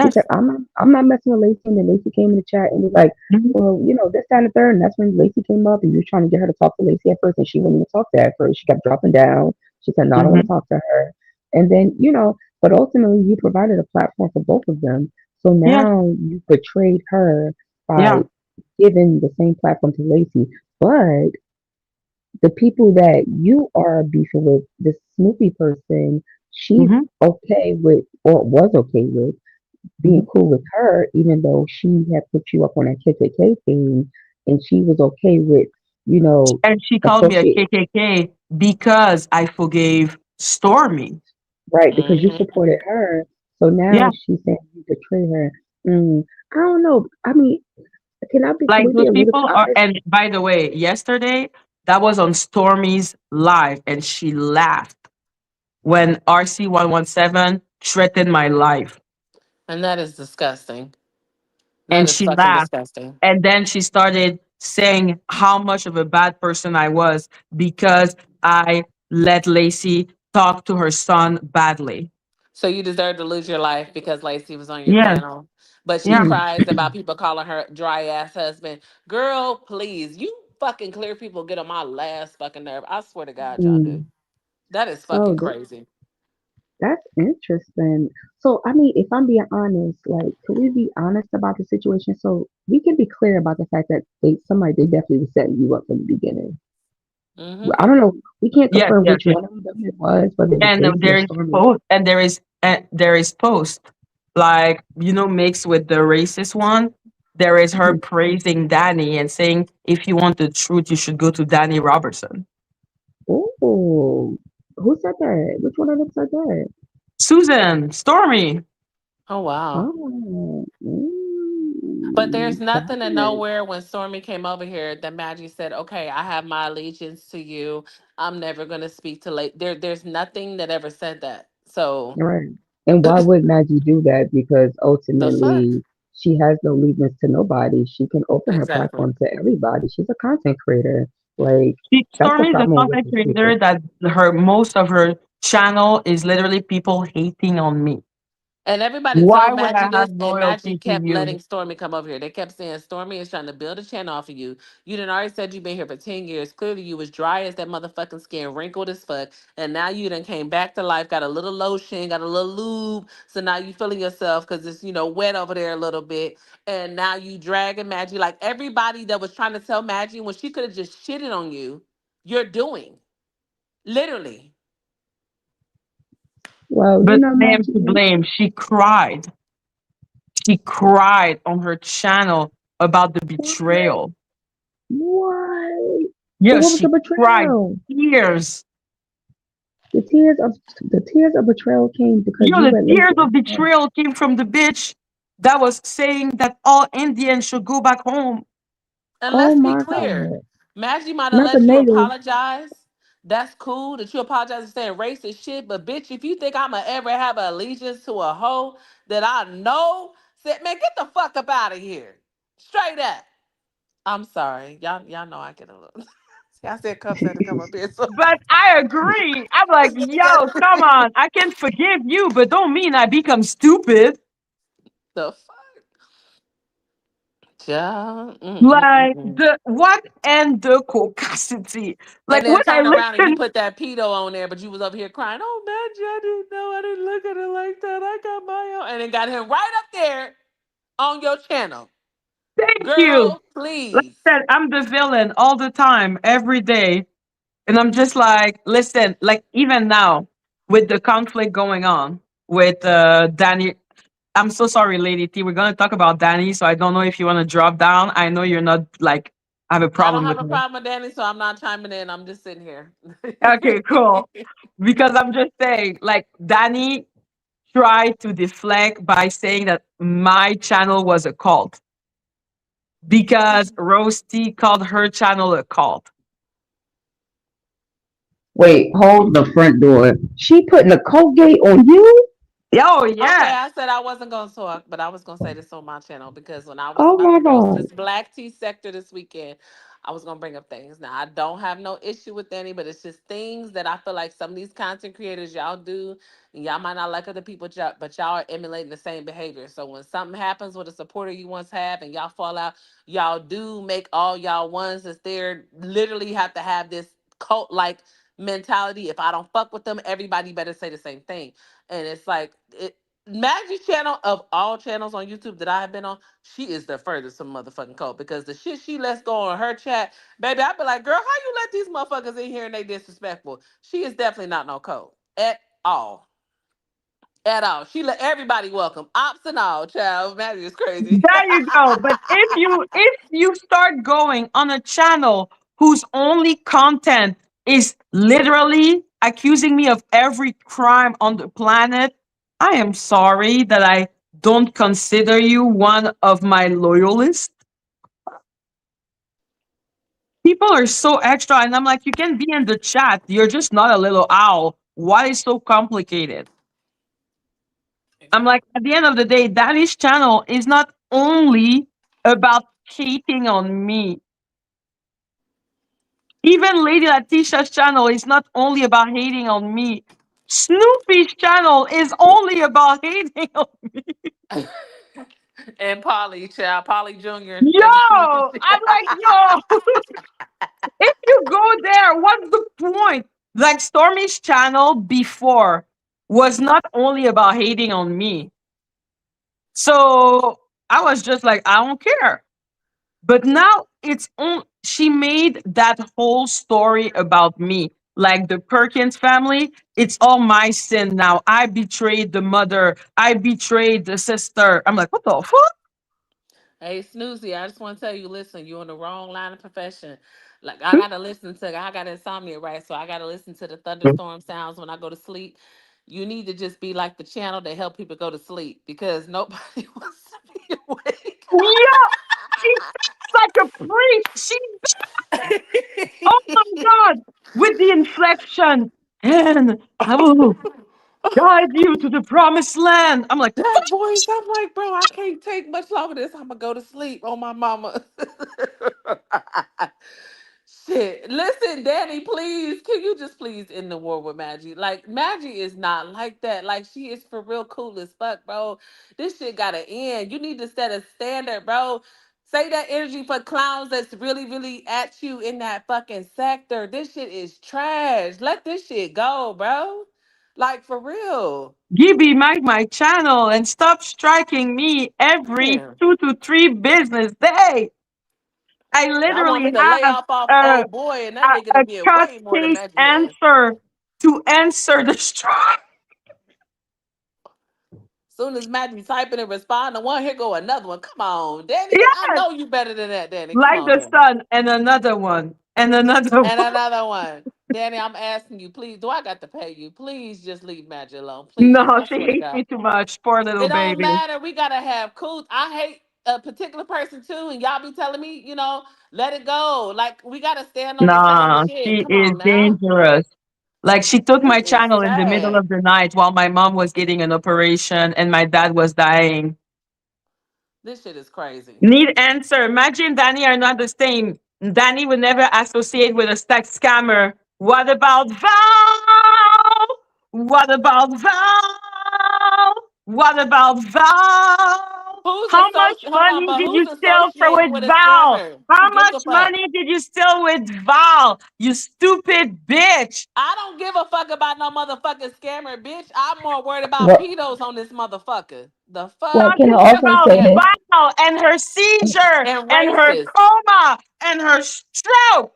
She yes. said, Facts. I'm not messing with Lacey. And then Lacey came in the chat and was like, Mhm, well, this, that, and the third. And that's when Lacey came up and you were trying to get her to talk to Lacey at first. And she wouldn't even talk to her at first. She kept dropping down. She said, no, I don't want to mhm. talk to her. And then, but ultimately you provided a platform for both of them. So Yes, now you betrayed her by yeah. giving the same platform to Lacey. But the people that you are beefing with, this Snoopy person, she's Hmm, okay with, or was okay with, being hmm. cool with her, even though she had put you up on that KKK thing, and she was okay with, you know, And she called me a associate KKK because I forgave Stormy. right because you Mm-hmm. supported her. So now Yeah, she's saying you betray her. I don't know. I mean, can like we be those a little bit people are. honest? And by the way, yesterday that was on Stormy's live, and she laughed when RC117 threatened my life, And that is disgusting. That and is she fucking laughed. disgusting. And then she started saying how much of a bad person I was because I let Lacey talk to her son badly. So you deserve to lose your life because Lacey was on your Yes, panel. But she yeah. Mm, cries about people calling her dry ass husband. Girl, please. You fucking clear people get on my last fucking nerve. I swear to God, y'all do. mm. That is So fucking crazy. that's interesting. So, I mean, if I'm being honest, like, could we be honest about the situation? So we can be clear about the fact that they definitely was setting you up from the beginning. Mm-hmm. I don't know. We can't Yes, confirm yes, which yes. one of them it was, whether it was And Lacey or there is Stormy. post, and there is post, like mixed with the racist one. There is her Mhm. praising Danny and saying, "If you want the truth, you should go to Danny Robertson." Oh, who said that? Which one of them said that? Susan, Stormy. Oh wow. Oh, But there's got nothing and it. nowhere when Stormy came over here that Maggie said, "Okay, I have my allegiance to you. I'm never gonna speak to late." There's nothing that ever said that. So Right. And why would Maggie do that? Because the fuck? ultimately, she has no allegiance to nobody. She can open her Exactly. platform to everybody. She's a content creator. Like, that's the Stormy is a problem with content these creator people. that her most of her channel is literally people hating on me. And everybody Why told would I Maggie have this, and Maggie loyalty to kept you? letting Stormy come over here. They kept saying Stormy is trying to build a channel off of you. You done already said you've been here for 10 years. Clearly, you was dry as that motherfucking skin, wrinkled as fuck. And now you done came back to life, got a little lotion, got a little lube. So now you feeling yourself because it's, wet over there a little bit. And now you dragging Maggie. Like everybody that was trying to tell Maggie when she could have just shitted on you, you're doing. Literally. Well, But I am to Maggie, blame. She cried. She cried on her channel about the what? betrayal. What? But Yes, what was the she cried betrayal? tears. The tears of betrayal came because you The let tears Lacey of on your betrayal came from the bitch that was saying that all Indians should go back home. And Oh let's be my clear. God. Maggie might have Not the let you native. apologize. That's cool that you apologize for saying racist shit. But bitch, if you think I'ma ever have an allegiance to a hoe that I know, said, man, get the fuck up out of here. Straight up. I'm sorry. Y'all know I get a little See, I said Cups had to come up here. So But I agree. I'm like, yo, come on. I can forgive you, but don't mean I become stupid. the fuck? Child. Like Mm-mm-mm-mm. the what and the caucasity. And Like when then I turn around and you listen, put that pedo on there, but you was up here crying, oh, Maggie, I didn't know. I didn't look at it like that. I got my own. And then got him right up there on your channel. thank you. Girl, Like please. I said, I'm the villain all the time, every day. And I'm just like, listen, like even now with the conflict going on with Danny. I'm so sorry, Lady T. We're gonna talk about Danny, so I don't know if you want to drop down. I know you're not like have a I don't problem have with a her. problem with Danny, so I'm not chiming in. I'm just sitting here. Okay, cool. Because I'm just saying, like Danny tried to deflect by saying that my channel was a cult because Roasty called her channel a cult. Wait, hold the front door. She putting a Colgate on you? Oh Okay, yeah. I said I wasn't gonna talk, but I was gonna say this on my channel because when I was Oh about my to roast God. this black tea sector this weekend, I was gonna bring up things. Now I don't have no issue with any, but it's just things that I feel like some of these content creators y'all do, and y'all might not like other people, but y'all are emulating the same behavior. So when something happens with a supporter you once have and y'all fall out, y'all do make all y'all ones that's there literally have to have this cult like mentality. If I don't fuck with them, everybody better say the same thing. And it's like it Maggie's channel of all channels on YouTube that I have been on, she is the furthest from motherfucking code because the shit she lets go on her chat, baby, I be like, girl, how you let these motherfuckers in here and they disrespectful? She is definitely not no code at all. At all. She let everybody welcome. Ops and all, child. Maggie is crazy. There you go. But if you start going on a channel whose only content is literally accusing me of every crime on the planet, I am sorry that I don't consider you one of my loyalists. People are so extra, and I'm like, you can be in the chat. You're just not a little owl. Why is so complicated? I'm like, Exactly. at the end of the day, Danny's channel is not only about hating on me. Even Lady Latisha's channel is not only about hating on me. Snoopy's channel is only about hating on And Polly, child, Polly Jr., yo. Baby Snoopy. I'm like, yo, if you go there, what's the point? Like Stormy's channel before was not only about hating on me. So I was just like, I don't care. But now it's on. She made that whole story about me, like the Perkins family. It's all my sin now. I betrayed the mother. I betrayed the sister. I'm like, what the fuck? Hey Snoozy, I just want to tell you, listen, you're in the wrong line of profession. Like I got insomnia, right? So I gotta listen to the thunderstorm sounds when I go to sleep. You need to just be like the channel that help people go to sleep because nobody wants to be awake. Yeah, she sounds like a priest. She, oh my god, with the inflection, and I will guide you to the promised land. I'm like, That voice, I'm like, bro, I can't take much longer this. I'm gonna go to sleep on my mama. Shit. Listen, Danny, please, can you just please end the war with Maggie? Like, Maggie is not like that. Like, she is for real cool as fuck, bro. This shit gotta end. You need to set a standard, bro. Say that energy for clowns that's really, really at you in that fucking sector. This shit is trash. Let this shit go, bro. Like, for real. Gibby, my channel and stop striking me every Man. 2 to 3 business day. I Y'all want literally me to lay have off a, old boy and that nigga a to be cut way more than case Maggie has. answer to answer the strike. Soon as Maggie typing and respond to one, here go another one. Come on, Danny. I Yes, know you better than that, Danny. Come like on, the Danny. sun, and another one, and another And one. another one. Danny, I'm asking you, please. Do I got to pay you? Please just leave Maggie alone. No, Please. I she swear to hates God. me too much. Poor little It don't baby. matter. We gotta have cool. I hate a particular person too, and y'all be telling me, let it go. Like we gotta stand on the same Nah, shit. she Come is on now. dangerous. Like she took This my is channel in the middle sad. of the night while my mom was getting an operation and my dad was dying. This shit is crazy. Need answer. Maggie and Danny are not the same. Danny would never associate with a sex scammer. What about Val? What about Val? What about Val? How much Hold on, money but did who's you steal for associating with with a Val? scammer? How Who gives a much fuck? money did you steal with Val? You stupid bitch. I don't give a fuck about no motherfucking scammer, bitch. I'm more worried about Well, pedos on this motherfucker. The well, fuck? can I Talking Fuck also you, about say this? scammer. Val and her seizure And and her racist. coma and her stroke.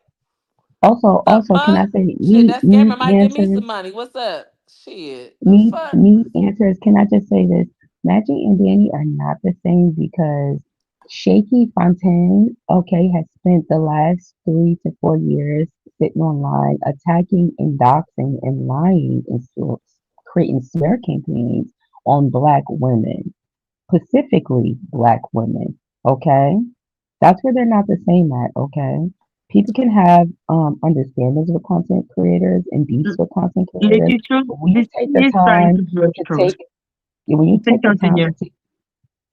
The Can I fuck? say Shit, that scammer me might give me answers? some money. What's up? Shit. The fuck? Me answers. Can I just say this? Maggie and Danny are not the same because Shaky Fontaine, okay, has spent the last 3 to 4 years sitting online attacking and doxing and lying and creating smear campaigns on black women, specifically black women. Okay, that's where they're not the same at. Okay, people can have understandings with content creators and beefs with content creators, Lady Truth, but when you this take the is trying to time do to truth. take when you Please take the time continue.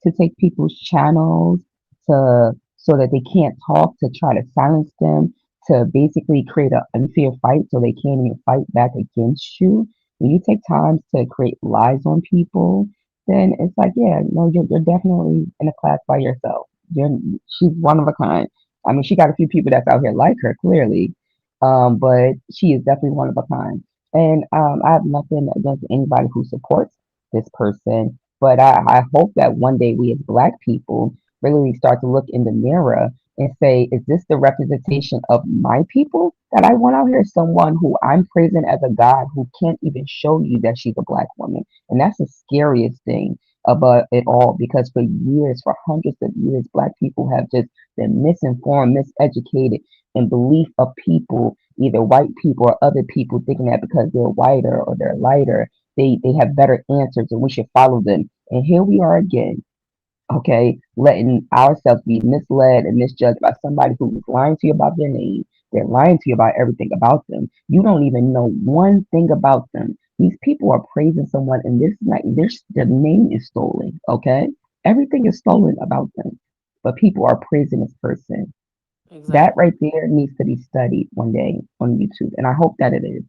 to take people's channels to so that they can't talk, to try to silence them, to basically create an unfair fight so they can't even fight back against you. When you take time to create lies on people, then it's like, yeah, no, you're definitely in a class by yourself. You're, she's one of a kind. I mean, she got a few people that's out here like her, clearly, but she is definitely one of a kind. And I have nothing against anybody who supports this person, but I hope that one day we as Black people really start to look in the mirror and say, is this the representation of my people that I want out here? Someone who I'm praising as a God who can't even show you that she's a Black woman. And that's the scariest thing about it all because for years, for hundreds of years, Black people have just been misinformed, miseducated in belief of people, either white people or other people, thinking that because they're whiter or they're lighter, they have better answers and we should follow them. And here we are again, okay, letting ourselves be misled and misjudged by somebody who's lying to you about their name. They're lying to you about everything about them. You don't even know one thing about them. These people are praising someone, and this like this the name is stolen. Okay, everything is stolen about them, but people are praising this person. That Exactly. right there needs to be studied one day on YouTube, and I hope that it is,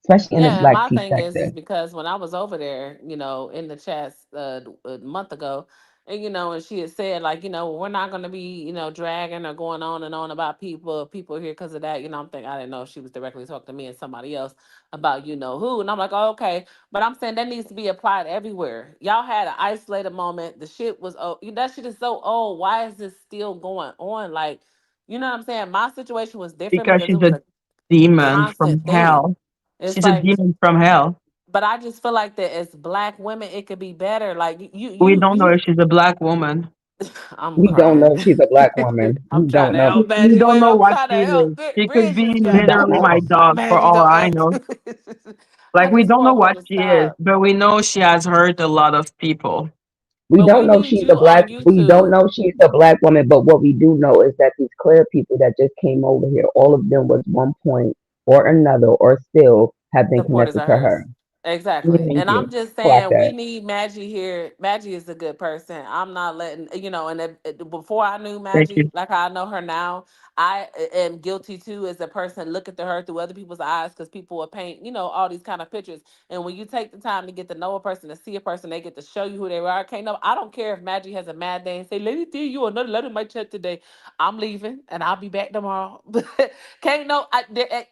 especially in the Yeah, and Black my tea thing is sector. because when I was over there, in the chats a month ago, and she had said like, we're not going to be, dragging or going on and on about people here because of that. I'm thinking I didn't know if she was directly talking to me and somebody else about who, and I'm like, oh, okay, but I'm saying that needs to be applied everywhere. Y'all had an isolated moment. The shit was oh, that shit is so old. Why is this still going on? Like, you know what I'm saying? My situation was different Because because she's it was a a demon constant from thing. hell. It's She's a like demon from hell. but I just feel like that as black women, it could be better. Like We don't know if she's a black woman. I'm We don't know crying. if she's a Black woman. I'm We trying don't to know. help We Maggie. don't Wait, know I'm what trying she to help. is. She could be Bridges, We don't literally my know. dog for Maggie, all don't I ask. know. I Like we just don't know want her what to she is, stop. but we know she has hurt a lot of people. We But we don't know if need she's a you black. on We don't YouTube. know if she's a Black woman. But what we do know is that these clear people that just came over here, all of them was one point or another, or still have been Supporters connected of to her. hers. Exactly. Thank And you. I'm just Clock saying we that. need Maggie here. Maggie is a good person. I'm not letting, and before I knew Thank you. Maggie, like I know her now, I am guilty too as a person looking to her through other people's eyes because people will paint, all these kind of pictures. And when you take the time to get to know a person, to see a person, they get to show you who they are. Can't know. I don't care if Maggie has a mad day and say, Lady D, you another letter in my chat today. I'm leaving and I'll be back tomorrow. Can't no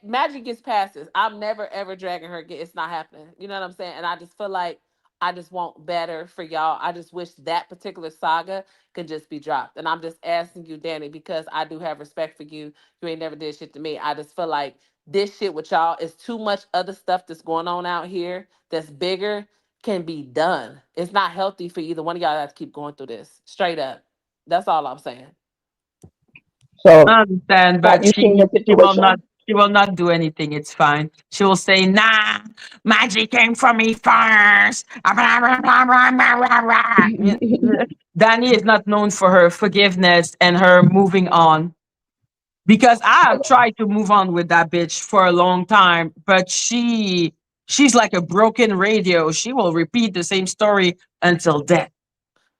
Magic gets passes. I'm never ever dragging her. It's not happening. You know what I'm saying? And I just feel like I just want better for y'all. I just wish that particular saga could just be dropped. And I'm just asking you, Danny, because I do have respect for you. You ain't never did shit to me. I just feel like this shit with y'all is too much other stuff that's going on out here that's bigger can be done. It's not healthy for either one of y'all to keep going through this. Straight up. That's all I'm saying. So, I understand, have but you seen the situation? she will not do anything. It's fine. She will say, "Nah, magic came from me first." Danny is not known for her forgiveness and her moving on. Because I have tried to move on with that bitch for a long time, but she's like a broken radio. She will repeat the same story until death.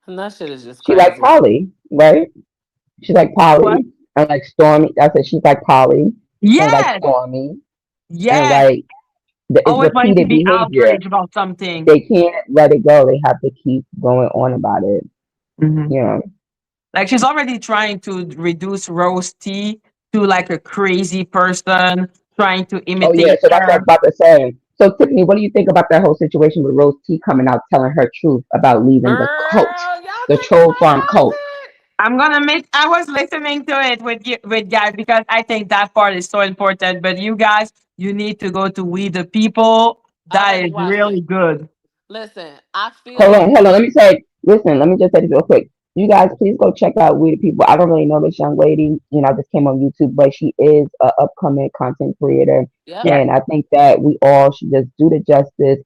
And that shit is just She like crazy. Polly, right? She's like What? Polly and like Stormy. I said she's like Polly and like Yes, Stormy and yes. like it's Always wanting to repeated be behavior. outraged about something. They can't let it go. They have to keep going on about it. Mhm. You know. Like she's already trying to reduce Rose T to like a crazy person, trying to Oh yeah, imitate so that's what I her. was about to say. So Tiffany, what do you think about that whole situation with Rose T coming out telling her truth about leaving the cult, Girl, y'all the think I'm troll not farm cult? toxic? I'm gonna make. I was listening to it with you, with guys, because I think that part is so important. But you guys, you need to go to We the People. I That already is watched really it. good. Listen, I feel Hold like on, hold on. Let me say, listen, let me just say this real quick. You guys, please go check out We the People. I don't really know this young lady. I just came on YouTube, but she is an upcoming content creator. yep, Yeah. And I think that we all should just do the justice.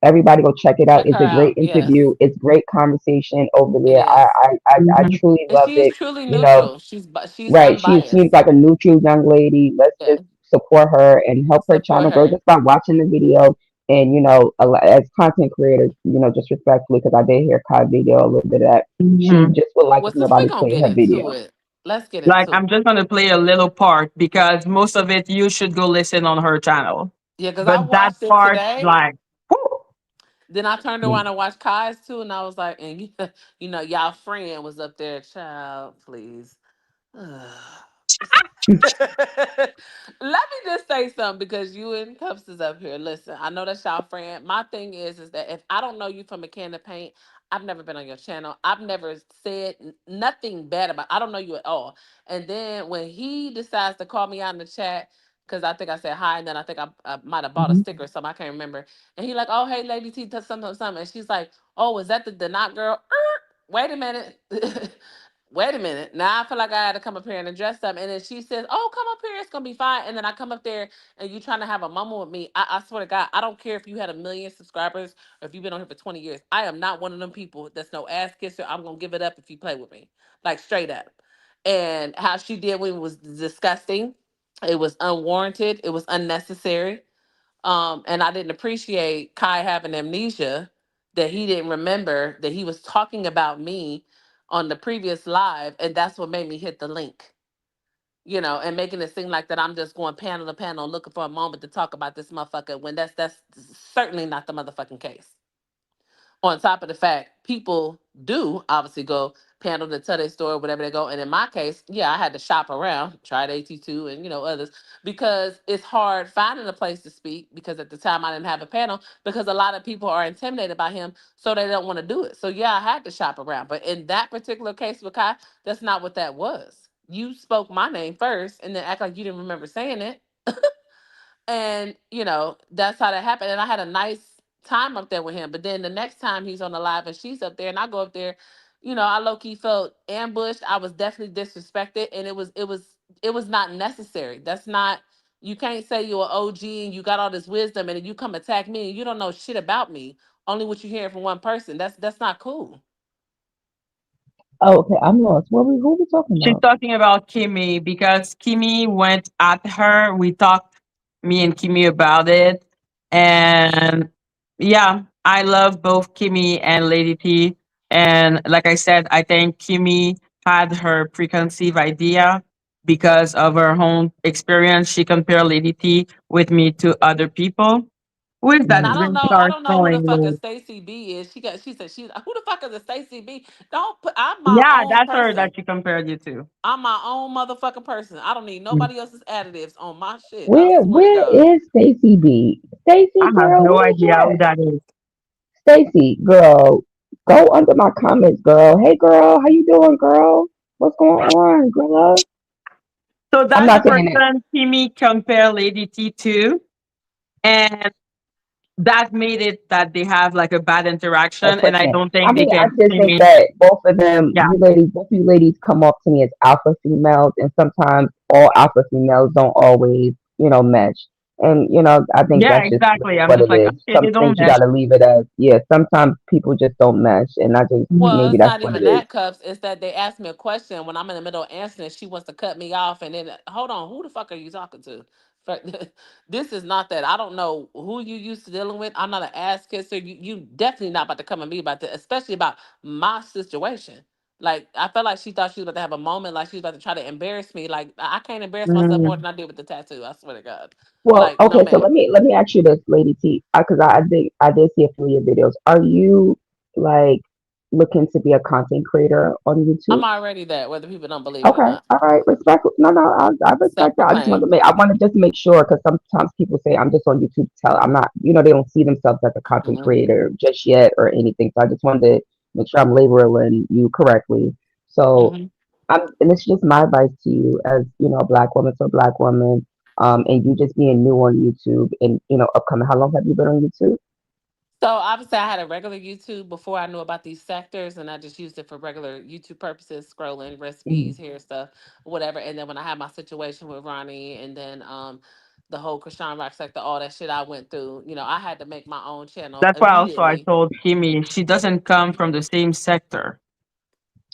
Everybody go check it out. check It's her a great out. Yes, interview. It's great conversation over it there. I, is. I, I, I Mhm. truly And loved she's it. truly You know, neutral. She's right. She seems unbiased. like a neutral young lady. Let's Yeah, just support her and help her support channel grow her. just by watching the video. And, as content creators, just respectfully, because I did hear Kai video a little bit of that. She Mhm. just would like Well, if since we're nobody gonna played get her into video. it, let's get Like, into I'm it. just gonna play a little part because most of it you should go listen on her channel. Yeah, because I But that watched it part, today. like, whew, Then I turned Yeah. around and watched Kai's too, and I was like, and y'all friend was up there, child, please. Let me just say something because you and Cups is up here. Listen, I know that's y'all friend. My thing is that if I don't know you from a can of paint, I've never been on your channel. I've never said nothing bad about. I don't know you at all. And then when he decides to call me out in the chat, because I think I said hi, and then I think I might have bought a mhm. sticker or something. I can't remember. And he like, oh hey, Lady T, something, something. And she's like, oh, is that the not girl? Wait a minute. Wait a minute. Now I feel like I had to come up here and address something. And then she says, oh, come up here. It's going to be fine. And then I come up there and you trying to have a moment with me. I swear to God, I don't care if you had 1 million subscribers or if you've been on here for 20 years. I am not one of them people that's no ass kisser. I'm going to give it up if you play with me. Like straight up. And how she did when it was disgusting. It was unwarranted. It was unnecessary. And I didn't appreciate Kai having amnesia that he didn't remember that he was talking about me on the previous live, and that's what made me hit the link. And making it seem like that I'm just going panel to panel looking for a moment to talk about this motherfucker when that's certainly not the motherfucking case. On top of the fact, people do obviously go panel to tell their story, whatever they go. And in my case, yeah, I had to shop around, tried AT2 and others, because it's hard finding a place to speak because at the time I didn't have a panel because a lot of people are intimidated by him, so they don't want to do it. So yeah, I had to shop around. But in that particular case with Kai, that's not what that was. You spoke my name first and then act like you didn't remember saying it. And that's how that happened. And I had a nice time up there with him. But then the next time he's on the live and she's up there and I go up there, I low key felt ambushed. I was definitely disrespected, and it was not necessary. That's not. You can't say you're an OG and you got all this wisdom, and then you come attack me and you don't know shit about me. Only what you hearing from one person. That's not cool. Oh, okay. I'm lost. Who we talking She's about? talking about Kimmy because Kimmy went at her. We talked, me and Kimmy, about it. And yeah, I love both Kimmy and Lady T. And like I said, I think Kimmy had her preconceived idea because of her own experience. She compared Lady T with me to other people. Who is And that I Mhm. don't green know. I car don't know who the showing fuck a me? Stacy B is. She said she's who the fuck is a Stacy B? Don't put. I'm my Yeah, own that's her person. that she compared you to. I'm my own motherfucking person. I don't need Mm. nobody else's additives on my shit. I Where swear to where God. is Stacy B? Stacy I have girl, no where's you idea who at? that is. Stacy girl, go under my comments, girl. Hey girl, how you doing, girl? What's going on, girl? So I'm that's the not saying it. person Kimmy compared Lady T to, and that made it that they have like a bad A interaction, and I friction. don't I think they mean, I can just see think me. that both of them, Yeah, both you ladies come off to me as alpha females, and sometimes all alpha females don't always, mesh. And I think yeah, that's just exactly. really I'm what just it like, is. okay, Some they don't things you mesh. got to leave it as. Yeah, sometimes people just don't mesh, and I just Well, maybe it's that's not what it even is. that, Cups. It's that they ask me a question when I'm in the middle of answering. She wants to cut me off, and then hold on, who the fuck are you talking to? This is not that. I don't know who you used to dealing with. I'm not an ass kisser. You definitely not about to come at me about this, especially about my situation. Like I felt like she thought she was about to have a moment, like she was about to try to embarrass me. Like I can't embarrass myself more Mm. than I did with the tattoo. I swear to God. Well, Like no, okay, so let ma'am. me let me ask you this, Lady T, because I did see a few of your videos. Are you like looking to be a content creator on YouTube? I'm already that, whether people don't believe it or Okay, not. all right, respect. No, no, I respect that. I just want Self-proclaimed. to make, I want to just make sure because sometimes people say I'm just on YouTube to tell. I'm not, they don't see themselves as a content Hmm. creator just yet or anything. So I just wanted to make sure I'm labeling you correctly. So, Hmm. and it's just my advice to you as, a black woman to a black woman, and you just being new on YouTube and, upcoming. How long have you been on YouTube? So obviously, I had a regular YouTube before I knew about these sectors, and I just used it for regular YouTube purposes, scrolling recipes, Mm. hair stuff, whatever. And then when I had my situation with Ronnie, and then the whole Krishan Rock sector, all that shit I went through, I had to make my own channel That's why also I immediately. told Kimmy she doesn't come from the same sector.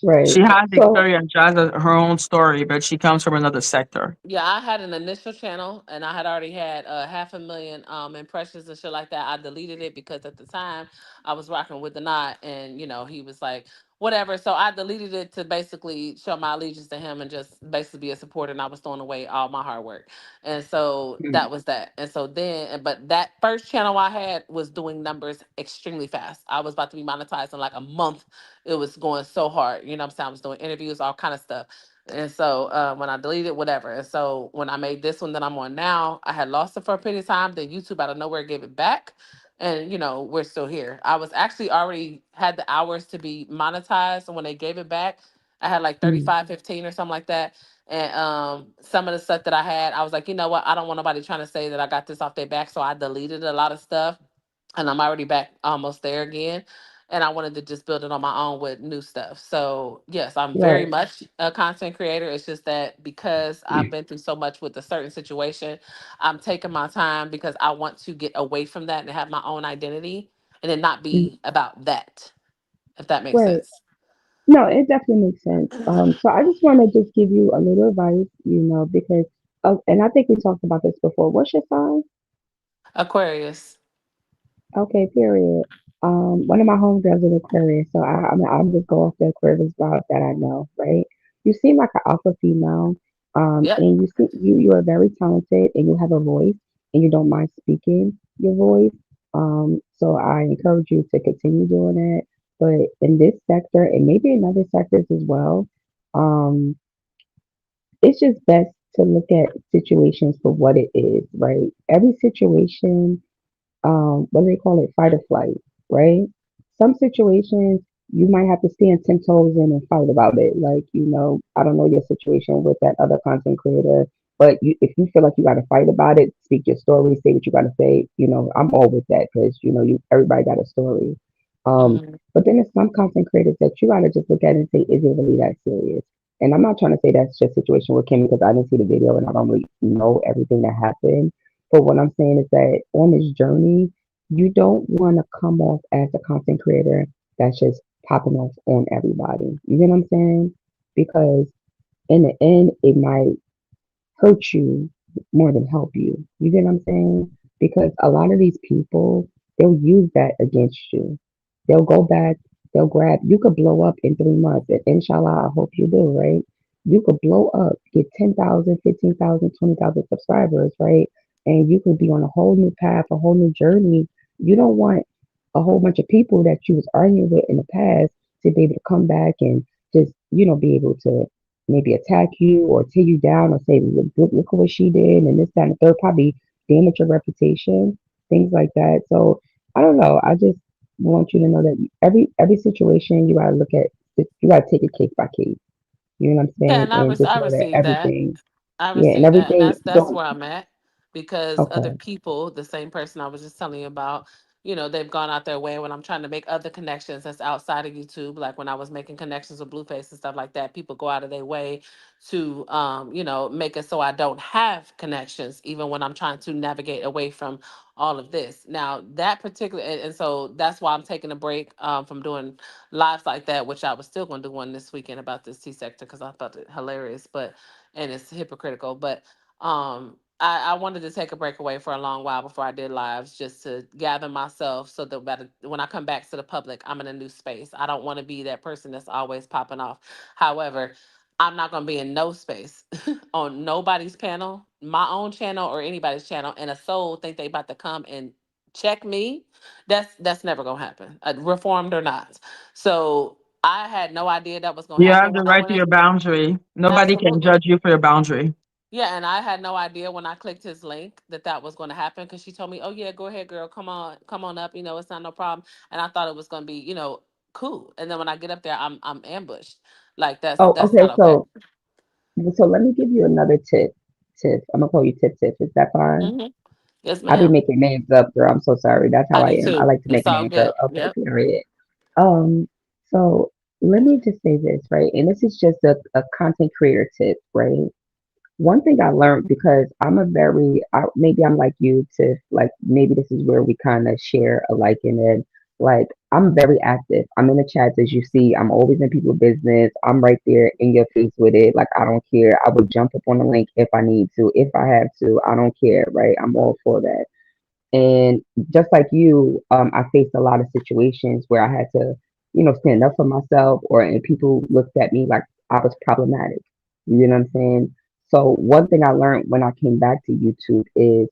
Right. She Yeah. has So, experience, she has her own story, but she comes from another sector. Yeah, I had an initial channel and I had already had 500,000 impressions and shit like that. I deleted it because at the time I was rocking with the knot and he was like, whatever. So I deleted it to basically show my allegiance to him and just basically be a supporter, and I was throwing away all my hard work. And so mm, that was that. And so then but that first channel I had was doing numbers extremely fast. I was about to be monetized in like a month. It was going so hard. You know what I'm saying? I was doing interviews, all kind of stuff. And so when I deleted whatever, and so when I made this one that I'm on now, I had lost it for a period of time. Then YouTube out of nowhere gave it back, and we're still here. I was actually already had the hours to be monetized, and when they gave it back, I had like mm, 35, 15 or something like that. And some of the stuff that I had, I was like, you know what? I don't want nobody trying to say that I got this off their back, so I deleted a lot of stuff, and I'm already back almost there again. And I wanted to just build it on my own with new stuff. So yes, I'm very right. much a content creator. It's just that because I've been through so much with a certain situation, I'm taking my time because I want to get away from that and have my own identity and then not Mm, be about that, if that makes right. sense. No, it definitely makes sense. So I just want to just give you a little advice, because, and I think we talked about this before. What's your sign? Aquarius. Okay, period. One of my homegirls is Aquarius, so I'm just go off the Aquarius vibe that I know, right? You seem like an alpha female, Yep. and you are very talented, and you have a voice, and you don't mind speaking your voice. So I encourage you to continue doing that. But in this sector, and maybe in other sectors as well, um, it's just best to look at situations for what it is, right? Every situation, what do they call it? Fight or flight, right? Some situations you might have to stand 10 toes in and fight about it. Like, I don't know your situation with that other content creator, but if you feel like you got to fight about it, speak your story, say what you got to say. I'm all with that because, everybody got a story. Hmm. But then there's some content creators that you got to just look at and say, is it really that serious? And I'm not trying to say that's just a situation with Kim because I didn't see the video and I don't really know everything that happened. But what I'm saying is that on this journey, you don't want to come off as a content creator that's just popping off on everybody. You get what I'm saying? Because in the end, it might hurt you more than help you. You get what I'm saying? Because a lot of these people, they'll use that against you. They'll go back, they'll grab, you could blow up in 3 months. And inshallah, I hope you do, right? You could blow up, get 10,000, 15,000, 20,000 subscribers, right? And you could be on a whole new path, a whole new journey. You don't want a whole bunch of people that you was arguing with in the past to be able to come back and just, be able to maybe attack you or tear you down or say, look at what she did and this, that, and the third, probably damage your reputation, things like that. So I don't know. I just want you to know that every situation you gotta look at, you gotta take it case by case. You know what I'm Yeah, saying? and And just I know that received that. everything, I yeah, and received that, and everything that's don't. where I'm at because other Okay. people, the same person I was just telling you about, they've gone out their way when I'm trying to make other connections that's outside of YouTube. Like when I was making connections with Blueface and stuff like that, people go out of their way to, make it so I don't have connections, even when I'm trying to navigate away from all of this. Now that particular, and so that's why I'm taking a break from doing lives like that, which I was still going to do one this weekend about this T sector because I thought it hilarious, but and it's hypocritical. But I wanted to take a break away for a long while before I did lives just to gather myself so that when I come back to the public, I'm in a new space. I don't want to be that person that's always popping off. However, I'm not going to be in no space on nobody's panel, my own channel or anybody's channel, and a soul think they about to come and check me. That's never going to happen, reformed or not. So I had no idea that was going to You have happen the when I right to went in. your boundary. Nobody can Absolutely. judge you for your boundary. Yeah, and I had no idea when I clicked his link that that was going to happen because she told me, "Oh yeah, go ahead, girl, come on up. It's not no problem." And I thought it was going to be, cool. And then when I get up there, I'm ambushed. Like Oh, that's okay. not okay. So let me give you another tip. Tiff, I'm gonna call you Tiff. Tiff, is that fine? Hmm. Yes, I be ma'am. making names up, girl. I'm so sorry. That's how I I do am. I too. like to make It's all names up. good. Okay, Yep. period. Um, so let me just say this, right? And this is just a content creator tip, right? One thing I learned because maybe I'm like you to like maybe this is where we kind of share a like in it. Like I'm very active. I'm in the chats as you see. I'm always in people's business. I'm right there in your face with it. Like I don't care. I would jump up on the link if I need to, if I have to. I don't care, right? I'm all for that. And just like you, I faced a lot of situations where I had to, stand up for myself, and people looked at me like I was problematic. You know what I'm saying? So one thing I learned when I came back to YouTube is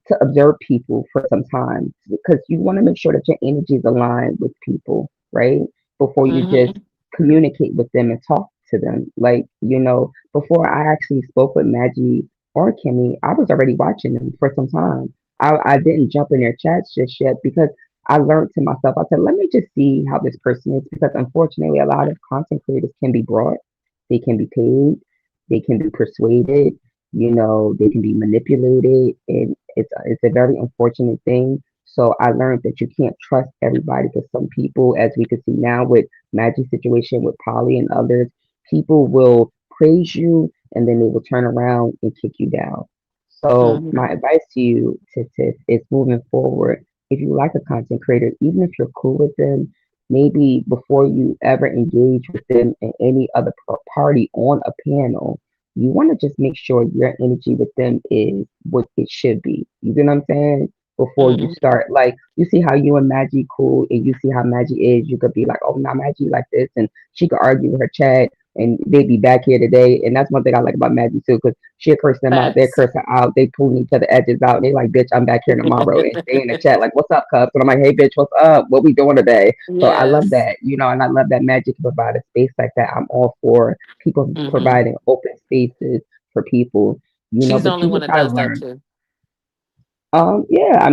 to observe people for some time because you want to make sure that your energy is aligned with people, right? Before you just Hmm. communicate with them and talk to them. Like, before I actually spoke with Maggie or Kimmy, I was already watching them for some time. I didn't jump in their chats just yet because I learned to myself, I said, let me just see how this person is because unfortunately, a lot of content creators can be brought, they can be paid, they can be persuaded, they can be manipulated, and it's a very unfortunate thing. So I learned that you can't trust everybody because some people, as we can see now with Maggie's situation with Polly and others, people will praise you and then they will turn around and kick you down. So Hmm. my advice to you, Tiff, is moving forward. If you like a content creator, even if you're cool with them, maybe before you ever engage with them in any other party on a panel, you want to just make sure your energy with them is what it should be. You get what I'm saying? Before you Hmm. start, like you see how you and Maggie cool, and you see how Maggie is. You could be like, "Oh, now Maggie like this," and she could argue with her chat, and they'd be back here today. And that's one thing I like about Maggie too, because she'll curse them out, they're Facts. cursing out, they pulling each other edges out. They like, bitch, I'm back here tomorrow. And they in the chat like, what's up, cubs? And I'm like, hey, bitch, what's up? What we doing today? So I love Yes. that, and I love that Magic can provide a space like that. I'm all for people Hmm. providing open spaces for people, She's the but only you one just that gotta does that learn. too. Yeah, yeah. I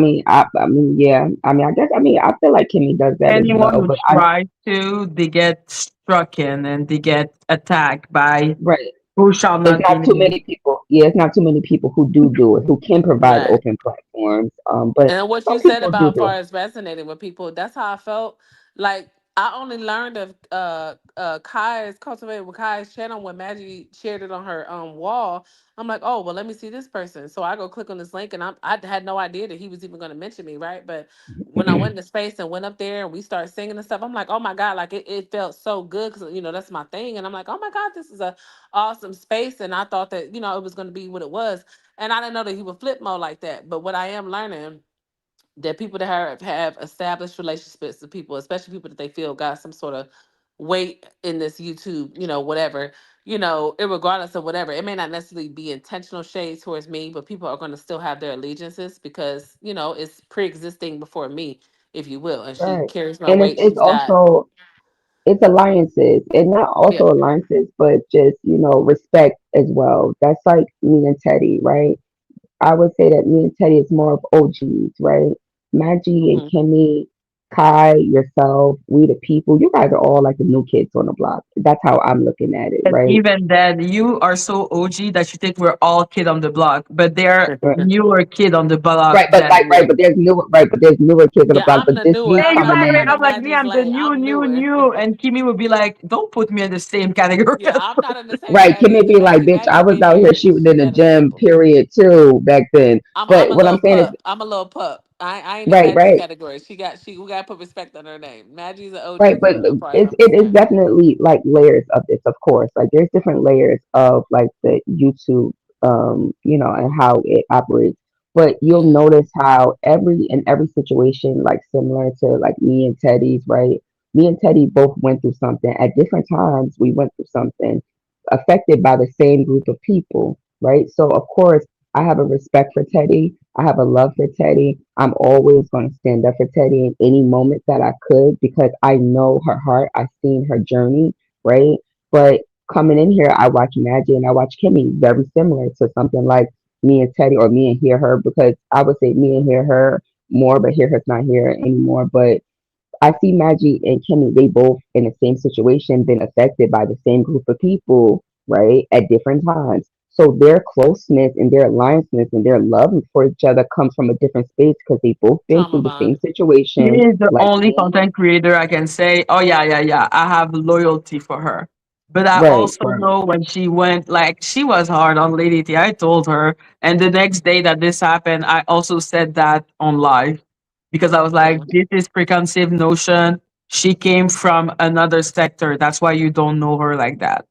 guess, I feel like Kimmy does that as Anyone well, who but I, tries to, they get struck in and they get attacked by right. who shall It's not be not too named. many people. Yeah, it's not too many people who do it, who can provide Right. open platforms. But And what some you said people do about do. far as resonating with people, that's how I felt. Like I only learned of Kai's cultivated with Kai's channel when Maggie shared it on her wall. I'm like, oh well, let me see this person. So I go click on this link, and I had no idea that he was even going to mention me, right? But when I went into space and went up there and we started singing and stuff, I'm like, oh my god, like it felt so good because that's my thing, and I'm like, oh my god, this is a awesome space, and I thought that it was going to be what it was, and I didn't know that he would flip mode like that. But what I am learning that people that have established relationships with people, especially people that they feel got some sort of weight in this YouTube, whatever, regardless of whatever, it may not necessarily be intentional shade towards me, but people are going to still have their allegiances because, it's pre-existing before me, if you will. And she Right. carries my And weight. it's She's got, also it's alliances and not yeah. also alliances, but just, respect as well. That's like me and Teddy, right? I would say that me and Teddy is more of OGs, right? Maggie and Hmm. Kimmy, Kai, yourself, we the people, you guys are all like the new kids on the block. That's how I'm looking at it, And right? even then, you are so OG that you think we're all kid on the block, but they're Right. newer kid on the block Right, but than like you. but there's newer kids on the Yeah, block, I'm but the this newer. you I'm coming not Exactly. I'm in. I'm in like, me, Maggie's I'm the lane. new, I'm new, newer. new. And Kimi would be like, don't put me in the same category Yeah, as I'm not in the same Right, Kimmy category as be like, Maggie. bitch, I Maggie was been out here here. shooting She in the got a gym, stable. period, too, back then. I'm But a what I'm little saying is, pup. I'm a little pup. I ain't in right, Maggie's right. category. We gotta put respect on her name. Maggie's an Right, OG but as far as it's I'm it is concerned. definitely like layers of this, of course. Like there's different layers of like the YouTube, and how it operates. But you'll Hmm. notice how every situation, like similar to like me and Teddy's, right? Me and Teddy both went through something at different times. We went through something affected by the same group of people, right? So of course, I have a respect for Teddy. I have a love for Teddy. I'm always going to stand up for Teddy in any moment that I could because I know her heart. I've seen her journey, right? But coming in here, I watch Maggie and I watch Kimmy, very similar to something like me and Teddy or me and Hear Her because I would say me and Hear Her more, but Hear Her's not here anymore. But I see Maggie and Kimmy, they both in the same situation, been affected by the same group of people, right, at different times. So their closeness and their allianceness and their love for each other comes from a different space because they both been Trauma through the same bond. She situation. is the Like, only content creator I can say, oh yeah, yeah, yeah, I have loyalty for her. But I right, also right, know when she went, like, she was hard on Lady T. I told her, and the next day that this happened, I also said that on live because I was like, Yeah. this is preconceived notion. She came from another sector. That's why you don't know her like that.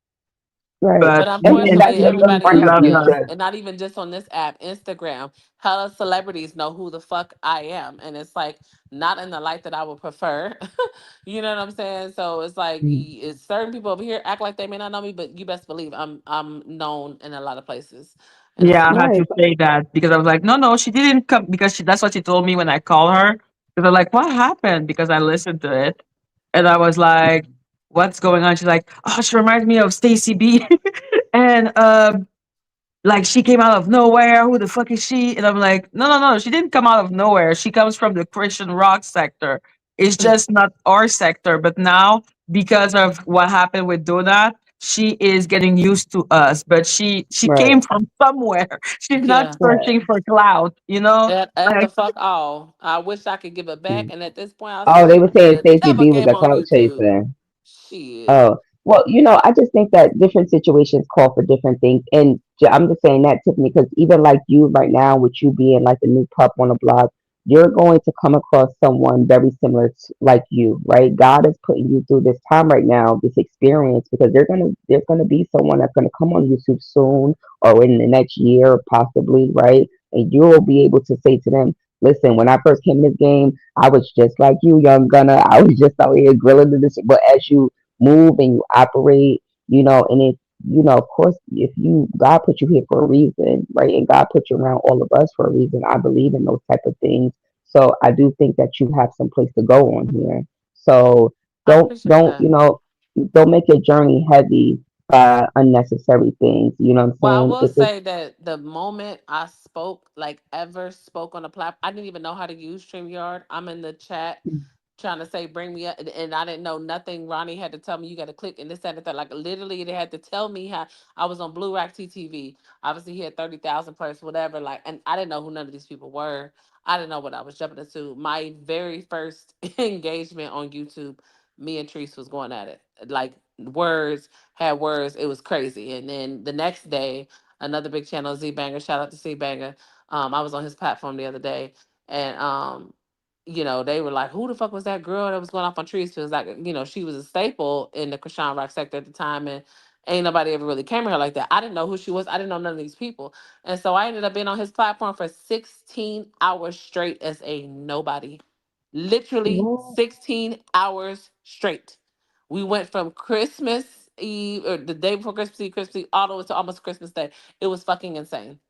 right. But But And me, that's unfortunately, what the everybody we important else love piece her. does. is. And not even just on this app, Instagram. Hella celebrities know who the fuck I am. And it's like not in the light that I would prefer. You know what I'm saying? So it's like it's certain people over here act like they may not know me, but you best believe I'm known in a lot of places. And it's Yeah, I had Right. to say that because I was like, no, no, she didn't come because that's what she told me when I called her. Because I'm like, what happened? Because I listened to it and I was like, what's going on? She's like, oh, she reminds me of Stacy B. And like she came out of nowhere. Who the fuck is she? And I'm like, no, no, no. She didn't come out of nowhere. She comes from the Christian rock sector. It's just not our sector. But now, because of what happened with Donut, she is getting used to us. But she Right. came from somewhere. She's not yeah. Right. searching for clout. You know, At the like fuck all. I wish I could give it back. And at this point I'll Oh, they say were saying the Stacey devil B was game a on clout YouTube. chaser. Shit. Oh, well, I just think that different situations call for different things. And I'm just saying that, Tiffany, because even like you right now, with you being like a new pup on the block, you're going to come across someone very similar to, like you, right? God is putting you through this time right now, this experience, because there's gonna be someone that's gonna come on YouTube soon or in the next year, possibly, right? And you will be able to say to them, listen, when I first came in this game, I was just like you, young gunner. I was just out here grilling this. But as you move and you operate, and it, of course, if you, God put you here for a reason, right? And God put you around all of us for a reason. I believe in those type of things. So I do think that you have some place to go on here. So I don't, appreciate don't, that. don't make your journey heavy by unnecessary things. You know what I'm Well, I saying? will If it's, say that the moment I spoke, like ever spoke on the platform, I didn't even know how to use StreamYard. I'm in the chat trying to say bring me up, and I didn't know nothing. Ronnie had to tell me you got to click and this and that. Like literally, they had to tell me how I was on Blue Rock TTV. Obviously, he had 30,000 plus whatever. Like, and I didn't know who none of these people were. I didn't know what I was jumping into. My very first engagement on YouTube, me and Treese was going at it. Like words had words. It was crazy. And then the next day, another big channel, Z Banger. Shout out to Z Banger. I was on his platform the other day, and they were like, "Who the fuck was that girl that was going off on trees?" Because like, she was a staple in the Krishan Rock sector at the time, and ain't nobody ever really came to her like that. I didn't know who she was. I didn't know none of these people, and so I ended up being on his platform for 16 hours straight as a nobody. Literally well, 16 hours straight. We went from Christmas Eve or the day before Christmas Eve, all the way to almost Christmas Day. It was fucking insane.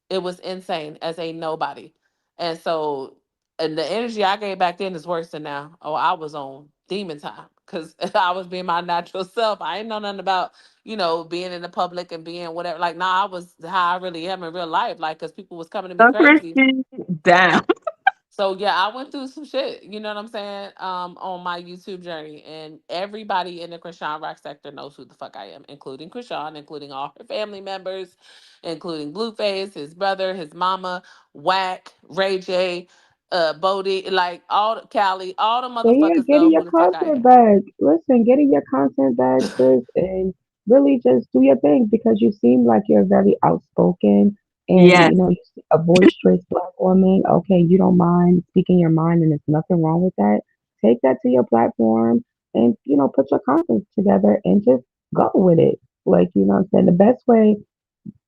It was insane as a nobody. And so, and the energy I gave back then is worse than now. Oh, I was on demon time because I was being my natural self. I ain't know nothing about, being in the public and being whatever. Like, nah, I was how I really am in real life. Like, because people was coming to me so crazy. Christy, damn. So yeah, I went through some shit, you know what I'm saying, on my YouTube journey. And everybody in the Krishan Rock sector knows who the fuck I am, including Krishan, including all her family members, including Blueface, his brother, his mama, Whack, Ray J, Bodie, like all the Cali, all the so yeah, motherfuckers know getting your who the fuck I content am. back. Listen, getting your content back, sis, and really just do your thing because you seem like you're very outspoken and Yes. you a boisterous black woman. Okay, you don't mind speaking your mind, and there's nothing wrong with that. Take that to your platform and put your content together and just go with it. Like what I'm saying, the best way.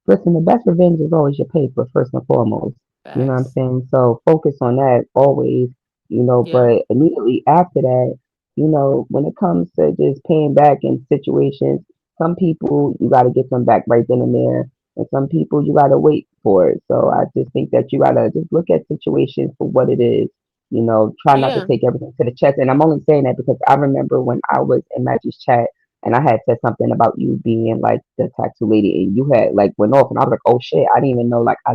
Listen, the best revenge is always your paper, first and foremost. You know what I'm Facts. saying? So focus on that always, Yeah. but immediately after that, when it comes to just paying back in situations, some people you got to get them back right then and there. And some people you got to wait for it. So I just think that you got to just look at situations for what it is. Try not to Yeah. take everything to the chest. And I'm only saying that because I remember when I was in Maggie's chat. and I had said something about you being like the tattoo lady, and you had like went off, and I was like, oh shit, I didn't even know like I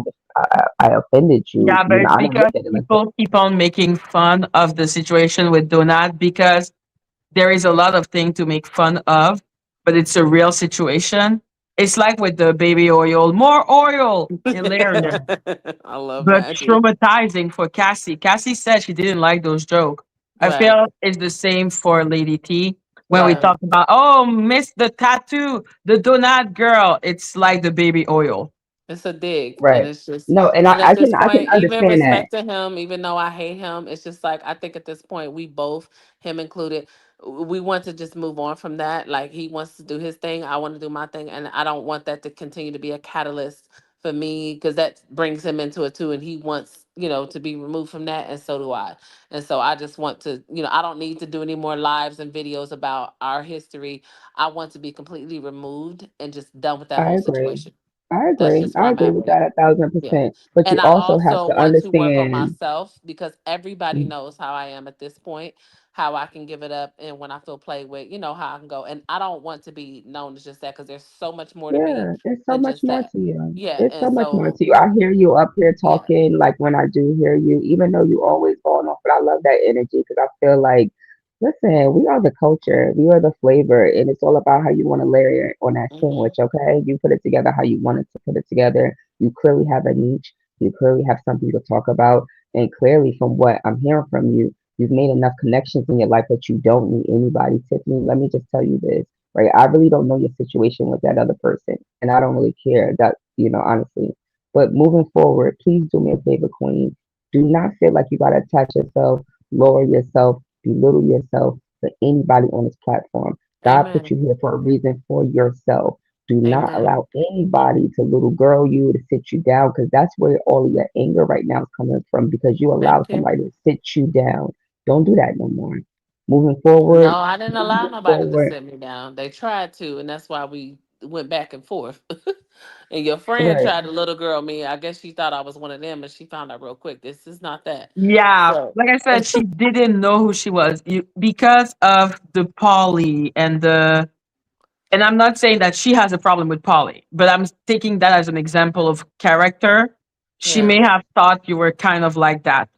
offended you. Yeah, You but know, it's I didn't because look at it like that. people keep on making fun of the situation with Donut because there is a lot of things to make fun of, but it's a real situation. It's like with the baby oil, more oil, hilarious, I love but Madgie. traumatizing for Cassie. Cassie said she didn't like those jokes. I Right. feel it's the same for Lady T when we Right. talk about, oh, miss the tattoo, the donut girl. It's like the baby oil. It's a dig, and Right. it's just, No, and and at this I can point, even understand that. respect to him, even though I hate him, it's just like I think at this point we both, him included, we want to just move on from that. Like he wants to do his thing, I want to do my thing, and I don't want that to continue to be a catalyst for me because that brings him into it too, and he wants to be removed from that, and so do I. And so I just want to, I don't need to do any more lives and videos about our history. I want to be completely removed and just done with that I whole agree. situation. I That's agree. just where I I'm agree at with with it. that 1,000 Yeah. percent. But you And I also have also to want to work on understand. myself because everybody knows how I am at this point, how I can give it up, and when I feel played with, how I can go. And I don't want to be known as just that because there's so much more to me Yeah, it's so than much just more that. to you. Yeah. It's so And much more so, to you. I hear you up here yeah. talking, like when I do hear you, even though you always going off, but I love that energy because I feel like, listen, we are the culture, we are the flavor, and it's all about how you want to layer it on that Hmm. sandwich, okay? You put it together how you wanted to put it together. You clearly have a niche, you clearly have something to talk about, and clearly, from what I'm hearing from you, you've made enough connections in your life that you don't need anybody. Tiffany, let me just tell you this, right? I really don't know your situation with that other person, and I don't really care that, honestly. But moving forward, please do me a favor, Queen. Do not feel like you got to attach yourself, lower yourself, belittle yourself for anybody on this platform. God put Amen. you here for a reason for yourself. Do not Amen. allow anybody to little girl you, to sit you down, because that's where all of your anger right now is coming from because you allow Thank you. somebody to sit you down. Don't do that no more. Moving No, forward, I didn't allow moving nobody to forward. sit me down. They tried to, and that's why we went back and forth. And your friend Right. tried to little girl me. I guess she thought I was one of them, and she found out real quick this is not that. Yeah, So, like I said, she didn't know who she was because of the Polly and the. And I'm not saying that she has a problem with Polly, but I'm taking that as an example of character. She yeah. may have thought you were kind of like that,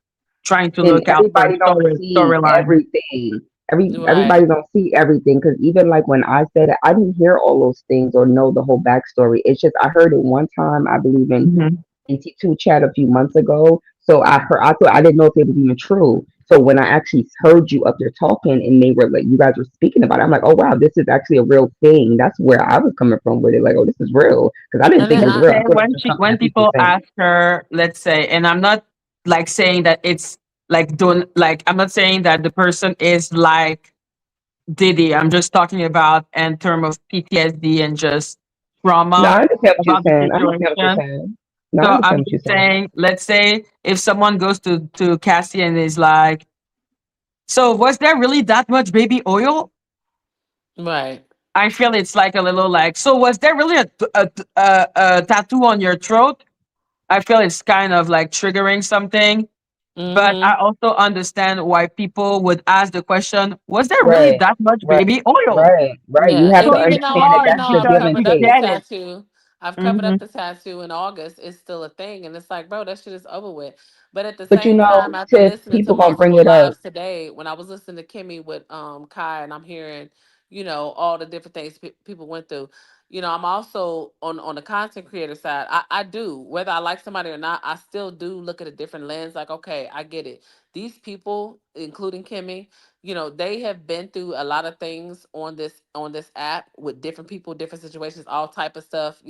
trying to And look out for everybody don't see storyline. everything. Everybody Right. don't see everything because even like when I said it, I didn't hear all those things or know the whole backstory. It's just I heard it one time. I believe in Mhm. NT2 chat a few months ago. So I thought I didn't know if it was even true. So when I actually heard you up there talking and they were like you guys were speaking about it, I'm like, oh wow, this is actually a real thing. That's where I was coming from with it. Like, oh, this is real because I didn't And think then it I was real. I say thought it was just something when that people people say. ask her, let's say, and I'm not like saying that it's like doing like I'm not saying that the person is like Diddy. I'm just talking about in terms of PTSD and just No, trauma I understand what you're about the saying. I understand what you're situation. saying. No, I So I'm understand what you're just saying. saying, let's say if someone goes to Cassie and is like, "So was there really that much baby oil?" Right. I feel it's like a little like, "So was there really a tattoo on your throat?" I feel it's kind of like triggering something. But I Mm-hmm. also understand why people would ask the question, "Was there really Right, that much right, baby oil?" right. You Yeah. have So to And even it's though understand that even hard that's though the I've give because and covered you up the take. get it. tattoo, I've covered Hmm. up the tattoo in August, it's still a thing. And it's like, bro, that shit is over with. But at the But same time, after Tiff, listening to people gonna bring multiple it up. lives today, when I was listening to Kimmy with Kai and I'm hearing, all the different things people went through, I'm also on the content creator side. I do, whether I like somebody or not, I still do look at a different lens. Like, okay, I get it. These people, including Kimmy, they have been through a lot of things on this app with different people, different situations, all type of stuff.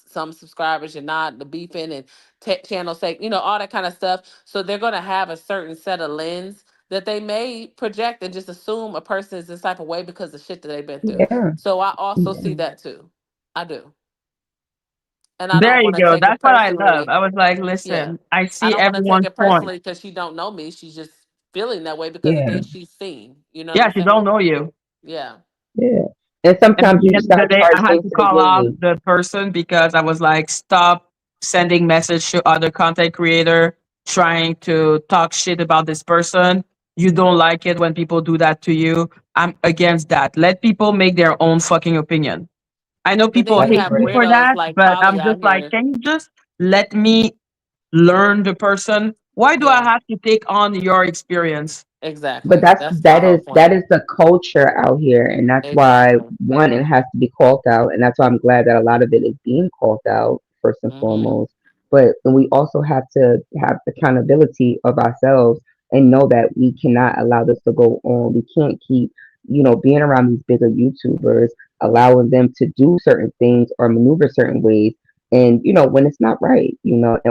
Some subscribers you're not, the beefing and tech channel sake, all that kind of stuff. So they're gonna have a certain set of lens that they may project and just assume a person is this type of way because of shit that they've been through. Yeah, So I also yeah, see that too. I do. And I There don't you want to go. take That's it what I love. personally. I was like, Yeah. listen, I I see don't want to take everyone's it point. personally because she don't know me. She's just feeling that way because of yeah, things she's seen. You know what Yeah, I'm she don't saying? know you. Yeah. yeah. And And at sometimes the you end just of the gotta day, charge I had things to to the call out game. the person because I was like, stop sending message to other content creator trying to talk shit about this person. You don't like it when people do that to you. I'm against that. Let people make their own fucking opinion. I know But then people you I hate have me agree. for weirdos that, like but Polly I'm out just like, here. can you just let me learn the person? Why do I Yeah, have to take on your experience? But exactly. that's That's my that whole is point. that is the culture out here, and that's why Exactly. one, it has to be called out, and that's why I'm glad that a lot of it is being called out first and Hmm. foremost. But and we also have to have accountability of ourselves and know that we cannot allow this to go on. We can't keep, being around these bigger YouTubers, allowing them to do certain things or maneuver certain ways. And when it's not right,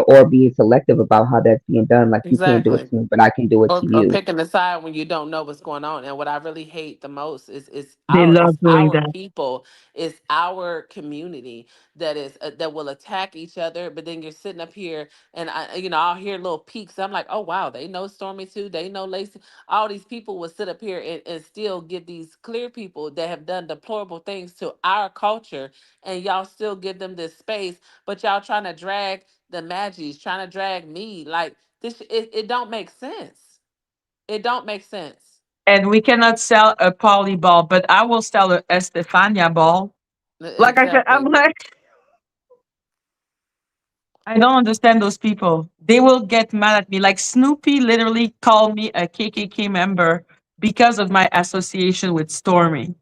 or being selective about how that's being done. Like, you can't do it Exactly. to me, but I can do it to Or you. picking a side when you don't know what's going on. And what I really hate the most is They our love it's doing our that. people, it's our community that will attack each other. But then you're sitting up here, and I'll hear little peaks. I'm like, oh wow, they know Stormy too. They know Lacey. All these people will sit up here and still give these clear people that have done deplorable things to our culture, and y'all still give them this space. But y'all trying to drag the Maggies, trying to drag me like this. It don't make sense. It don't make sense. And we cannot sell a poly ball, but I will sell a Estefania ball. Like I said, I'm Exactly. like, I don't understand those people. They will get mad at me. Like Snoopy literally called me a KKK member because of my association with Stormy.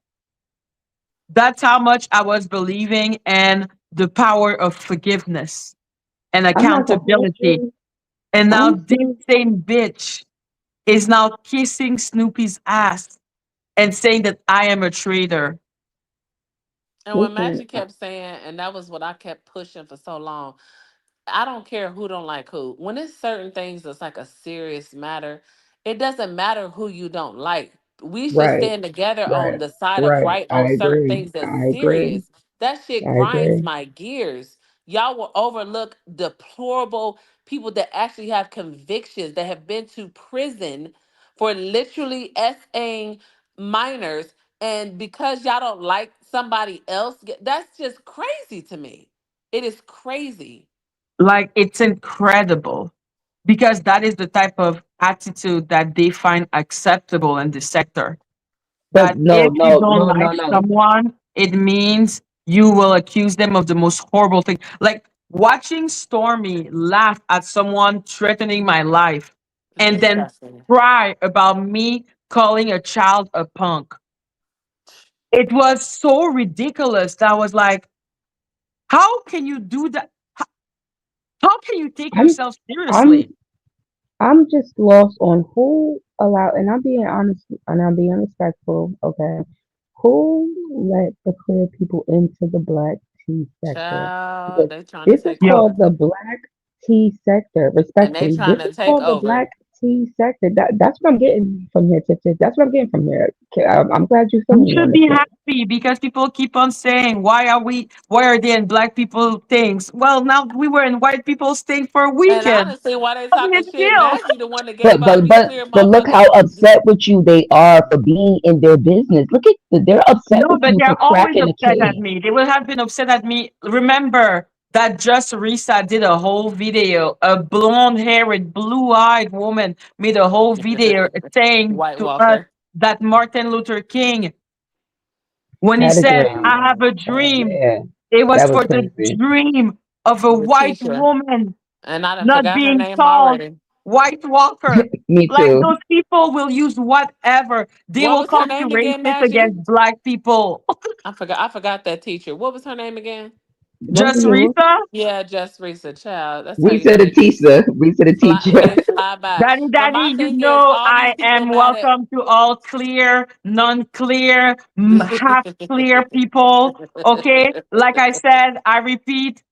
That's how much I was believing in the power of forgiveness and I'm not gonna hold accountability. you. And now I'm this still same bitch is now kissing Snoopy's ass and saying that I am a traitor. And when listen. Magic kept saying, and that was what I kept pushing for so long, I don't care who don't like who. When it's certain things that's like a serious matter, it doesn't matter who you don't like. We should Right, stand together on right, the side of right. right I on certain agree. things that's I agree. serious. That shit I grinds agree. my gears. Y'all will overlook deplorable people that actually have convictions that have been to prison for literally SAing minors. And because y'all don't like somebody else, that's just crazy to me. It is crazy. Like it's incredible because that is the type of attitude that they find acceptable in the sector. But That no, if you no, don't no, like no, no. someone, it means you will accuse them of the most horrible thing. Like watching Stormy laugh at someone threatening my life It's and then disgusting. cry about me calling a child a punk. It was so ridiculous that I was like, how can you do that? How can you take I'm, yourself I'm, seriously? I'm just lost on who allowed, and I'm being honest, and I'm being respectful. Okay, who let the queer people into the black tea sector? Child, Because they trying to this is take Yo, called over. the black tea sector. And they Respectfully, trying this to is take called the over. black tea sector. That's what I'm getting from here, Tip. That's what I'm getting from here. Okay, I'm glad you're you feeling me on should this be one. happy because people keep on saying, why are they in black people things? Well, now we were in white people's thing for a And weekend. honestly, why they What a talking big shit? deal. Maggie, the one that gave But all but these but clear but look how motherfuckers. upset with you they are for being in their business. Look at they're upset No, with but you for they're always cracking a upset at case. me. They would have been upset at me. Remember that just Risa did a whole video. A blonde haired, blue eyed woman made a whole video saying White to us Walker. that Martin Luther King, when he That is said, Child. I have crazy. a Oh dream, yeah, it was that was for the crazy. dream of a The white teacher. woman And I done not forgot her being name called already. White Walker. Me Like too. those people will use whatever. They What will was her call me name again, racist Maggie? against black people. I forgot that teacher. What was her name again? What Just we were Risa, Yeah, just Risa Child. That's how we you said know a teacher. We said a teacher. they fly by. Daddy, But my Daddy, you thing is, know all these I people am mad at. welcome to all clear, non-clear, half clear people. Okay, like I said, I repeat.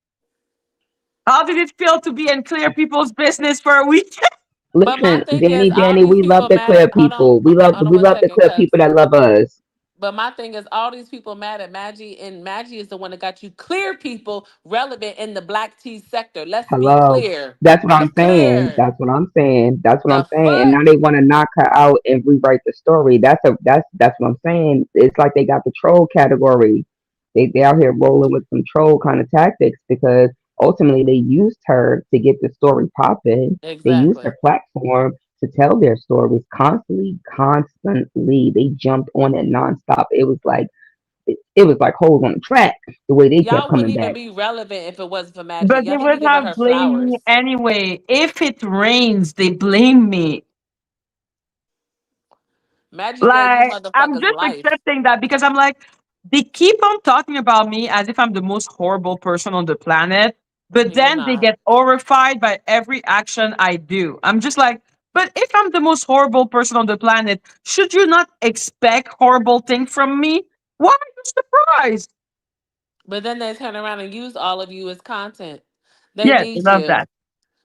How did it feel to be in clear people's business for a week? But my Listen, thing is, Danny, all Danny, these we love people the mad clear at. Hold on, people. We love hold on we one love the second, clear cuz. people that love us. But my thing is, all these people mad at Maggie, and Maggie is the one that got you clear people relevant in the black tea sector. Let's be Hello. clear. That's what I'm Be saying. clear. That's what I'm saying. That's what I'm The saying. And fuck? now they want to knock her out and rewrite the story. That's what I'm saying. It's like they got the troll category. They out here rolling with some troll kind of tactics because ultimately they used her to get the story popping. They used Exactly. her platform to tell their stories constantly. They jumped on it nonstop. It was like holes on the track. The way they kept Y'all wouldn't coming even back. be relevant if it wasn't for Magic. But they Y'all need to would give her have her blamed me flowers. anyway. If it rains, they blame me. Magic gave you Like, I'm motherfuckers just life. accepting that because I'm like, they keep on talking about me as if I'm the most horrible person on the planet, but You're then they not. get horrified by every action I do. I'm just like, but if I'm the most horrible person on the planet, should you not expect horrible things from me? Why are you surprised? But then they turn around and use all of you as content. They Yes, I need love you. that.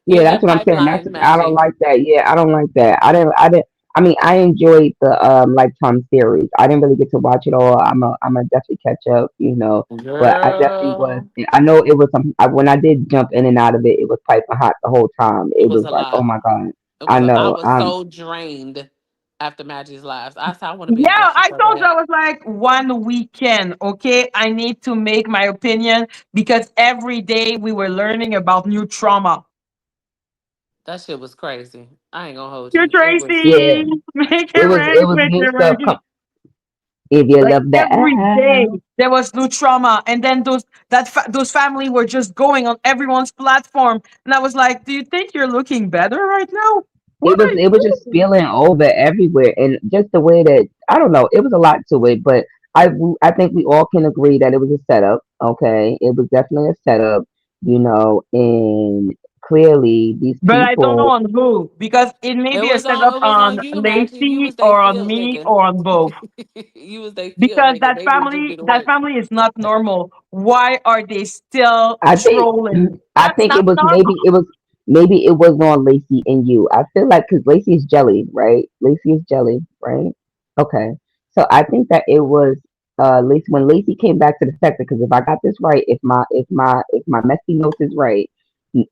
You're Yeah, their that's what I'm saying. That's pipeline, I don't Magic. like that. Yeah, I don't like that. I didn't. I mean, I enjoyed the Lifetime series. I didn't really get to watch it all. I'm a definitely catch up, But I definitely was. Girl, I know it was some. When I did jump in and out of it, it was piping hot the whole time. it It was was a like, oh lot. my god. It I was. I know. was so drained after Magic's lives. I said I want to be Yeah, in business I so told you bad. I was like 1 weekend. Okay, I need to make my opinion because every day we were learning about new trauma. That shit was crazy. I ain't gonna hold You you. It was. yeah. Tracy, make it It rain, was make new it stuff. rain. If you Like love the every day app. there was new trauma, and then those family were just going on everyone's platform, and I was like, "Do you think you're looking better right now? What are It was you just doing?" spilling over everywhere, and just the way that I don't know, it was a lot to it, but I think we all can agree that it was a setup. Okay, it was definitely a setup, and clearly these But I don't know people. on who because it may It be a was on. setup It was on on you, Magic. You Lacey was they or on field me nigga. or on both. You was they field Because nigga. They need you to do the that work. family is not normal. Why are they still I think trolling? I That's think not it was normal. maybe it was on Lacey and you. I feel like because Lacey is jelly, right? Lacey is jelly, right? Okay, so I think that it was Lacey when Lacey came back to the sector. Because if I got this right, if my messy notes is right,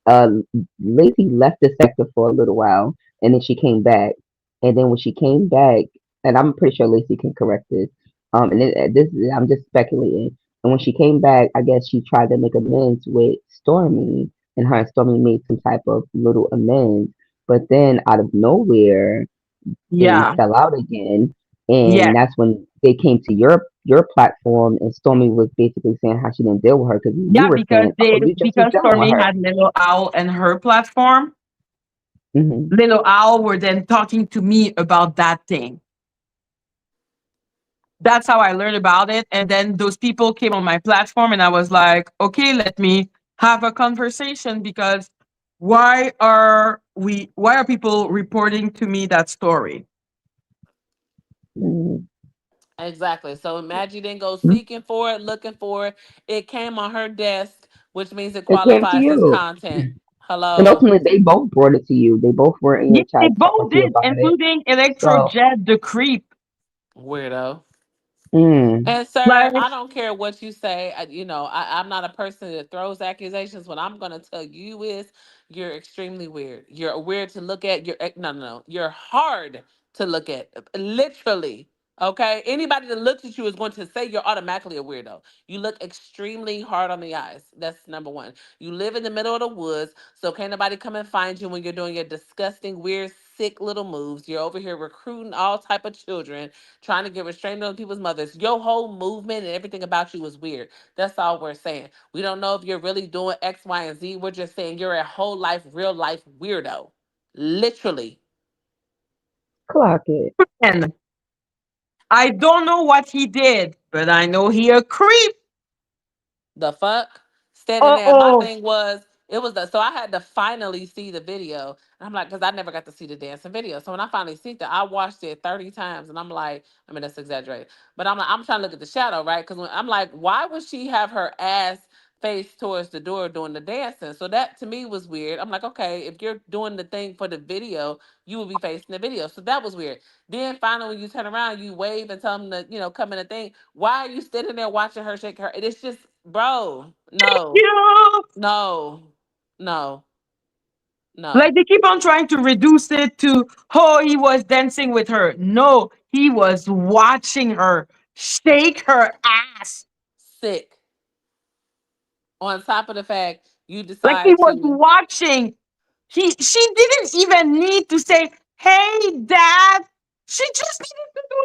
uh, Lacey left the sector for a little while, and then she came back, and then when she came back, and I'm pretty sure Lacey can correct this. I'm just speculating, and when she came back, I guess she tried to make amends with Stormy, and her and Stormy made some type of little amends. But then out of nowhere, they Yeah. fell out again, Yeah. and that's when they came to your platform, and Stormy was basically saying how she didn't deal with her because you Yeah, were saying, "Oh, you just was because dealing with Stormy her." had Little Owl and her platform. Hmm. Little Owl were then talking to me about that thing. That's how I learned about it. And then those people came on my platform, and I was like, okay, let me have a conversation because why are people reporting to me that story? Hmm. Exactly. So Maggie didn't go seeking for it, looking for it. It came on her desk, which means it It came to qualifies as you, content. and Hello. ultimately they both brought it to you. They both were in Yeah, your they chat talking both to you did, about it. including So, Electrojet the creep. Weirdo. mm, And sir, Like, I don't care what you say. I'm not a person that throws accusations. What I'm gonna tell you is you're extremely weird. You're weird to look at. No. You're hard to look at. Literally. Okay. Anybody that looks at you is going to say you're automatically a weirdo. You look extremely hard on the eyes. That's number one. You live in the middle of the woods, so can't nobody come and find you when you're doing your disgusting, weird, sick little moves. You're over here recruiting all type of children trying to get restrained on people's mothers. Your whole movement and everything about you is weird. That's all we're saying. We don't know if you're really doing X, Y, and Z. We're just saying you're a whole life, real life weirdo. Literally. clock it. and I don't know what he did, but I know he a creep. The fuck? Standing there. My Uh-oh. thing was, it was the, so I had to finally see the video. And I'm like, because I never got to see the dancing video. So when I finally see that, I watched it 30 times and I'm like, I mean, that's exaggerated. But I'm like, I'm trying to look at the shadow, right? Because I'm like, why would she have her ass face towards the door doing the dancing? So that to me was weird. I'm like, okay, if you're doing the thing for the video, you would be facing the video. So that was weird. Then finally, when you turn around, you wave and tell them to, come in the thing. Why are you standing there watching her shake her? It's just, bro, no, You. no, no, no. Like they keep on trying to reduce it to, oh, he was dancing with her. No, he was watching her shake her ass. Sick. On top of the fact you Like he decide was to, watching. She didn't even need to say, Hey, Dad. She just needed to do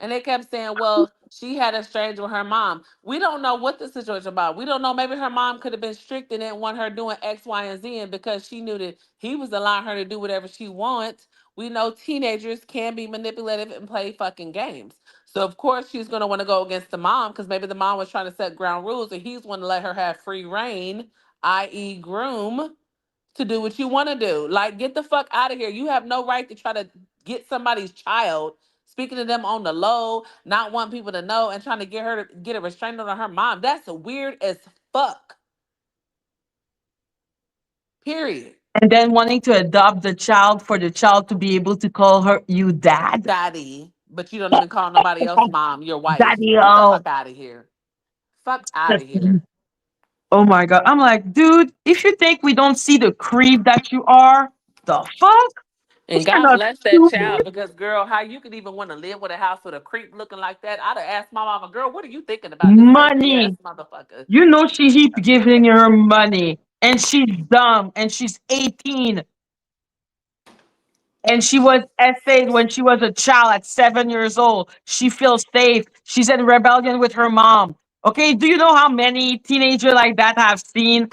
And they kept saying, well, she had a strange with her mom. We don't know what the situation about. We don't know. Maybe her mom could have been strict and didn't want her doing X, Y, and Z. And because she knew that he was allowing her to do whatever she wants, we know teenagers can be manipulative and play fucking games. So, of course, she's going to want to go against the mom because maybe the mom was trying to set ground rules and he's want to let her have free reign, i.e., groom, to do what you want to do. Like, get the fuck out of here. You have no right to try to get somebody's child, speaking to them on the low, not wanting people to know, and trying to get her to get a restraining order on her mom. That's weird as fuck. Period. and then wanting to adopt the child for the child to be able to call her you dad. Daddy. But you don't even call nobody else mom, your wife. Daddy, Get the oh. fuck out of here. Fuck out of here. Oh my God. I'm like, dude, if you think we don't see the creep that you are, the fuck? And You're God not bless that child stupid. because, girl, how you could even want to live with a house with a creep looking like that? I'd have asked my mama, girl, what are you thinking about this ugly ass Money. motherfucker? You know she keep giving her money. And she's dumb. And she's 18. And she was essayed when she was a child at 7 years old. She feels safe. She's in rebellion with her mom. Okay, do you know how many teenagers like that have seen?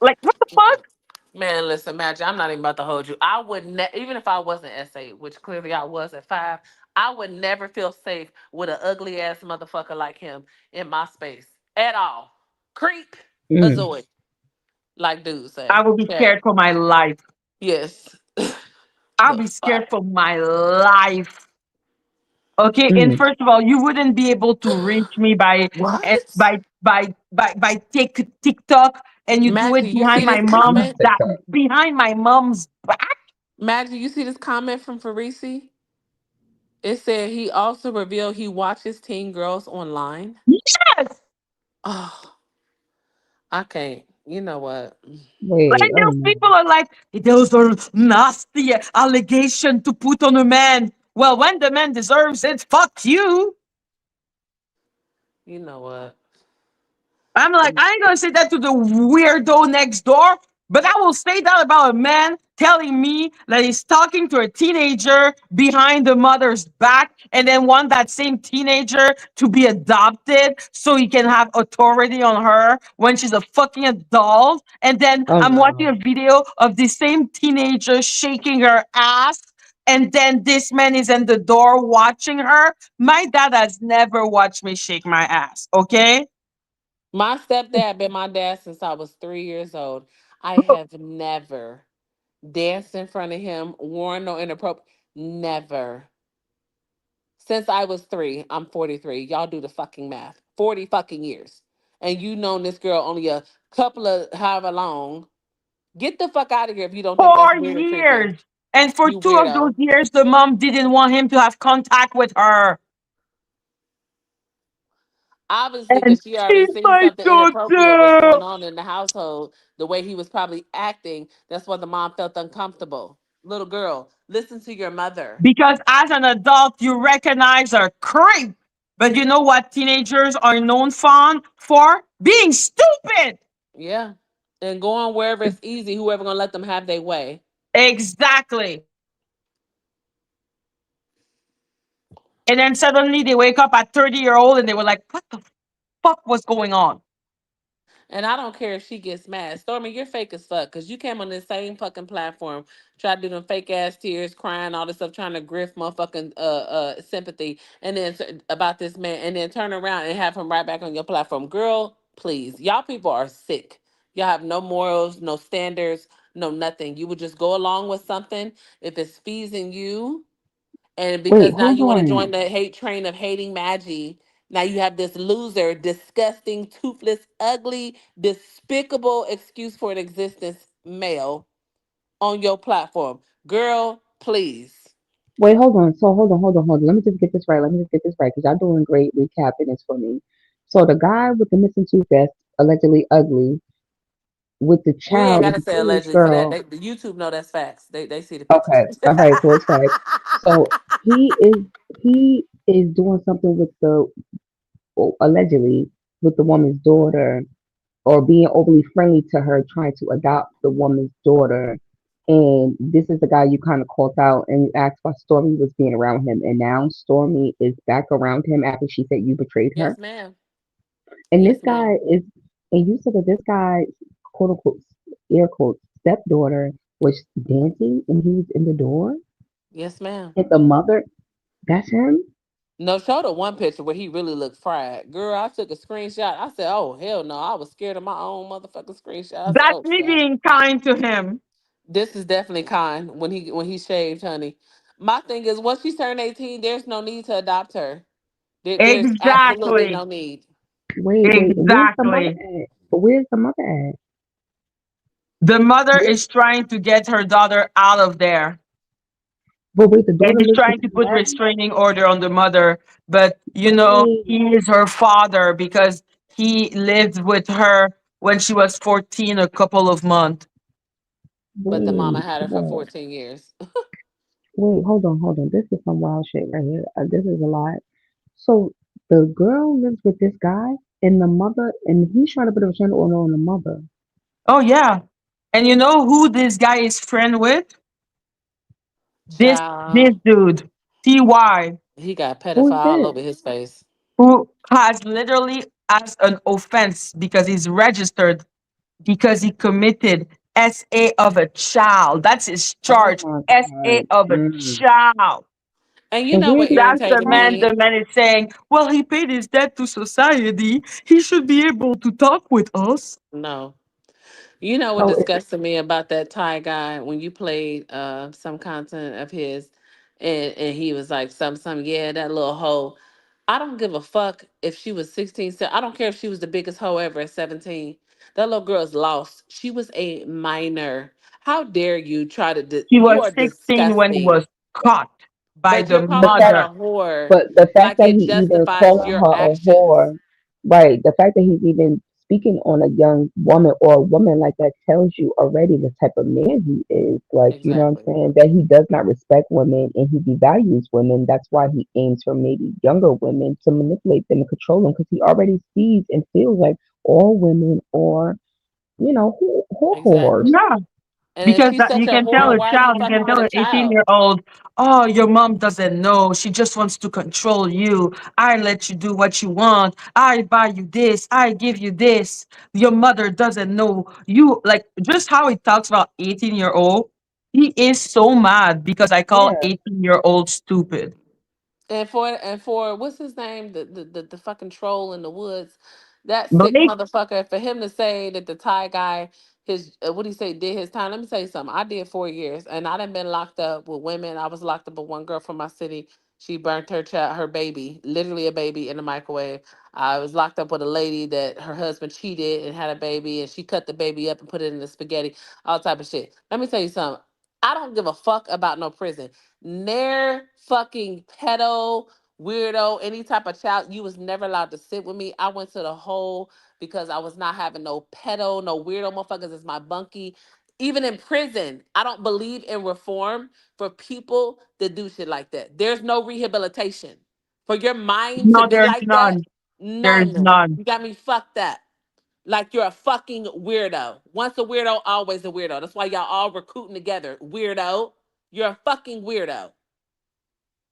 Like, what the fuck? Man, listen, Madgie, I'm not even about to hold you. I would even if I wasn't SA, which clearly I was at 5, I would never feel safe with an ugly ass motherfucker like him in my space at all. Creep, Mm, azoid, like dudes say. I will be Okay. scared for my life. Yes. I'll The be scared fuck. for my life. Okay, and mm. first of all, you wouldn't be able to reach me by eh, What? by TikTok, and you do Maggie, it you see behind my this Not mom's comment? that TikTok. behind my mom's back. Maggie, you see this comment from Farisi? It said he also revealed he watches teen girls online. Yes, Oh, I can't. You know what? Wait, and oh those no. people are like, those are nasty allegation to put on a man. Well, when the man deserves it, fuck you. You know what? I'm like, I ain't gonna say that to the weirdo next door, but I will say that about a man telling me that he's talking to a teenager behind the mother's back and then want that same teenager to be adopted so he can have authority on her when she's a fucking adult. And then Oh I'm watching a no. video of the same teenager shaking her ass. And then this man is in the door watching her. My dad has never watched me shake my ass. Okay. My stepdad been my dad since I was 3 years old. I have never danced in front of him, worn no inappropriate. Never. Since I was 3, I'm 43. Y'all do the fucking math. 40 fucking years. And you known this girl only a couple of however long. Get the fuck out of here if you don't think that's Four weird and creepy. years. And for You two of those weirdo. years, the mom didn't want him to have contact with her. Obviously, And because she already she's seen my something inappropriate was daughter. going on in the household, the way he was probably acting. That's why the mom felt uncomfortable. Little girl, listen to your mother. Because as an adult, you recognize a creep. But you know what teenagers are known for? Being stupid. Yeah. And going wherever it's easy, whoever gonna let them have their way. Exactly. And then suddenly they wake up at 30-year-old and they were like, what the fuck was going on? And I don't care if she gets mad. Stormy, you're fake as fuck. Cause you came on this same fucking platform, tried to do them fake ass tears, crying, all this stuff, trying to grift motherfucking sympathy, and then about this man, and then turn around and have him right back on your platform. Girl, please. Y'all people are sick. Y'all have no morals, no standards, no nothing. You would just go along with something if it's feasing you. And Wait, because now hold you want to on. join the hate train of hating Maggie, now you have this loser, disgusting, toothless, ugly, despicable excuse for an existence male on your platform. Girl, please. Wait, hold on. So hold on. Let me just get this right. Let me just get this right because y'all doing great recapping this for me. So the guy with the missing tooth that's allegedly ugly with the We ain't child, with gotta the say teenage allegedly for that. girl. The YouTube know that's facts. They see the Okay, pictures. okay, so it's like, so he is doing something with the allegedly with the woman's daughter, or being overly friendly to her, trying to adopt the woman's daughter. And this is the guy you kind of called out and you asked why Stormy was being around him. And now Stormy is back around him after she said you betrayed her. Yes, ma'am. And this Yes, ma'am. guy is, and you said that this guy, quote unquote, air quote, stepdaughter was dancing and he was in the door. Yes, ma'am. And the mother, that's him? No, show the one picture where he really looked fried. Girl, I took a screenshot. I said, "Oh hell no!" I was scared of my own motherfucking screenshot. I said, That's "Oh me snap!" being kind to him. This is definitely kind when he shaved, honey. My thing is, once she turned 18, there's no need to adopt her. There's absolutely Exactly. no need. Wait, where's the mother Exactly. at? Where's the mother at? The mother Where, is trying to get her daughter out of there but wait, the and daughter is lives with trying to him put now? restraining order on the mother. But, Wait, he is her father because he lived with her when she was 14, a couple of months. But the mama wait, had her hold for on. 14 years. Wait, hold on. This is some wild shit right here. This is a lot. So the girl lives with this guy and the mother, and he's trying to put a restraining order on the mother. Oh, yeah. And you know who this guy is friend with? This Child, dude, TY, he got Who is pedophile all this? over his face. who has literally as an offense because he's registered because he committed SA of a child. That's his Oh charge. my SA God. of a Mm. child. And you And know where's what this That's irritated TY? me? the man is saying, well, he paid his debt to society. He should be able to talk with us. No. You know what So disgusted me about that Thai guy when you played some content of his and he was like some yeah, that little hoe. I don't give a fuck if she was 16. I don't care if she was the biggest hoe ever at 17. That little girl's lost. She was a minor. How dare you try to He you was are 16 when he disgusting. was caught by But you're the the calling her fact, mother. a whore but the fact like that it he even justifies calling your her a actions. whore, right? The fact that he's even speaking on a young woman or a woman like that tells you already the type of man he is. Like, you know what I'm Exactly. saying? That he does not respect women and he devalues women. That's why he aims for maybe younger women to manipulate them and control them because he already sees and feels like all women are, whores. Exactly. Yeah. And if Because she's such you a can tell whore, a why are you child, you fucking can with tell a an child? 18-year-old, oh, your mom doesn't know. She just wants to control you. I let you do what you want. I buy you this. I give you this. Your mother doesn't know. You like just how he talks about 18-year-old. He is so mad because I call Yeah, 18-year-old stupid. And for what's his name, the fucking troll in the woods, that sick Blake, motherfucker. For him to say that the Thai guy, his what do you say, did his time? Let me tell you something. I did 4 years, and I done been locked up with women. I was locked up with one girl from my city. She burnt her child, her baby, literally a baby, in the microwave. I was locked up with a lady that her husband cheated and had a baby, and she cut the baby up and put it in the spaghetti, all type of shit. Let me tell you something. I don't give a fuck about no prison. Near fucking pedo, weirdo, any type of child, you was never allowed to sit with me. I went to the hole because I was not having no pedo, no weirdo motherfuckers as my bunkie. Even in prison, I don't believe in reform for people that do shit like that. There's no rehabilitation. For your mind to no, be there's like that, none. There's none. none. You got me fucked up. Like you're a fucking weirdo. Once a weirdo, always a weirdo. That's why y'all all recruiting together. Weirdo. You're a fucking weirdo.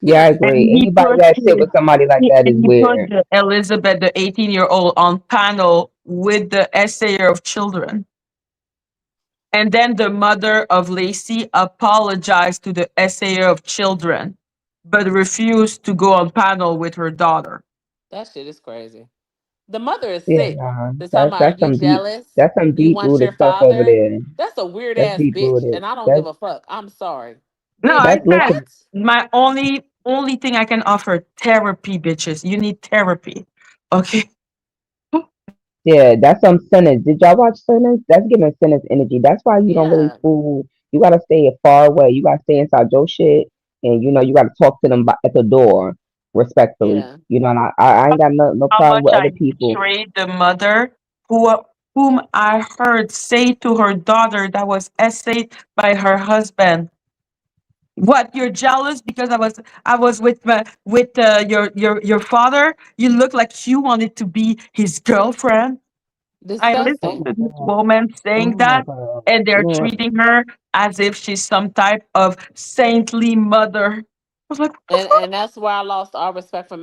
yeah, I Period. agree. And he Anybody put that sit his, with somebody like that is and he put weird. the Elizabeth, the 18-year-old, on panel with the essayer of children. And then the mother of Lacey apologized to the essayer of children, but refused to go on panel with her daughter. That shit is crazy. The mother is Yeah, sick. nah, They're talking about, are you jealous? that's some You deep want rooted your stuff over father? there. That's a weird That's ass deep bitch, rooted. and I don't give a fuck. I'm sorry. No, I Bitch, That's said listen. what? my only thing I can offer therapy, bitches. You need therapy. Okay. Yeah, that's some sentence. Did y'all watch sentence? That's giving sentence energy. That's why you don't really Yeah, fool. You gotta stay far away. You gotta stay inside your shit, and you gotta talk to them at the door respectfully. yeah. And I ain't got no How problem much with I other people. betrayed the mother who whom I heard say to her daughter that was essayed by her husband. What, you're jealous because I was with your father? You look like you wanted to be his girlfriend. I listened Disgusting. to this God. woman saying Oh my that, God. and they're Yeah. treating her as if she's some type of saintly mother. I was like, what the fuck? And that's where I lost all respect for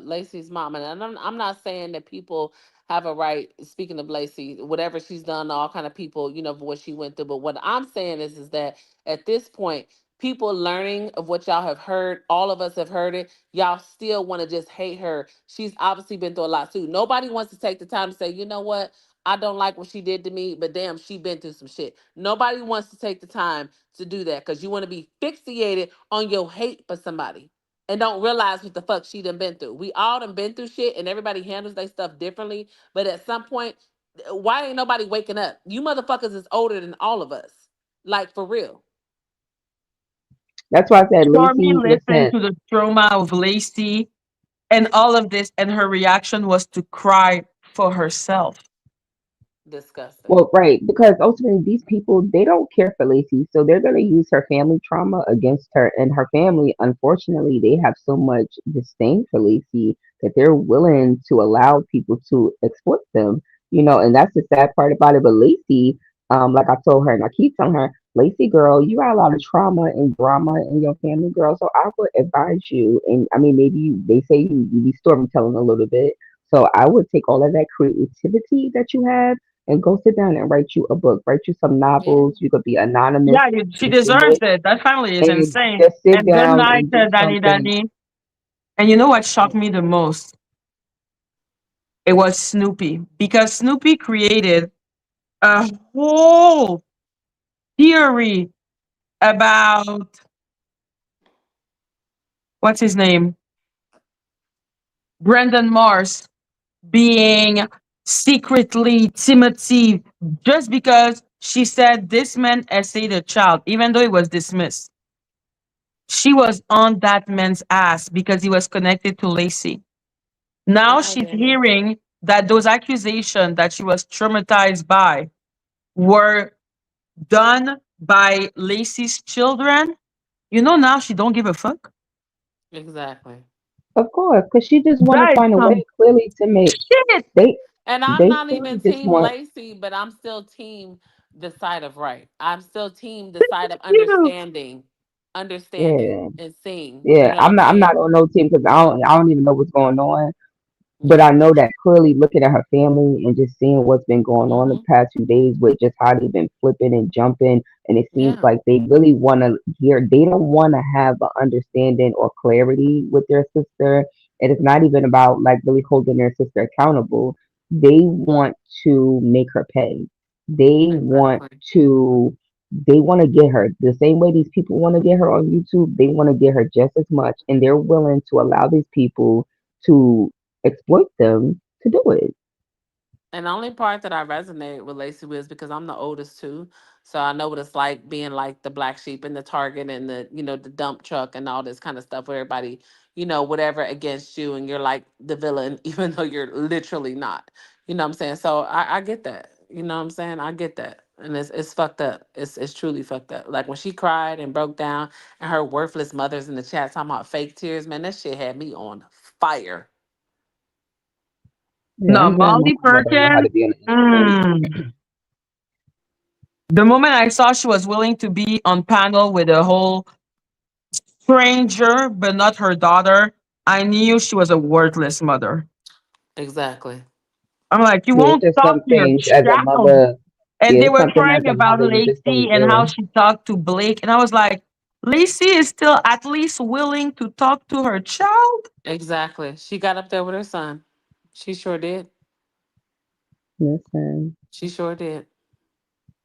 Lacey's mom. And I'm not saying that people have a right. Speaking of Lacey, whatever she's done, all kind of people, you know, for what she went through. But what I'm saying is that at this point, people learning of what y'all have heard, all of us have heard it. Y'all still want to just hate her. She's obviously been through a lot too. Nobody wants to take the time to say, you know what? I don't like what she did to me, but damn, she been through some shit. Nobody wants to take the time to do that because you want to be fixated on your hate for somebody and don't realize what the fuck she done been through. We all done been through shit and everybody handles their stuff differently. But at some point, why ain't nobody waking up? You motherfuckers is older than all of us. Like for real. That's why I said, Stormy Lacey, listened listen. to the trauma of Lacey and all of this, and her reaction was to cry for herself. Disgusting. Well, right, because ultimately these people, they don't care for Lacey, so they're going to use her family trauma against her. And her family, unfortunately, they have so much disdain for Lacey that they're willing to allow people to exploit them. And that's the sad part about it. But Lacey, like I told her, and I keep telling her, Lacey, girl, you got a lot of trauma and drama in your family, girl. So I would advise you, and I mean, maybe they say you be storytelling a little bit. So I would take all of that creativity that you have and go sit down and write you a book, write you some Yeah. novels. You could be anonymous Yeah, she and send deserves it, it. That family is and insane. just sit And good down night, and do Danny something. Danny. And you know what shocked me the most? It was Snoopy, because Snoopy created a whole theory about what's his name? Brendan Mars being secretly Timothy, just because she said this man essayed a child, even though it was dismissed. She was on that man's ass because he was connected to Lacey. Now I she's get it. hearing that those accusations that she was traumatized by were done by Lacey's children. Now she don't give a fuck. Exactly. Of course, because she just want to That is find a way some clearly to make shit. they And I'm they not clearly even just team want. Lacey, but I'm still team the side of right. I'm still team the side of You. understanding Yeah, and seeing. You yeah. know what I'm I'm not. I'm not saying? on no team because I don't even know what's going on. But I Yeah. know that clearly looking at her family and just seeing what's been going on the Hmm. past few days with just how they've been flipping and jumping, and it seems Yeah. like they really want to hear, they don't want to have an understanding or clarity with their sister. And it's not even about like really holding their sister accountable. They want to make her pay. They want Exactly. to. They want to get her the same way these people want to get her on YouTube. They want to get her just as much, and they're willing to allow these people to exploit them to do it. And the only part that I resonate with Lacey with is because I'm the oldest too. So I know what it's like being like the black sheep in the Target and the dump truck and all this kind of stuff where everybody, whatever against you and you're like the villain, even though you're literally not. You know what I'm saying? So I get that. You know what I'm saying? I get that. And it's fucked up. It's truly fucked up. Like when she cried and broke down and her worthless mother's in the chat talking about fake tears, man, that shit had me on fire. Yeah, No, I'm glad Molly my mama don't know how Perkins. to be on the internet. Mm. The moment I saw she was willing to be on panel with a whole stranger, but not her daughter, I knew she was a worthless mother. Exactly. I'm like, you Yeah, it's won't just talk some to your things as a child. mother. And Yeah, they it's were something as crying a about mother you just Lacey don't and how do. she talked to Blake. And I was like, Lacey is still at least willing to talk to her child. Exactly. She got up there with her son. She sure did. Listen, She sure did.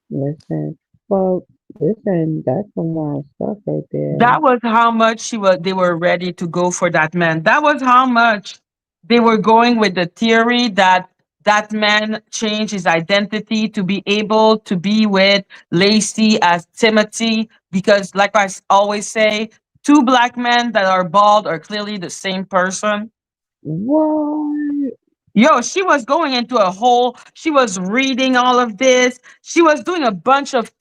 listen. Well, listen, that's some wild stuff right there. That was how much they were ready to go for that man. That was how much they were going with the theory that that man changed his identity to be able to be with Lacey as Timothy. Because, like always say, two black men that are bald are clearly the same person. What? Yo, she was going into a hole. She was reading all of this. She was doing a bunch of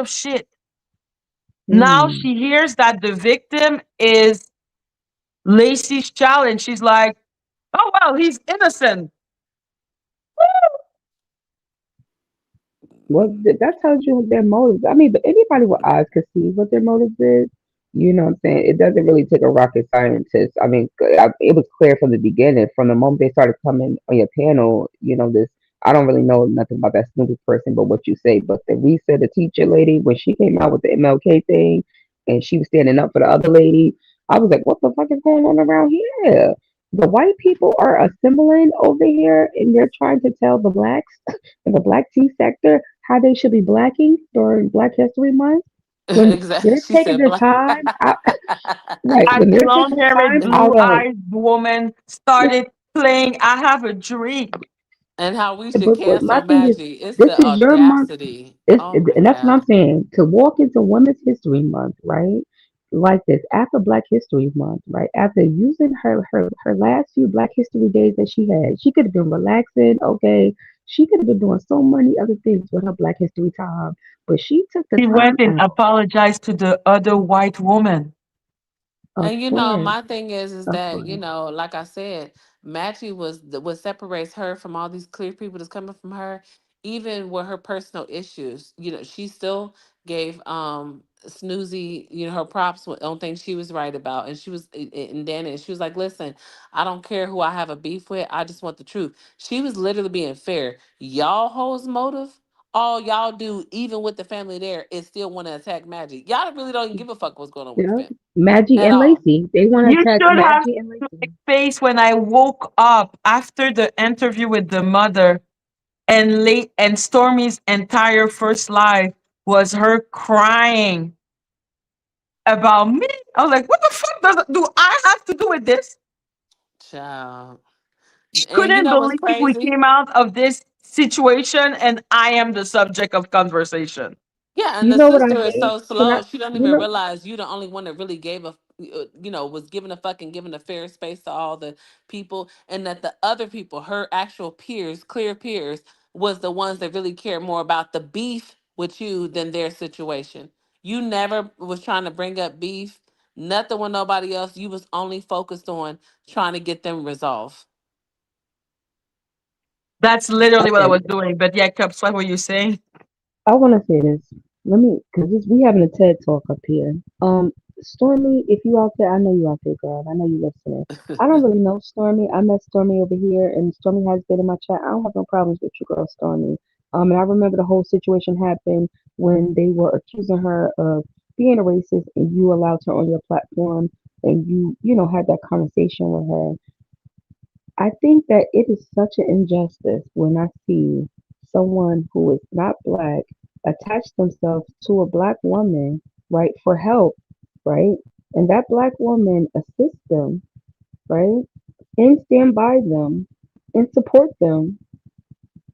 shit. Now Mm. she hears that the victim is Lacey's child, and she's like, "Oh well, he's innocent." Well, that tells you their motives. I mean, but anybody with eyes can see what their motives is. You know what I'm saying? It doesn't really take a rocket scientist. I mean, it was clear from the beginning, from the moment they started coming on your panel. You know, this, I don't really know nothing about that Snoopy person, but what you say. But the Risa, the teacher lady, when she came out with the MLK thing, and she was standing up for the other lady, I was like, what the fuck is going on around here? The white people are assembling over here, and they're trying to tell the blacks in the black tea sector how they should be blacking during Black History Month when Exactly. they're She taking said the black. time out, right? As When the they're long taking haired, time blue out of, eyed woman started playing I Have a Dream. And how we should but my cancel thing is, Maggie. It's this the is your month. audacity. It's, Oh my and that's what I'm God. saying. To walk into Women's History Month, right? Like this, after Black History Month, right? After using her last few Black History days that she could have been relaxing. Okay, she could have been doing so many other things with her Black History time, but she took the She time went and out. apologized to the other white woman. Of And course, my thing is of that, course. like I said, Matchy was what separates her from all these clear people that's coming from her, even with her personal issues. She still gave Snoozy, her props on things she was right about. And she was and Danny, and she was like, listen, I don't care who I have a beef with, I just want the truth. She was literally being fair. Y'all hoes motive. All y'all do, even with the family there, is still want to attack Magic. Y'all really don't even give a fuck what's going on with the Yeah, family Maggie at and all. Lacey. They want to You attack should have Maggie and seen my Lacey. face when I woke up after the interview with the mother, and late and Stormy's entire first live was her crying about me. I was like, what the fuck do I have to do with this? Child. She And you couldn't know what's believe we crazy? came out of this situation and I am the subject of conversation. Yeah, and You the know what I sister is hate? so Can I? slow. She don't You even know, realize you the only one that really gave was giving a fucking giving a fair space to all the people, and that the other people, her actual peers, clear peers, was the ones that really cared more about the beef with you than their situation. You never was trying to bring up beef, nothing with nobody else. You was only focused on trying to get them resolved. That's literally what I okay. was doing. But yeah, Cups, what were you saying? I want to say this. Let me, because we having a TED talk up here. Stormy, if you out there, I know you out there, girl. I know you listening. I don't really know Stormy. I met Stormy over here, and Stormy has been in my chat. I don't have no problems with you, girl, Stormy. And I remember the whole situation happened when they were accusing her of being a racist, and you allowed her on your platform, and you had that conversation with her. I think that it is such an injustice when I see someone who is not black attach themselves to a black woman, right, for help, right? And that black woman assists them, right? And stand by them and support them,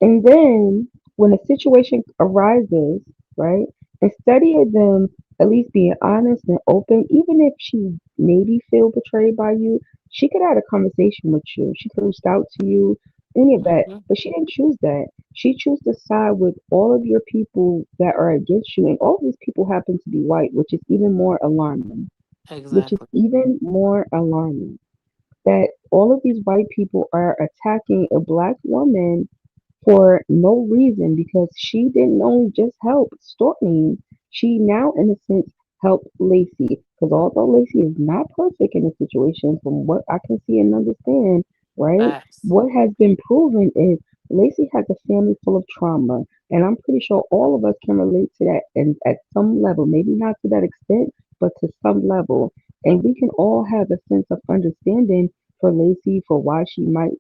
and then when a situation arises, right, instead of them at least being honest and open, even if she maybe feel betrayed by you, she could have had a conversation with you. She could reach out to you, any of that. Hmm. But she didn't choose that. She chose to side with all of your people that are against you. And all of these people happen to be white, which is even more alarming. Which is Exactly. even more alarming. That all of these white people are attacking a black woman for no reason because she didn't only just help Stormy, she now, in a sense, helped Lacey. Because although Lacey is not perfect in this situation, from what I can see and understand, right, Facts. what has been proven is Lacey has a family full of trauma. And I'm pretty sure all of us can relate to that and at some level, maybe not to that extent, but to some level. And we can all have a sense of understanding for Lacey for why she might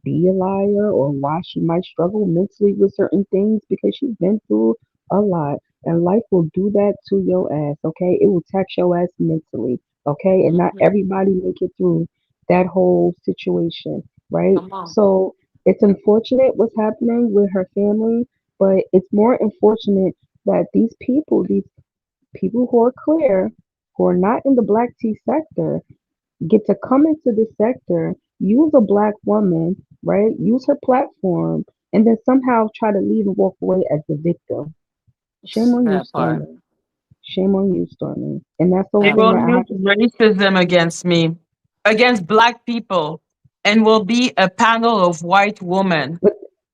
be a liar or why she might struggle mentally with certain things because she's been through a lot. And life will do that to your ass, okay? It will tax your ass mentally, okay? And not Hmm. everybody make it through that whole situation, right? Come on. So it's unfortunate what's happening with her family, but it's more unfortunate that these people who are clear, who are not in the black tea sector, get to come into this sector, use a black woman, right? Use her platform, and then somehow try to leave and walk away as the victim. Shame on you, That part. Stormy. Shame on you, Stormy. And that's the They only That thing will that I part. use have to say. racism against me, against black people, and will be a panel of white women.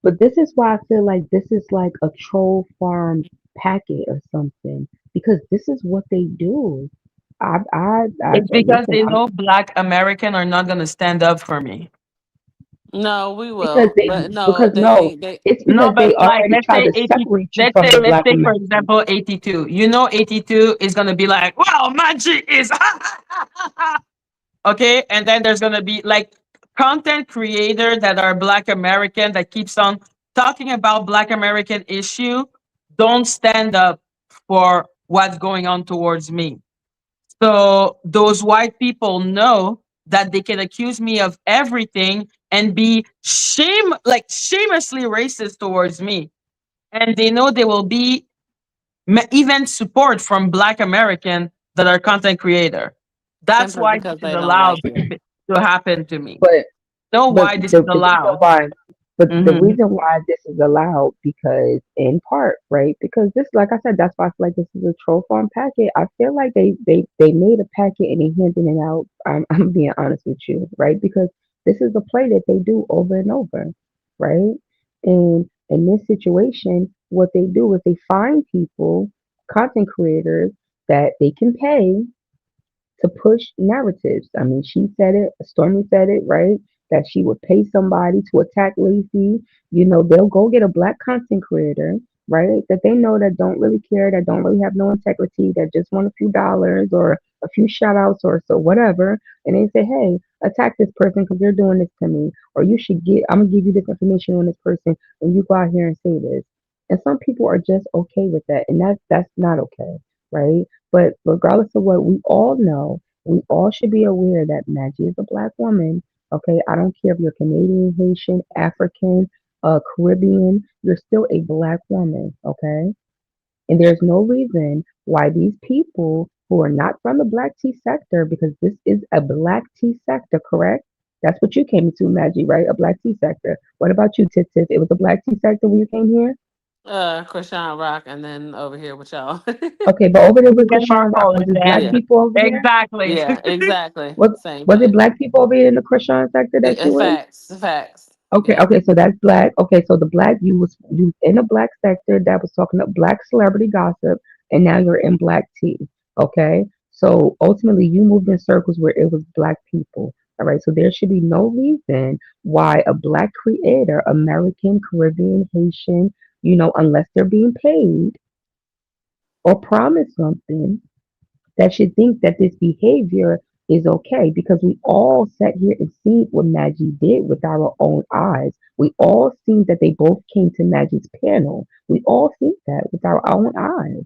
But this is why I feel like this is like a troll farm packet or something because this is what they do. It's because Listen. they I'm know Black American are not gonna stand up for me. No, we because will, they but no, because no, they it's No, because but they like already try to separate you from the let's Black say for American. example 82. You know 82 is gonna be like, wow, Madgie is okay, and then there's gonna be like content creator that are Black American that keeps on talking about Black American issue, don't stand up for what's going on towards me. So those white people know that they can accuse me of everything and be shamelessly racist towards me. And they know there will be even support from Black American that are content creator. That's simply why this because is they don't allowed like you. to happen to me. But Know but why this is the reason allowed. why the Hmm. reason why this is allowed because in part right because this like I said that's why I feel like this is a troll farm packet. I feel like they made a packet and they handing it out. I'm being honest with you, right? Because this is a play that they do over and over, right? And in this situation what they do is they find people, content creators, that they can pay to push narratives. I mean, she said it, Stormy said it, right? That she would pay somebody to attack Lacey. You know, they'll go get a black content creator, right? That they know that don't really care, that don't really have no integrity, that just want a few dollars or a few shout outs or so whatever. And they say, hey, attack this person because they're doing this to me. Or you should get, I'm gonna give you this information on this person and you go out here and say this. And some people are just okay with that. And that's not okay, right? But regardless of what we all know, we all should be aware that Maggie is a black woman. Okay, I don't care if you're Canadian, Haitian, African, Caribbean, you're still a black woman. Okay, and there's no reason why these people who are not from the black tea sector, because this is a black tea sector, correct? That's what you came into, Maggie, right? A black tea sector. What about you, Tit Tit? It was a black tea sector when you came here? Krishan Rock, and then over here with y'all. Okay, but over there with Meghan Krishan Rock, Markle was and it black then Yeah, people over there? exactly. yeah, exactly. Was Same was it thing. black people over here in the Krishan sector that you in? Facts, facts. Okay, Yeah. okay, so that's black. Okay, so the black you in the black sector that was talking about black celebrity gossip, and now you're in black tea. Okay, so ultimately you moved in circles where it was black people. All right, so there should be no reason why a black creator, American, Caribbean, Haitian, unless they're being paid or promised something, that should think that this behavior is okay because we all sat here and seen what Maggie did with our own eyes. We all seen that they both came to Maggie's panel. We all seen that with our own eyes.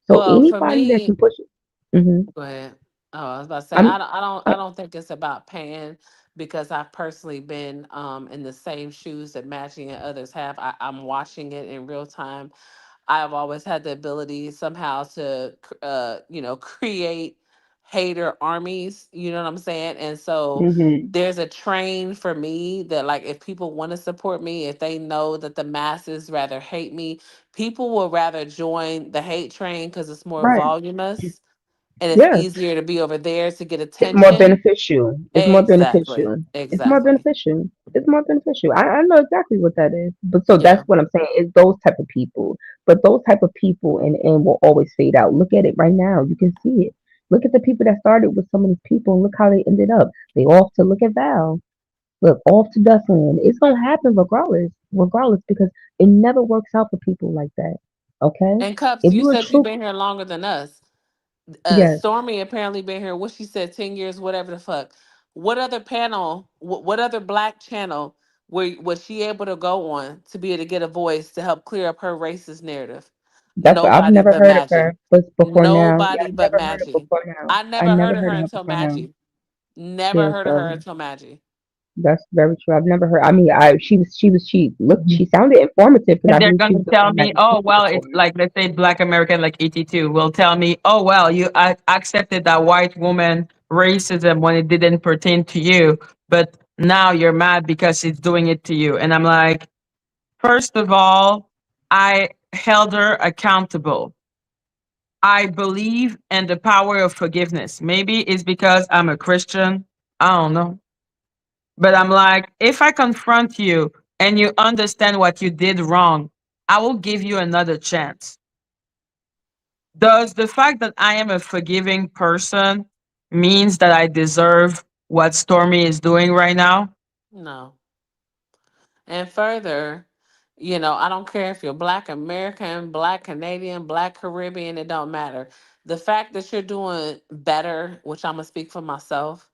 So Well, for anybody that me, can push it, hmm go ahead. Oh, I was about to say, I'm, I I, don't think it's about paying because I've personally been in the same shoes that Matching and others have. I'm watching it in real time. I've always had the ability somehow to, create hater armies. You know what I'm saying? And so hmm there's a train for me that, like, if people want to support me, if they know that the masses rather hate me, people will rather join the hate train because it's more right, voluminous and it's yes. easier to be over there to get It's more attention. beneficial. It's more Exactly. beneficial. It's more Exactly. beneficial. It's more beneficial. I know exactly what that is. But so that's Yeah. what I'm saying. It's those type of people. But those type of people and will always fade out. Look at it right now. You can see it. Look at the people that started with some of these people and look how they ended up. They off to look at Val. Look, off to Dustin. It's gonna happen regardless. Regardless, because it never works out for people like that. Okay? And Cups, If you you're a said you've true been here longer than us. yes, Stormy apparently been here. What she said, 10 years, whatever the fuck. What other panel? What other black channel was she able to go on to be able to get a voice to help clear up her racist narrative? that's what I've Nobody never but heard of Maggie. her but before now. Yeah, Nobody I've but never heard it Maggie. before now. I I never heard never of her heard of her until before now. Maggie. Never Yeah, heard of her so until Maggie. that's very true. I've never heard. I mean, she looked, Mhm. she sounded informative because And I they're believe she gonna was tell on me, Maggie's oh panel well, before. it's like let's say Black American like 82 will tell me, oh well, you accepted that white woman racism when it didn't pertain to you, but now you're mad because she's doing it to you. And I'm like, first of all, I held her accountable. I believe in the power of forgiveness. Maybe it's because I'm a Christian. I don't know. But I'm like, if I confront you and you understand what you did wrong, I will give you another chance. Does the fact that I am a forgiving person means that I deserve what Stormy is doing right now? No. And further, I don't care if you're Black American, Black Canadian, Black Caribbean, it don't matter. The fact that you're doing better, which I'm gonna speak for myself,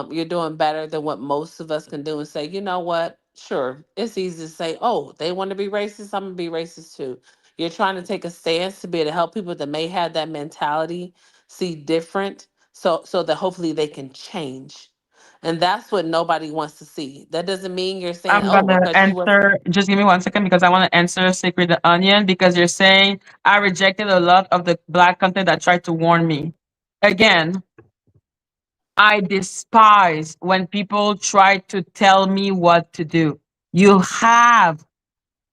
you're doing better than what most of us can do and say, you know what? Sure, it's easy to say, oh, they want to be racist, I'm gonna be racist too. You're trying to take a stance to be able to help people that may have that mentality see different, so that hopefully they can change. And that's what nobody wants to see. That doesn't mean you're saying, I'm oh, gonna because you were. answer. Just give me 1 second because I want to answer Sacred the Onion because you're saying I rejected a lot of the black content that tried to warn me. Again, I despise when people try to tell me what to do. You have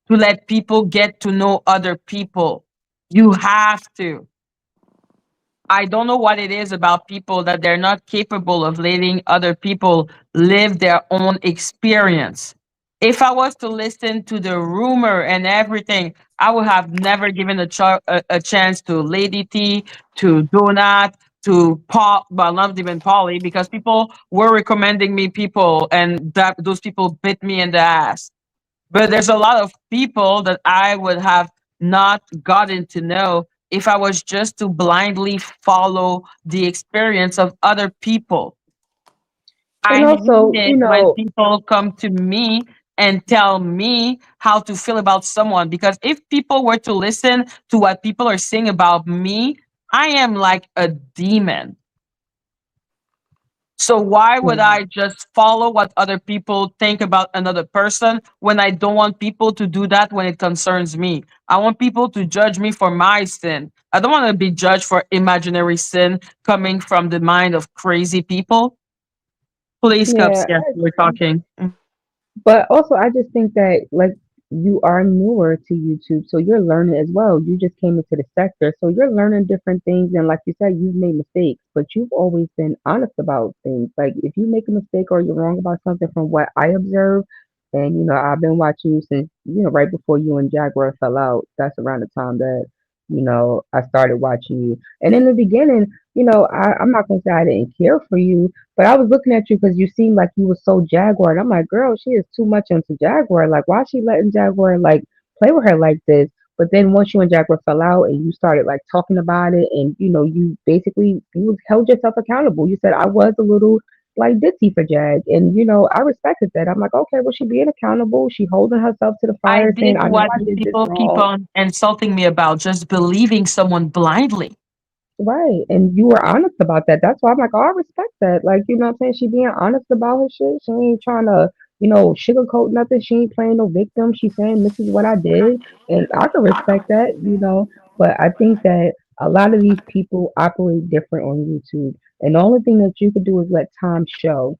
to let people get to know other people. You have to. I don't know what it is about people that they're not capable of letting other people live their own experience. If I was to listen to the rumor and everything, I would have never given a chance to Lady T, to Donut, to Paul, well, not even Polly, because people were recommending me people, and that those people bit me in the ass. But there's a lot of people that I would have not gotten to know if I was just to blindly follow the experience of other people. I And hate also, it when people come to me and tell me how to feel about someone because if people were to listen to what people are saying about me, I am like a demon. So why would yeah, I just follow what other people think about another person when I don't want people to do that when it concerns me? I want people to judge me for my sin. I don't want to be judged for imaginary sin coming from the mind of crazy people. Please, Cups. yeah, Yes, we're talking. but also, I just think that like you are newer to YouTube, so you're learning as well. You just came into the sector, so you're learning different things. And like you said, you've made mistakes, but you've always been honest about things. Like if you make a mistake or you're wrong about something, from what I observe, and I've been watching you since right before you and Jaguar fell out. That's around the time that I started watching you. And in the beginning, I'm not gonna say I didn't care for you, but I was looking at you because you seemed like you were so Jaguar. And I'm like, girl, she is too much into Jaguar. Like, why is she letting Jaguar like play with her like this? But then once you and Jaguar fell out and you started like talking about it, and you basically you held yourself accountable. You said I was a little like ditzy for Jag, and I respected that. I'm like, okay, well, she being accountable. She holding herself to the I fire, saying, did I know what I these did this people keep wrong. on insulting me about, just believing someone blindly. Right. And you were honest about that. That's why I'm like, oh, I respect that. Like, you know what I'm saying? She being honest about her shit. She ain't trying to, sugarcoat nothing. She ain't playing no victim. She's saying this is what I did. And I can respect that. But I think that a lot of these people operate different on YouTube. And the only thing that you could do is let time show,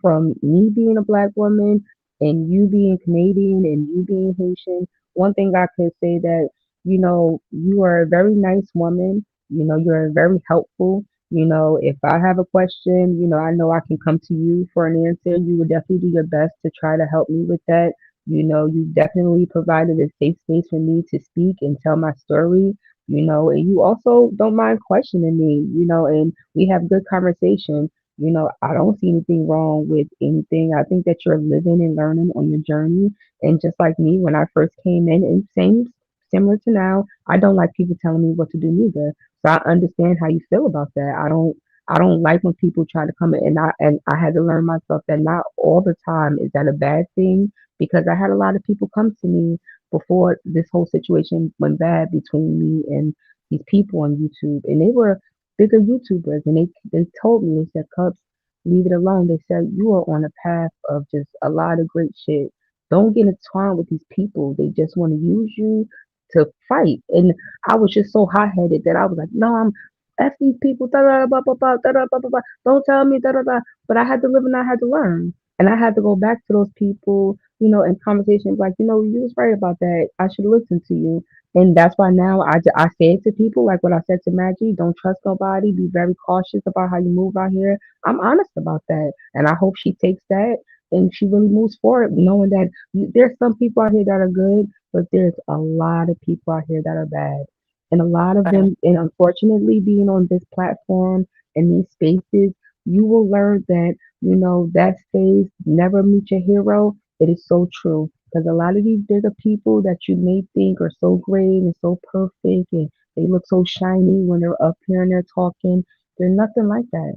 from me being a black woman and you being Canadian and you being Haitian. One thing I could say that, you are a very nice woman. You're very helpful. If I have a question, I know I can come to you for an answer. You would definitely do your best to try to help me with that. You definitely provided a safe space for me to speak and tell my story, and you also don't mind questioning me, and we have good conversation. I don't see anything wrong with anything. I think that you're living and learning on your journey. And just like me, when I first came in, and same similar to now, I don't like people telling me what to do neither. So I understand how you feel about that. I don't like when people try to come in, and I had to learn myself that not all the time is that a bad thing, because I had a lot of people come to me before this whole situation went bad between me and these people on YouTube, and they were bigger YouTubers, and they told me, they said, Cubs, leave it alone. They said you are on a path of just a lot of great shit. Don't get entwined with these people. They just want to use you to fight. And I was just so hot headed that I was like, no, I'm F these people, da da da da da da da da da. Don't tell me da da da. But I had to live and I had to learn. And I had to go back to those people, in conversations like, you was right about that. I should listen to you. And that's why now I say it to people, like what I said to Maggie, don't trust nobody. Be very cautious about how you move out here. I'm honest about that. And I hope she takes that. and she really moves forward, knowing that there's some people out here that are good, but there's a lot of people out here that are bad, and a lot of Right. them. And unfortunately, being on this platform and these spaces, you will learn that that phrase "never meet your hero." It is so true because a lot of these bigger people that you may think are so great and so perfect and they look so shiny when they're up here and they're talking. They're nothing like that.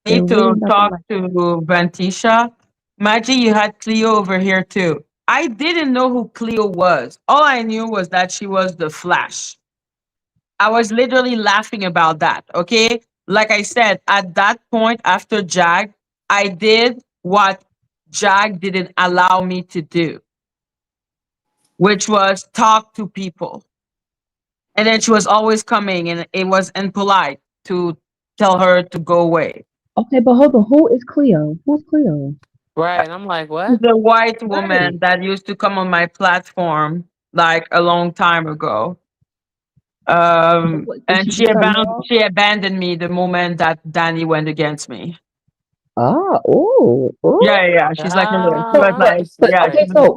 They're Need really to nothing talk like to Vantisha. Maggie, you had Cleo over here too. I didn't know who Cleo was. All I knew was that she was the Flash. I was literally laughing about that. Okay. Like I said, at that point after Jag, I did what Jag didn't allow me to do, which was talk to people. And then she was always coming, and it was impolite to tell her to go away. that. Okay, but hold on. Who is Cleo? Who's Cleo? Right. I'm like, She's what? a white Right. woman that used to come on my platform like a long time ago. But what, did And she become more? she abandoned me the moment that Danny went against me. Ah, oh, oh. Yeah, yeah, yeah. She's like, she So, was Ah, like, this is yeah, okay, crazy.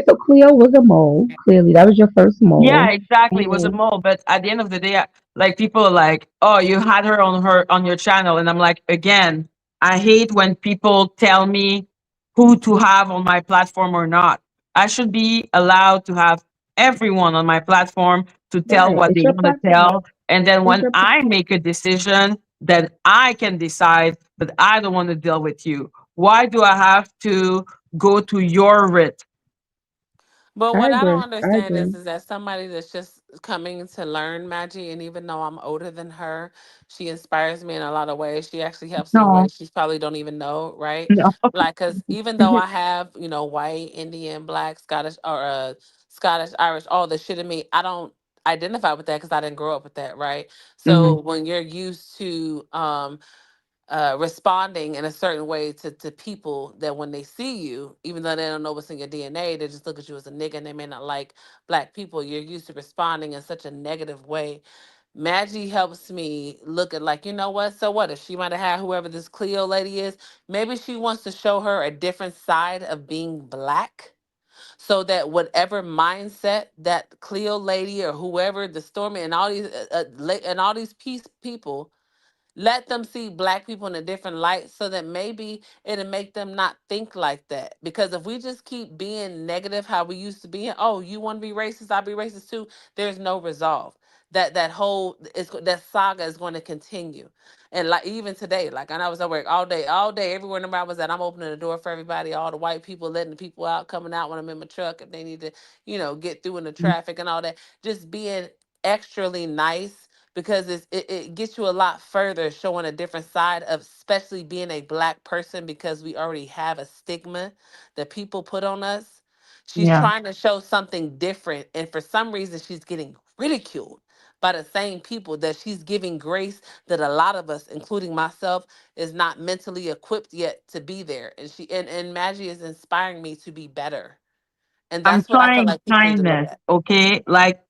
so Cleo was a mole. Clearly, that was your first yeah, mole. exactly. It was a And mole, but at the end of the day, like people are like, "Oh, you had her on your channel," and I'm like, again, I hate when people tell me who to have on my platform or not. I should be allowed to have everyone on my platform to tell right, what it's they your want to platform. tell, and then It's when your I platform. make a decision, then I can decide that I don't want to deal with you. Why do I have to go to your writ? But I what I don't agree. I understand agree. is that somebody that's just coming to learn magic, and even though I'm older than her, she inspires me in a lot of ways. She actually helps me in No, ways she probably don't even know, right? no. Like, cause even though I have, white, Indian, black, Scottish, or Scottish, Irish, all the shit in me, I don't identify with that because I didn't grow up with that, right? Mhm. So when you're used to responding in a certain way to people that when they see you, even though they don't know what's in your DNA, they just look at you as a nigga and they may not like black people. You're used to responding in such a negative way. Maggie helps me look at like, you know what? So what? If she might have had whoever this Cleo lady is, maybe she wants to show her a different side of being black. So that whatever mindset that Cleo lady or whoever the Stormy and all these and all these peace people, let them see black people in a different light so that maybe it'll make them not think like that. Because if we just keep being negative how we used to be, oh, you want to be racist, I'll be racist too, there's no resolve. That whole that saga is going to continue. And like even today, like I was at work all day, everywhere no matter I was at, I'm opening the door for everybody, all the white people, letting the people out, coming out when I'm in my truck if they need to, get through in the traffic and all that. Just being extremely nice because it gets you a lot further showing a different side of especially being a black person because we already have a stigma that people put on us. She's Yeah. trying to show something different and for some reason she's getting ridiculed by the same people that she's giving grace that a lot of us including myself is not mentally equipped yet to be there, and and Maggie is inspiring me to be better, and I'm that's what I feel trying like people need to look kindness, at. okay? Like,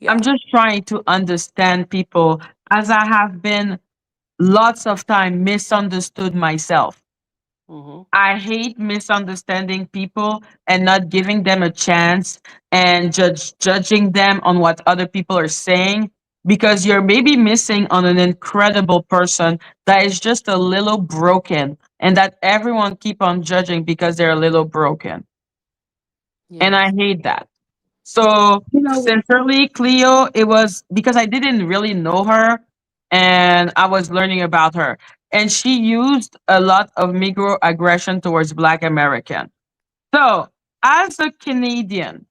I'm Yeah. just trying to understand people as I have been lots of time misunderstood myself. Hmm. I hate misunderstanding people and not giving them a chance and judging them on what other people are saying because you're maybe missing on an incredible person that is just a little broken and that everyone keep on judging because they're a little broken. And I Yes. hate that. So You know, sincerely, Cleo, it was because I didn't really know her and I was learning about her. And she used a lot of microaggression towards Black American. So as a Canadian,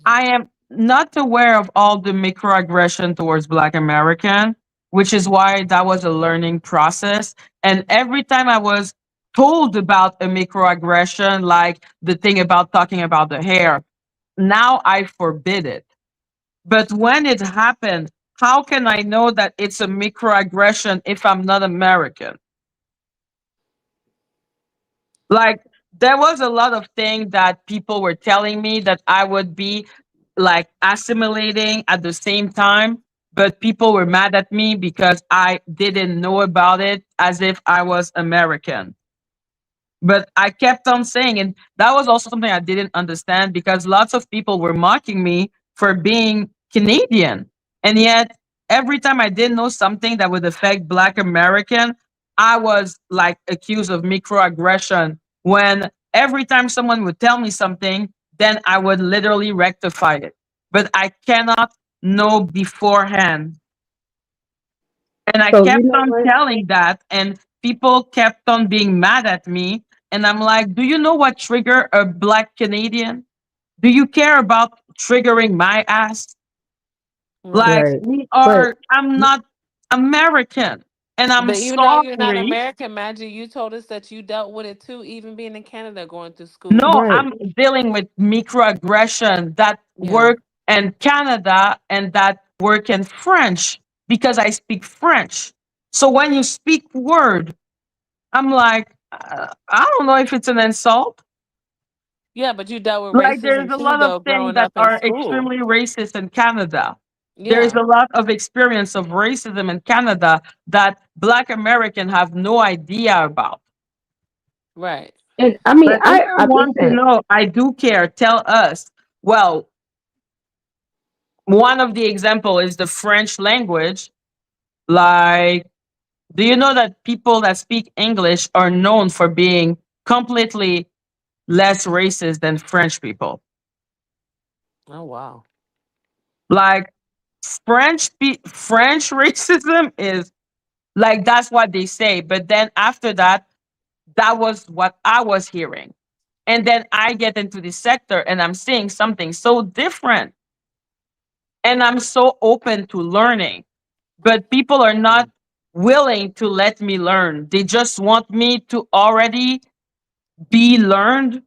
I am not aware of all the microaggression towards Black American, which is why that was a learning process. And every time I was told about a microaggression, like the thing about talking about the hair, now I forbid it. But when it happened, how can I know that it's a microaggression if I'm not American? Like, there was a lot of things that people were telling me that I would be like assimilating at the same time, but people were mad at me because I didn't know about it as if I was American. But I kept on saying, and that was also something I didn't understand because lots of people were mocking me for being Canadian. And yet, every time I didn't know something that would affect Black American, I was like accused of microaggression. When every time someone would tell me something, then I would literally rectify it. But I cannot know beforehand. And I So you kept know on what? telling that, and people kept on being mad at me. And I'm like, do you know what trigger a Black Canadian? Do you care about triggering my ass? Right. Like, Right. But I'm not American. And I'm But even though you're not sorry. American, Maggie, you told us that you dealt with it too, even being in Canada going through school. No, right. I'm dealing with microaggression that Yeah. work in Canada and that work in French because I speak French. So when you speak word, I'm like, I don't know if it's an insult. Yeah, but you dealt with Like, there's racism a too, lot of though, things growing that up in are school. extremely racist in Canada. There's Yeah. a lot of experience of racism in Canada that Black Americans have no idea about. Right. and I mean, But if you I want to listen. know, I do care. Tell us. Well, one of the example is the French language. Like, do you know that people that speak English are known for being completely less racist than French people? Oh wow. Like, French racism is like that's what they say. But then after that, that was what I was hearing. And then I get into the sector and I'm seeing something so different. And I'm so open to learning. But people are not Mm. willing to let me learn. They just want me to already be learned.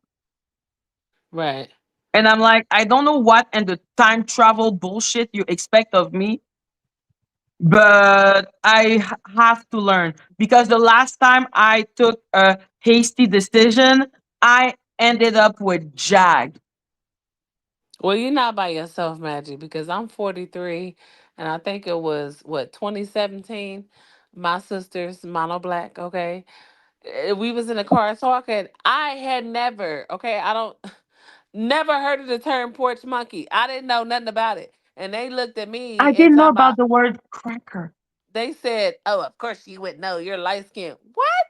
Right. And I'm like, I don't know what and the time travel bullshit you expect of me, but have to learn because the last time I took a hasty decision, I ended up with Jag. Well, you're not by yourself, Maggie, because I'm 43, and I think it was what 2017. My sister's mono black. Okay, we was in the car talking. I had never. Okay, I don't. Never heard of the term porch monkey. I didn't know nothing about it. And they looked at I me and didn't know talking about about, the word cracker. they said, "Oh, of course you would know. You're light skinned." What?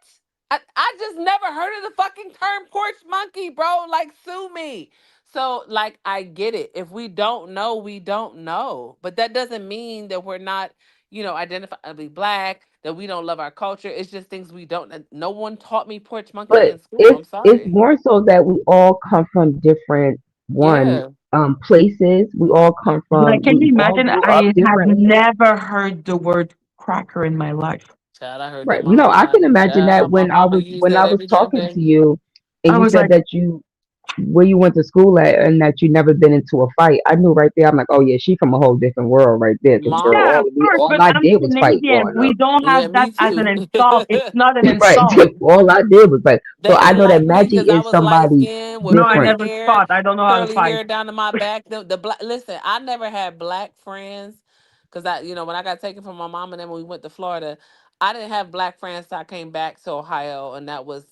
I just never heard of the fucking term porch monkey, bro. Like, sue me. So, like, I get it. If we don't know, we don't know. But that doesn't mean that we're not, identifiably black, that we don't love our culture. It's just things we don't. No one taught me porch monkey But in school. I'm it's sorry. more so that we all come from different one Yeah. places. We all come Like, from. can you We all imagine? grew up I have differently. never heard the word cracker in my life. Child, I heard Right. them all the I can time. imagine that Child, my when I mama was used that every damn talking day. to you, and I you was said like, that you where you went to school at, and that you never been into a fight. I knew right there. I'm like, oh yeah, she from a whole different world right there. Because girl, yeah, Mama. of course, all but I I'm did was fight Canadian. growing We up. don't Yeah, have that me as an too. insult. It's not an Right. insult. All I did was fight. So They I didn't know that like me Maggie because I is was light somebody skinned with No, I curly different. never hair, fought. I don't know how to curly fight. hair down to my back. The black. Listen, I never had black friends because when I got taken from my mom and then when we went to Florida, I didn't have black friends till I came back to Ohio, and that was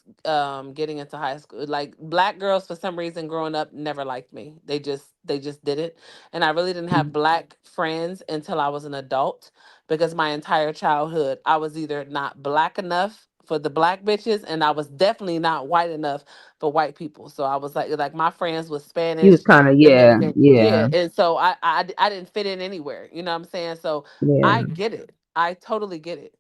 getting into high school. Like, black girls for some reason growing up never liked me. They just didn't, and I really didn't have black friends until I was an adult because my entire childhood I was either not black enough for the black bitches, and I was definitely not white enough for white people. So I was like my friends was You was Spanish, kind of yeah, Dominican, yeah, yeah, and so I didn't fit in anywhere. You know what I'm saying? So I yeah. get it. I totally get it.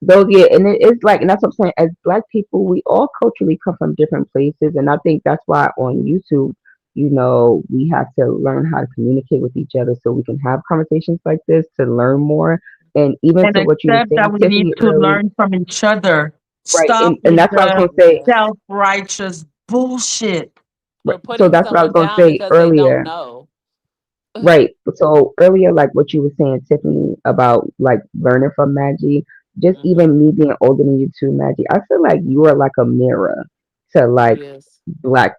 Those yeah, and it's like, and that's what I'm saying. As Black people, we all culturally come from different places, and I think that's why on YouTube, we have to learn how to communicate with each other so we can have conversations like this to learn more. And even And to what you were accept that saying, we need Tiffany, to earlier, learn from each other. right? Stop And with that's what I was the gonna say. Yes. self righteous bullshit. We're So putting that's what I was someone gonna down say because they don't earlier. know. Right. So earlier, like what you were saying, Tiffany, about like learning from Maggie, just Hmm. even me being older than you too, Maggie, I feel like you are like a mirror to like Yes. black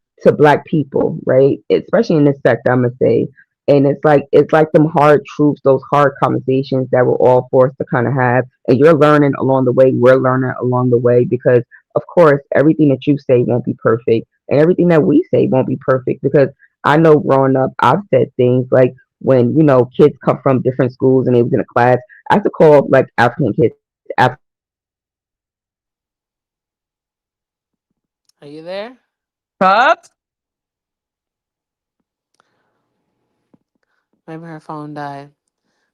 people, right? Especially in this sector, I'm gonna say. And it's like them hard truths, those hard conversations that we're all forced to kind of have. And you're learning along the way, we're learning along the way because of course, everything that you say won't be perfect, and everything that we say won't be perfect because I know growing up, I've said things like when kids come from different schools and they was in a class, I have to call like African kids African American kids because they don't know how to say certain things. So I have to say things like Are you I there? have to say things like Cups? Maybe her phone died.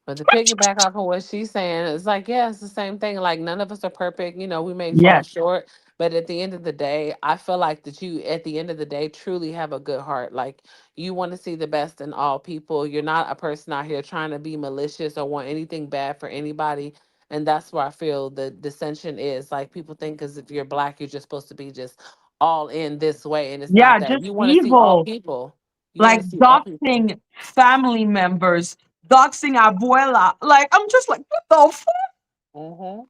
But to piggyback off of what she's saying, it's like, yeah, it's the same thing. Like none of us are perfect. You know, we may fall Yes. short, but at the end of the day, I feel like that you, at the end of the day, truly have a good heart. Like you want to see the best in all people. You're not a person out here trying to be malicious or want anything bad for anybody. And that's where I feel the dissension is. Like people think because if you're black, you're just supposed to be just all in this way, and it's not Yeah, that. just You want to see all evil. people. You want Like to see all people. doxing family members, doxing abuela. Like, I'm just like, what the fuck? Hmm.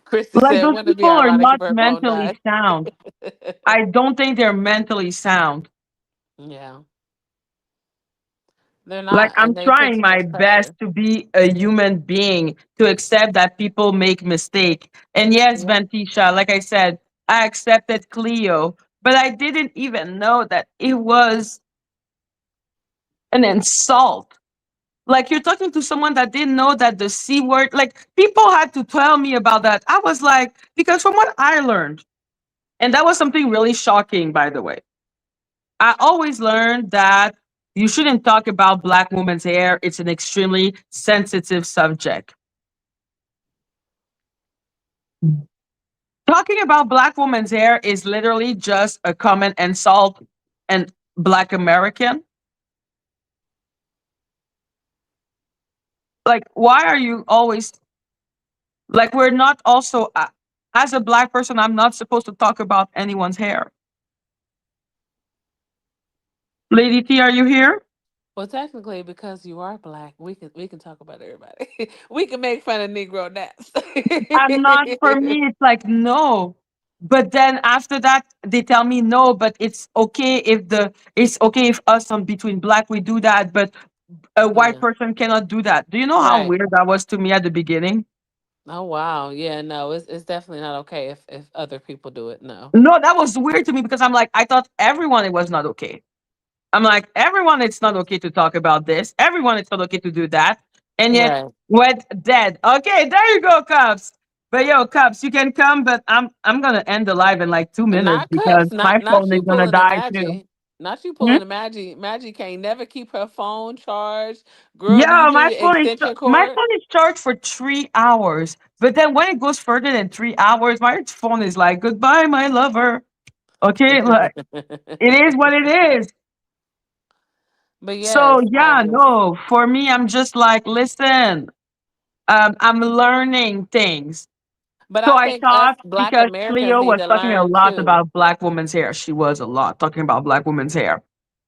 Christy Like, said, those "Wouldn't it be people are ironic not if her phone mentally died?" sound. I don't think they're mentally sound. Yeah, they're Like, not, I'm and they put trying too my much best pressure. to be a human being, to accept that people make mistake. And yes, Yeah, Ventisha, like I said, I accepted Cleo, but I didn't even know that it was an insult. Like, you're talking to someone that didn't know that the C word, like, people had to tell me about that. I was like, because from what I learned, and that was something really shocking, by the way. I always learned that you shouldn't talk about black women's hair. It's an extremely sensitive subject. Talking about black women's hair is literally just a common insult and black American. Like, why are you always like, we're not also, as a black person, I'm not supposed to talk about anyone's hair. Lady T, are you here? well, technically, because you are black, we can talk about everybody. We can make fun of Negro naps. I'm not, for me, it's like, no. But then after that, they tell me no, but it's okay if us on between black we do that, but a white Yeah, person cannot do that. Do you know how right. weird that was to me at the beginning? Oh wow, yeah, no, it's definitely not okay if other people do it. No, No, that was weird to me because I'm like, I thought everyone it was not okay. I'm like, everyone it's not okay to talk about this. Everyone it's not okay to do that. And yet right. went dead. Okay, there you go, Cubs. But yo, Cubs, you can come, but I'm gonna end the live in like 2 minutes Not because cups, my not phone is you gonna pulling a die too. Maggie. Not you Hmm? pulling a Maggie. Maggie can't never keep her phone charged. Girl, do you Yeah, hear the extension my cord? phone is charged for 3 hours. But then when it goes further than 3 hours, my phone is like, goodbye, my lover. Okay, like it is what it is. But So yes, I yeah, just. no, for me, I'm just like, listen, I'm learning things. But So I I think us thought Black because Americans Cleo need was to talking a learn lot too. about black woman's hair. She was a lot talking about black woman's hair.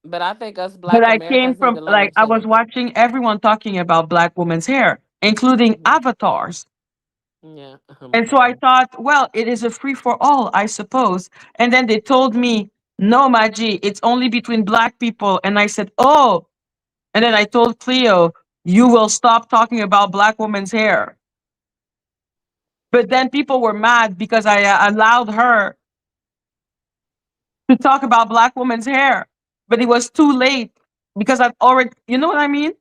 But I think us But Black I came Americans need from to learn like I was too. watching everyone talking about black women's hair, including Hmm. avatars. Yeah. Oh my And so I God. thought, well, it is a free for all, I suppose. And then they told me, no, Maggie, it's only between black people. And I said, oh. And then I told Cleo, you will stop talking about black women's hair. But then people were mad because I allowed her to talk about black women's hair. But it was too late because I've already, you know what I mean?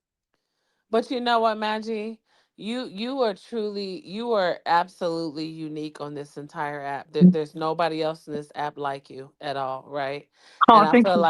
But you know what, Maggie? You are absolutely unique on this entire app. There's nobody else in this app like you at all, right? Oh, And thank you.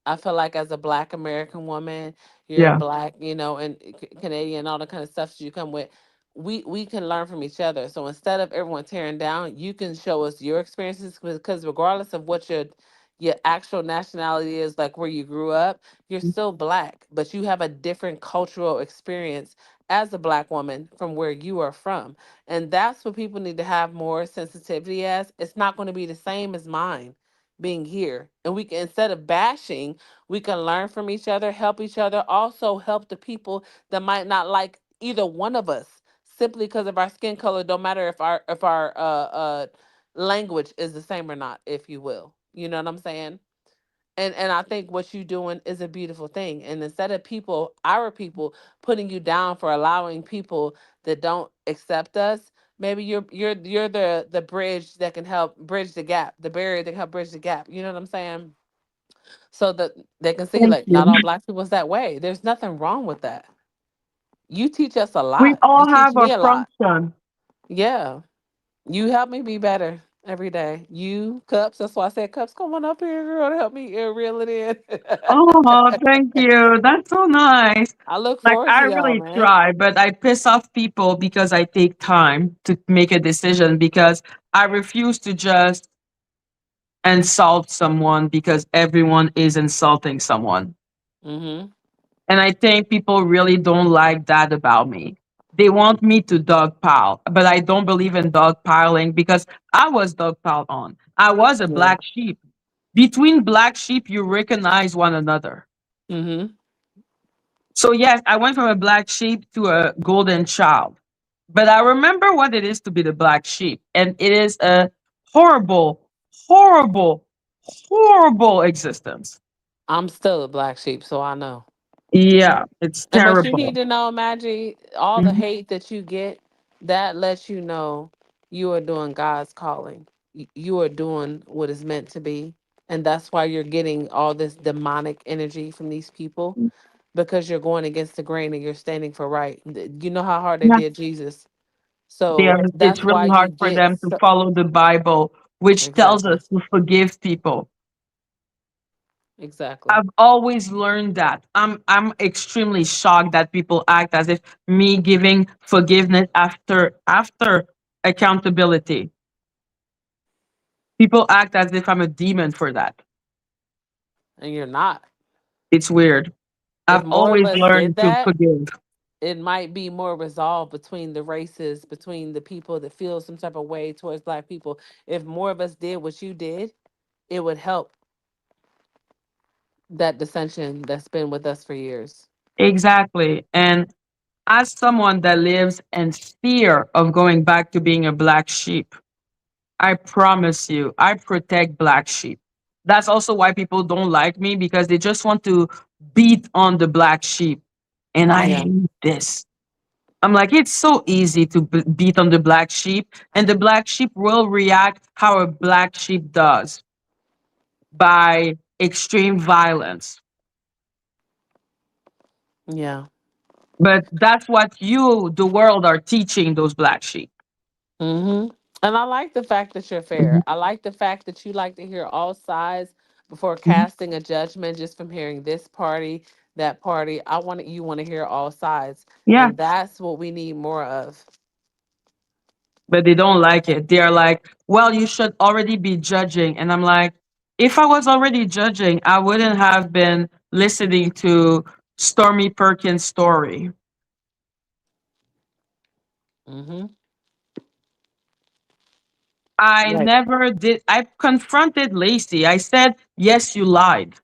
I feel like as a Black American woman, you're Yeah. black, and Canadian, all the kind of stuff that you come with. We can learn from each other. So instead of everyone tearing down, you can show us your experiences because regardless of what your actual nationality is, like where you grew up, you're still black, but you have a different cultural experience as a black woman from where you are from. And that's what people need to have more sensitivity as. It's not going to be the same as mine being here. And we can, instead of bashing, we can learn from each other, help each other, also help the people that might not like either one of us simply because of our skin color. Don't matter if our language is the same or not, if you will. You know what I'm saying? And I think what you're doing is a beautiful thing. And instead of our people putting you down for allowing people that don't accept us, Maybe you're the bridge that can help bridge the gap, the barrier that can help bridge the gap. You know what I'm saying? So that they can see Thank like you. not all black people's that way. There's nothing wrong with that. You teach us a We lot. You all teach have a me a lot. function. Yeah. You help me be better every day. You cups, that's why I said cups, come on up here, girl, to help me reel it in. Oh, thank you. That's so nice. I look Like, forward I to y'all, really man. try, but I piss off people because I take time to make a decision because I refuse to just insult someone because everyone is insulting someone. Mm-hmm. And I think people really don't like that about me. They want me to dogpile, but I don't believe in dogpiling because I was dogpiled on. I was a Yeah. black sheep. Between black sheep, you recognize one another. Mm-hmm. So, yes, I went from a black sheep to a golden child. But I remember what it is to be the black sheep. And it is a horrible, horrible, horrible existence. I'm still a black sheep, so I know. Yeah, it's And but you terrible. need to know, Maggie, all the Mhm. hate that you get, that lets you know you are doing God's calling. You are doing what is meant to be. And that's why you're getting all this demonic energy from these people because you're going against the grain and you're standing for right. You know how hard they Yeah, did Jesus. they So are, it's that's why really you hard for get them to so follow the Bible, which tells exactly. us to forgive people. Exactly. I've always learned that. I'm extremely shocked that people act as if me giving forgiveness after accountability. People act as if I'm a demon for that. And you're not. It's weird. If I've more of always us did learned to that, forgive. it might be more resolve between the races, between the people that feel some type of way towards black people. If more of us did what you did, it would help that dissension that's been with us for years. Exactly. And as someone that lives in fear of going back to being a black sheep, I promise you, I protect black sheep. That's also why people don't like me because they just want to beat on the black sheep. And I Yeah. hate this. I'm like, it's so easy to beat on the black sheep, and the black sheep will react how a black sheep does by extreme violence. Yeah. But that's what you, the world, are teaching those black sheep. Hmm. And I like the fact that you're fair. Mhm, I like the fact that you like to hear all sides before mhm. casting a judgment just from hearing this party, that party. You want to hear all sides. Yeah, And that's what we need more of. but they don't like it. They are like, well, you should already be judging. And I'm like, if I was already judging, I wouldn't have been listening to Stormy Perkins' story. Hmm. I Right. never did. I confronted Lacey. I said, yes, you lied.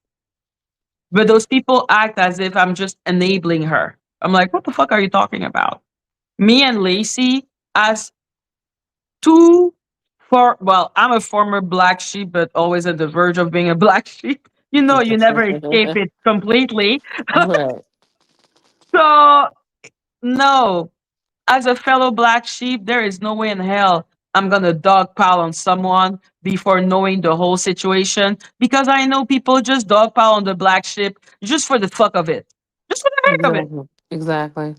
But those people act as if I'm just enabling her. I'm like, what the fuck are you talking about? Me and Lacey, as two, well, I'm a former black sheep, but always at the verge of being a black sheep. You know, you never escape it completely. Right. So, no, as a fellow black sheep, there is no way in hell I'm gonna dogpile on someone before knowing the whole situation because I know people just dogpile on the black sheep just for the fuck of it, just for the heck of it. Exactly. Exactly.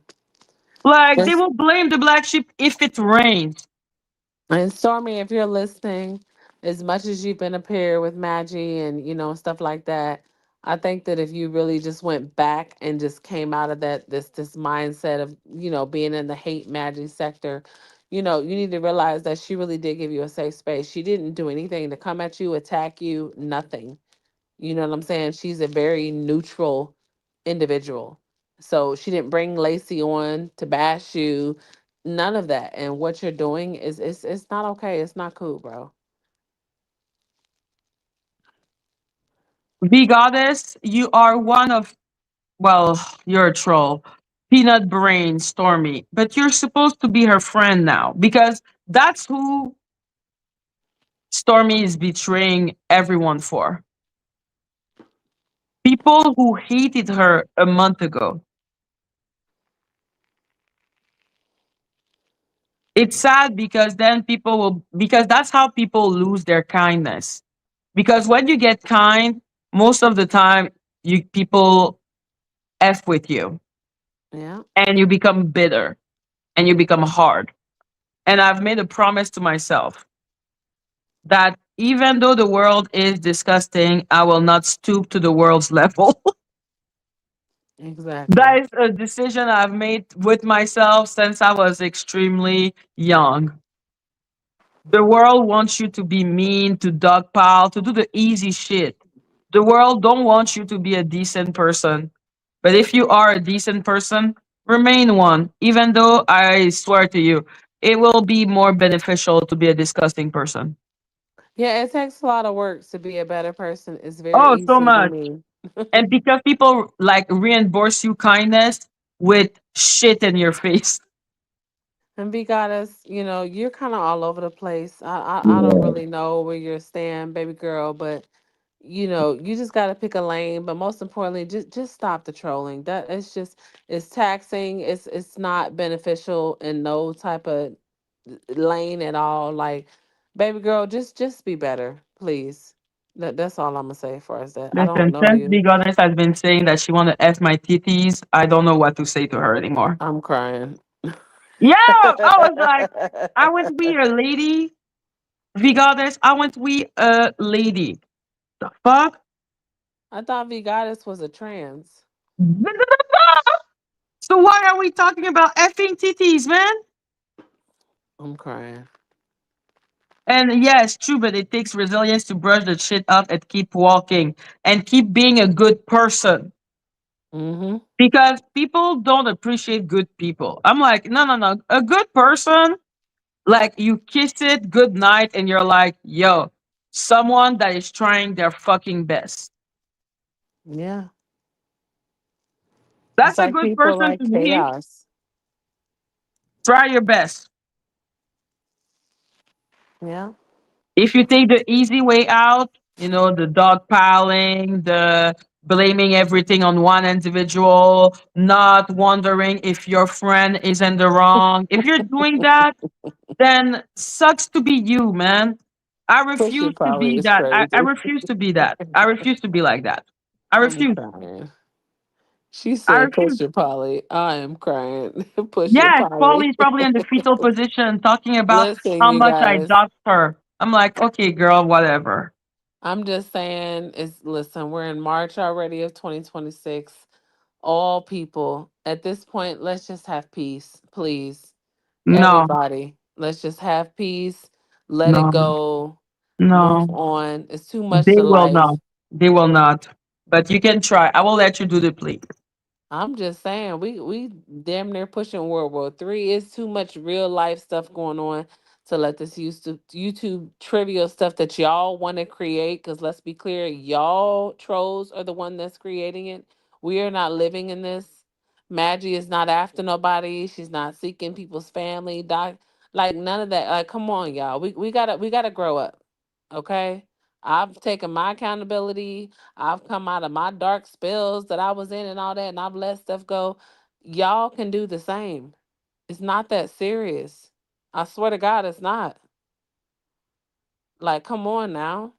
Like they Yes. will blame the black sheep if it rains. And Stormy, if you're listening, as much as you've been a pair with Maggie and stuff like that, I think that if you really just went back and just came out of this mindset of being in the hate Maggie sector, you need to realize that she really did give you a safe space. She didn't do anything to come at you, attack you, nothing. You know what I'm saying? She's a very neutral individual. So she didn't bring Lacey on to bash you, none of that. And what you're doing is it's not okay. It's not cool, bro. V Goddess, you are one of, well, you're a troll. Peanut Brain Stormy, but you're supposed to be her friend now because that's who Stormy is betraying everyone for. People who hated her a month ago. It's sad because then people will, because that's how people lose their kindness. Because when you get kind, most of the time you people f with you, Yeah, and you become bitter and you become hard. And I've made a promise to myself that even though the world is disgusting, I will not stoop to the world's level. That exactly. is a decision I've made with myself since I was extremely young. The world wants you to be mean, to dogpile, to do the easy shit. The world don't want you to be a decent person. But if you are a decent person, remain one. Even though I swear to you, it will be more beneficial to be a disgusting person. Yeah, it takes a lot of work to be a better person. It's very Oh, so easy to be much. mean. And because people like reinforce you kindness with shit in your face. And be goddess, you're kind of all over the place. I don't Yeah. really know where you're staying, baby girl, but you just got to pick a lane. But most importantly, just stop the trolling. That it's taxing. It's not beneficial in no type of lane at all. Like, baby girl, just be better, please. That's all I'm gonna say for us. That I don't Listen, know since you. Big Honest has been saying that she want to F my titties, I don't know what to say to her anymore. I'm crying. Yeah, I was like, I want to be a lady. Regardless, I want to be a lady. The fuck? I thought V Goddess was a trans. So why are we talking about effing titties, man? I'm crying. And yeah, it's true, but it takes resilience to brush the shit up and keep walking and keep being a good person. Mm-hmm. Because people don't appreciate good people. I'm like, no, no, no. A good person, like you kiss it good night and you're like, yo, someone that is trying their fucking best. Yeah. It's That's a like good people person like to me. chaos. Try your best. Yeah. If you take the easy way out, the dog piling, the blaming everything on one individual, not wondering if your friend is in the wrong. If you're doing that, then sucks to be you, man. I Pushing refuse to probably be is that. I crazy. refuse to be that. I refuse to be like that. I I'm refuse. crying. She I said, refuse. Pusher Polly. I am crying. Pusher Yes, Paul Polly. is probably in the fetal position talking about Listen, how you much I guys. doxed her. I'm like, okay, girl, whatever. I'm just saying, listen, we're in March already of 2026. All people, at this point, let's just have peace, please. No, Everybody, let's just have peace. Let it no, go. Move no. on. It's too much They to will life. not. They will not. But you can try. I will let you do the play. I'm just saying, we damn near pushing World War III. It's too much real life stuff going on to let this YouTube trivial stuff that y'all want to create. Because let's be clear, y'all trolls are the one that's creating it. We are not living in this. Maggie is not after nobody. She's not seeking people's family. Like none of that. Like, come on, y'all. We gotta grow up. Okay. I've taken my accountability. I've come out of my dark spells that I was in and all that, and I've let stuff go. Y'all can do the same. It's not that serious. I swear to God, it's not. Like, come on now.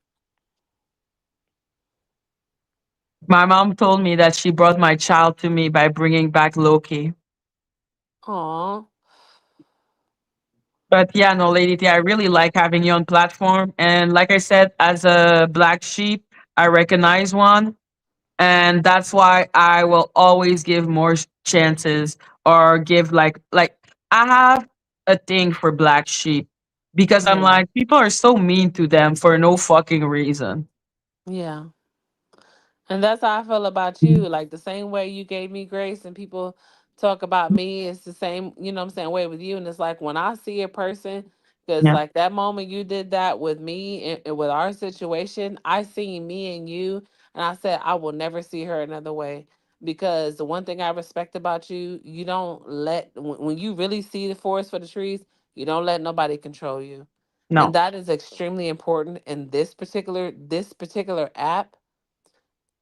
My mom told me that she brought my child to me by bringing back Loki. Aw. But yeah, no, Lady T, I really like having you on platform. And like I said, as a black sheep, I recognize one. And that's why I will always give more chances or give like I have a thing for black sheep because I'm Yeah. like people are so mean to them for no fucking reason. Yeah. And that's how I feel about you. Like the same way you gave me grace and people talk about me, it's the same, what I'm saying, way with you. And it's like when I see a person, because Yeah. like that moment you did that with me and with our situation, I seen me and you, and I said, I will never see her another way. Because the one thing I respect about you, you don't let, when you really see the forest for the trees, you don't let nobody control you. And No. that is extremely important in this particular app.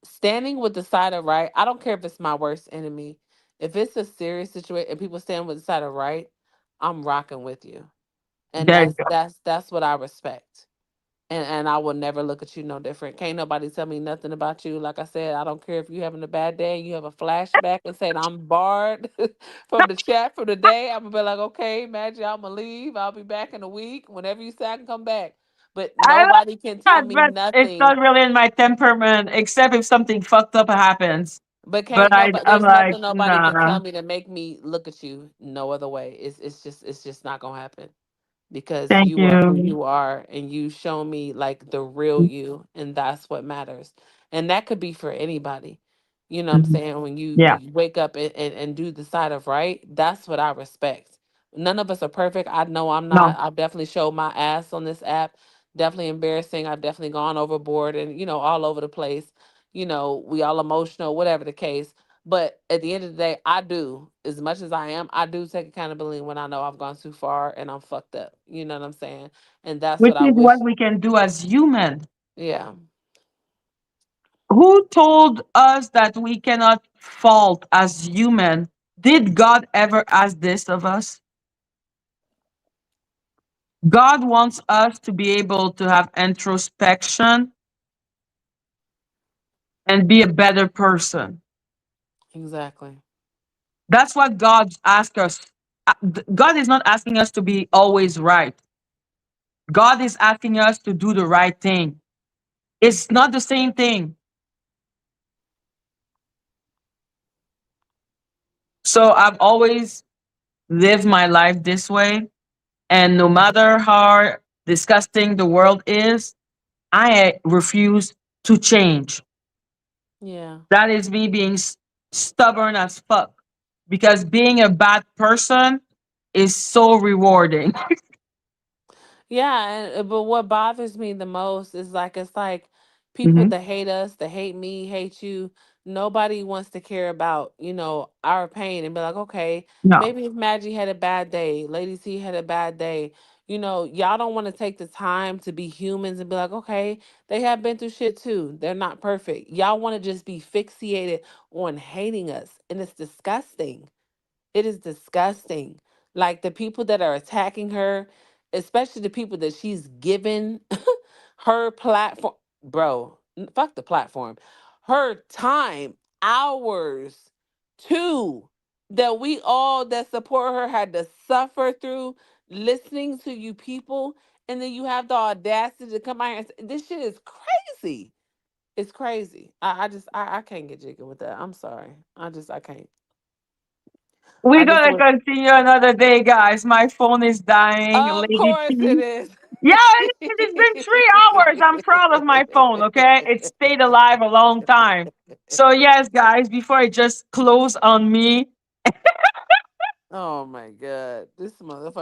Standing with the side of right, I don't care if it's my worst enemy. If it's a serious situation and people stand with the side of right, I'm rocking with you. And There you go. that's what I respect. And I will never look at you no different. Can't nobody tell me nothing about you. Like I said, I don't care if you having a bad day and you have a flashback and saying I'm barred from the chat for the day. I'm gonna be like, okay, Maggie, I'm gonna leave. I'll be back in a week. Whenever you say I can come back. But I love nobody can tell that, me but it's not nothing. really in my temperament, except if something fucked up happens. But But can't nobody I'm there's like, nothing nobody can nah. tell me to make me look at you no other way. It's just not gonna happen. Because Thank you are who you. you are and you show me like the real you, and that's what matters. And that could be for anybody. You know what I'm Mhm. saying? When Yeah. you wake up and do the side of right, that's what I respect. None of us are perfect. I know I'm No. not. I've definitely showed my ass on this app. Definitely embarrassing. I've definitely gone overboard and all over the place. We all emotional, whatever the case. But at the end of the day, I do, as much as I am, I do take accountability when I know I've gone too far and I'm fucked up. You know what I'm saying? And that's Which what I is what wish. we can do as human. Yeah, Who told us that we cannot fault as human? Did God ever ask this of us? God wants us to be able to have introspection and be a better person. exactly. That's what God asks us. God is not asking us to be always right. God is asking us to do the right thing. It's not the same thing. So I've always lived my life this way. And no matter how disgusting the world is, I refuse to change. Yeah. That is me being stubborn as fuck. Because being a bad person is so rewarding. Yeah, but what bothers me the most is like it's like people Mhm. that hate us, that hate me, hate you. Nobody wants to care about, our pain and be like, okay, No. maybe if Maggie had a bad day, Lady T had a bad day, y'all don't want to take the time to be humans and be like, okay, they have been through shit too. They're not perfect. Y'all want to just be fixated on hating us, and it's disgusting. It is disgusting. Like the people that are attacking her, especially the people that she's given her platform, bro, fuck the platform, her time, hours, too, that we all that support her had to suffer through listening to you people. And then you have the audacity to come out here and say, this shit is crazy. It's crazy. I can't get jiggy with that. I'm sorry. I can't. We're I just gonna want continue another day, guys. My phone is dying, Of Lady course it T. is. Yeah, it's been 3 hours. I'm proud of my phone, okay? It stayed alive a long time. So, yes, guys, before it just close on me, Oh my god. This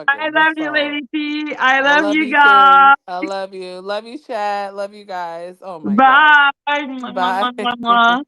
I motherfucker, this love you, phone. Lady T. I I love love you you too. guys. I love you. Love you, Chad. Love you guys. Oh my god. Bye. Mwah, mwah, Bye. mwah, mwah, mwah.